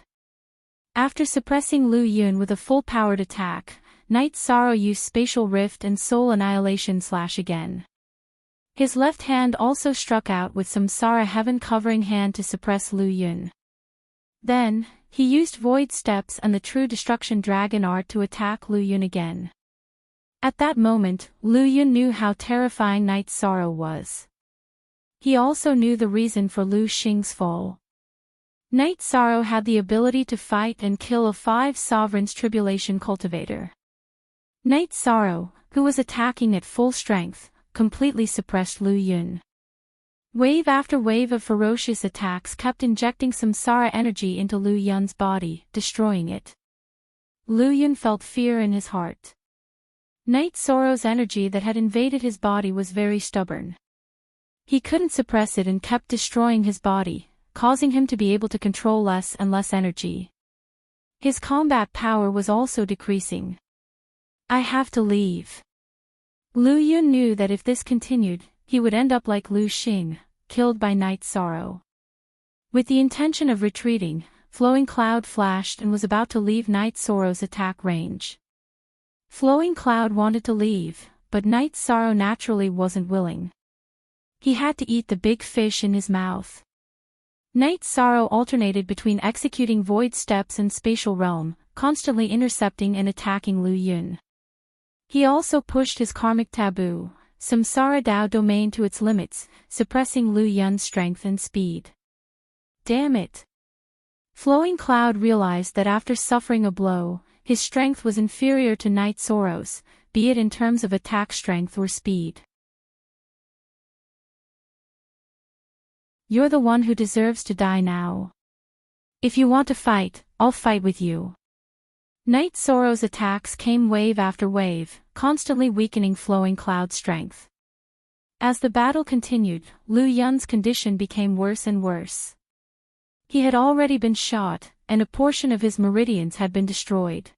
After suppressing Lu Yun with a full-powered attack, Night Sorrow used Spatial Rift and Soul Annihilation Slash again. His left hand also struck out with Samsara Heaven-covering hand to suppress Lu Yun. Then, he used Void Steps and the True Destruction Dragon Art to attack Lu Yun again. At that moment, Lu Yun knew how terrifying Night Sorrow was. He also knew the reason for Lu Xing's fall. Night Sorrow had the ability to fight and kill a 5 Sovereigns Tribulation Cultivator. Night Sorrow, who was attacking at full strength, completely suppressed Lu Yun. Wave after wave of ferocious attacks kept injecting samsara energy into Lu Yun's body, destroying it. Lu Yun felt fear in his heart. Night Sorrow's energy that had invaded his body was very stubborn. He couldn't suppress it and kept destroying his body, causing him to be able to control less and less energy. His combat power was also decreasing. I have to leave. Lu Yun knew that if this continued, he would end up like Lu Xing, killed by Night Sorrow. With the intention of retreating, Flowing Cloud flashed and was about to leave Night Sorrow's attack range. Flowing Cloud wanted to leave, but Night Sorrow naturally wasn't willing. He had to eat the big fish in his mouth. Night Sorrow alternated between executing Void Steps and Spatial Realm, constantly intercepting and attacking Lu Yun. He also pushed his Karmic Taboo, Samsara Dao Domain to its limits, suppressing Lu Yun's strength and speed. Damn it! Flowing Cloud realized that after suffering a blow, his strength was inferior to Night Sorrow's, be it in terms of attack strength or speed. You're the one who deserves to die now. If you want to fight, I'll fight with you. Night Sorrow's attacks came wave after wave, constantly weakening Flowing Cloud's strength. As the battle continued, Lu Yun's condition became worse and worse. He had already been shot, and a portion of his meridians had been destroyed.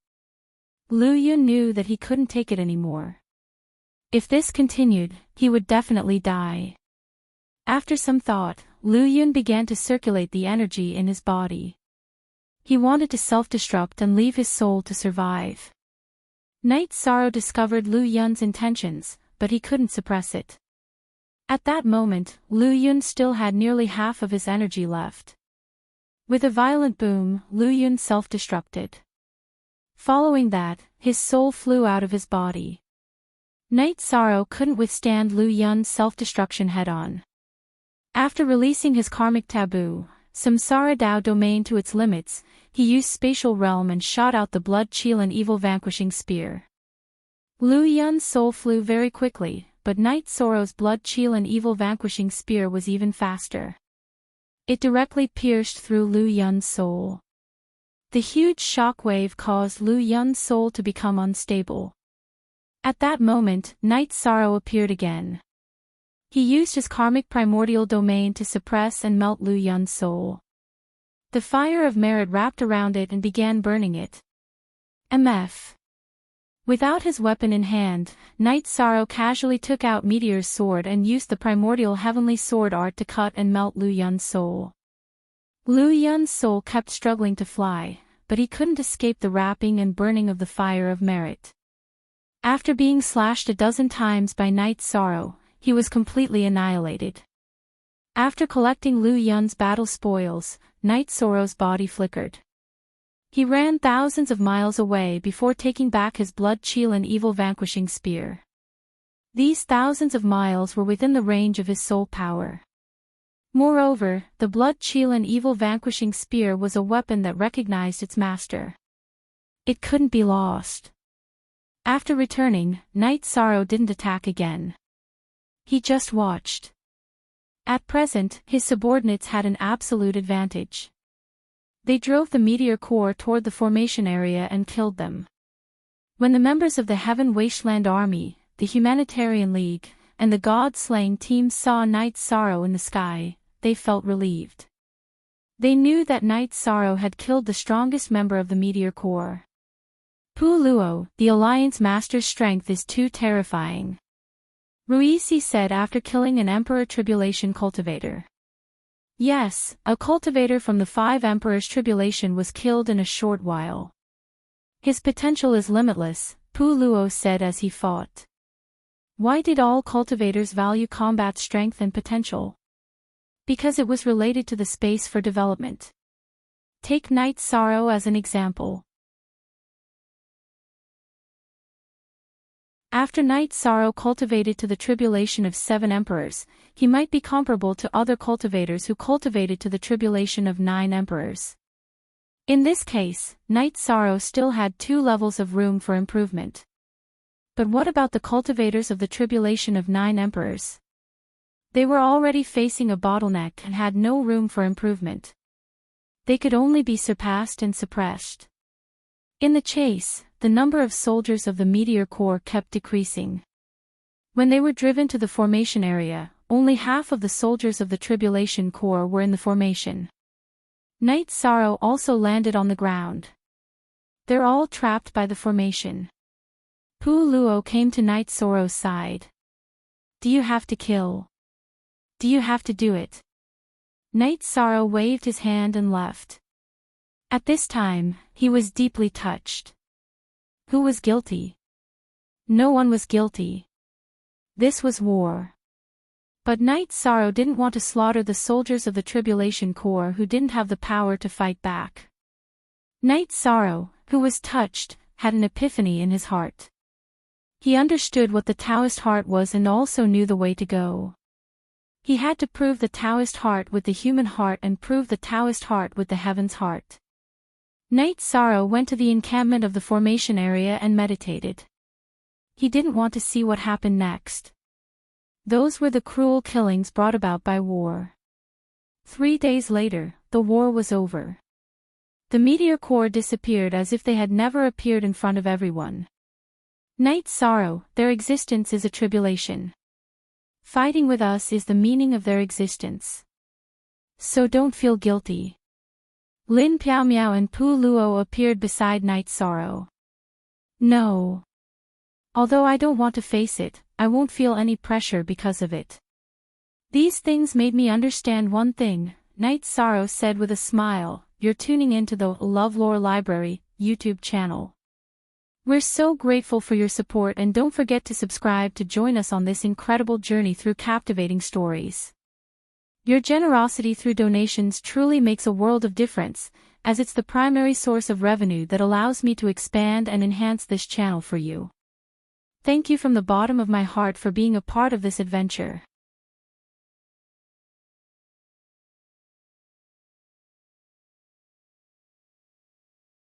Lu Yun knew that he couldn't take it anymore. If this continued, he would definitely die. After some thought, Lu Yun began to circulate the energy in his body. He wanted to self-destruct and leave his soul to survive. Night Sorrow discovered Lu Yun's intentions, but he couldn't suppress it. At that moment, Lu Yun still had nearly half of his energy left. With a violent boom, Lu Yun self-destructed. Following that, his soul flew out of his body. Night Sorrow couldn't withstand Lu Yun's self-destruction head-on. After releasing his Karmic Taboo, Samsara Dao Domain to its limits, he used Spatial Realm and shot out the Blood Chill and Evil Vanquishing Spear. Lu Yun's soul flew very quickly, but Night Sorrow's Blood Chill and Evil Vanquishing Spear was even faster. It directly pierced through Lu Yun's soul. The huge shockwave caused Lu Yun's soul to become unstable. At that moment, Night Sorrow appeared again. He used his Karmic Primordial Domain to suppress and melt Lu Yun's soul. The fire of merit wrapped around it and began burning it. MF. Without his weapon in hand, Night Sorrow casually took out Meteor's sword and used the Primordial Heavenly Sword art to cut and melt Lu Yun's soul. Lu Yun's soul kept struggling to fly, but he couldn't escape the wrapping and burning of the fire of merit. After being slashed a dozen times by Night Sorrow, he was completely annihilated. After collecting Lu Yun's battle spoils, Night Sorrow's body flickered. He ran thousands of miles away before taking back his Blood Chill and Evil Vanquishing Spear. These thousands of miles were within the range of his soul power. Moreover, the Blood Chill and Evil Vanquishing Spear was a weapon that recognized its master. It couldn't be lost. After returning, Night Sorrow didn't attack again. He just watched. At present, his subordinates had an absolute advantage. They drove the meteor core toward the formation area and killed them. When the members of the Heaven Wasteland Army, the Humanitarian League, and the God-slaying team saw Night Sorrow in the sky, they felt relieved. They knew that Night Sorrow had killed the strongest member of the meteor core. Luo, the Alliance Master's strength is too terrifying. Ruisi said after killing an Emperor Tribulation cultivator. Yes, a cultivator from the 5 Emperors Tribulation was killed in a short while. His potential is limitless, Luo said as he fought. Why did all cultivators value combat strength and potential? Because it was related to the space for development. Take Night Sorrow as an example. After Night Sorrow cultivated to the tribulation of 7 emperors, he might be comparable to other cultivators who cultivated to the tribulation of 9 emperors. In this case, Night Sorrow still had 2 levels of room for improvement. But what about the cultivators of the tribulation of 9 emperors? They were already facing a bottleneck and had no room for improvement. They could only be surpassed and suppressed. In the chase, the number of soldiers of the Meteor Corps kept decreasing. When they were driven to the formation area, only half of the soldiers of the Tribulation Corps were in the formation. Night Sorrow also landed on the ground. They're all trapped by the formation. Luo came to Night Sorrow's side. Do you have to kill? Do you have to do it? Night Sorrow waved his hand and left. At this time, he was deeply touched. Who was guilty? No one was guilty. This was war. But Night Sorrow didn't want to slaughter the soldiers of the Tribulation Corps who didn't have the power to fight back. Night Sorrow, who was touched, had an epiphany in his heart. He understood what the Taoist heart was and also knew the way to go. He had to prove the Taoist heart with the human heart and prove the Taoist heart with the heaven's heart. Night Sorrow went to the encampment of the formation area and meditated. He didn't want to see what happened next. Those were the cruel killings brought about by war. 3 days later, the war was over. The Meteor Corps disappeared as if they had never appeared in front of everyone. Night Sorrow, their existence is a tribulation. Fighting with us is the meaning of their existence. So don't feel guilty. Lin Piaomiao and Luo appeared beside Night Sorrow. No. Although I don't want to face it, I won't feel any pressure because of it. These things made me understand one thing, Night Sorrow said with a smile. You're tuning into the LoveLore Library YouTube channel. We're so grateful for your support and don't forget to subscribe to join us on this incredible journey through captivating stories. Your generosity through donations truly makes a world of difference, as it's the primary source of revenue that allows me to expand and enhance this channel for you. Thank you from the bottom of my heart for being a part of this adventure.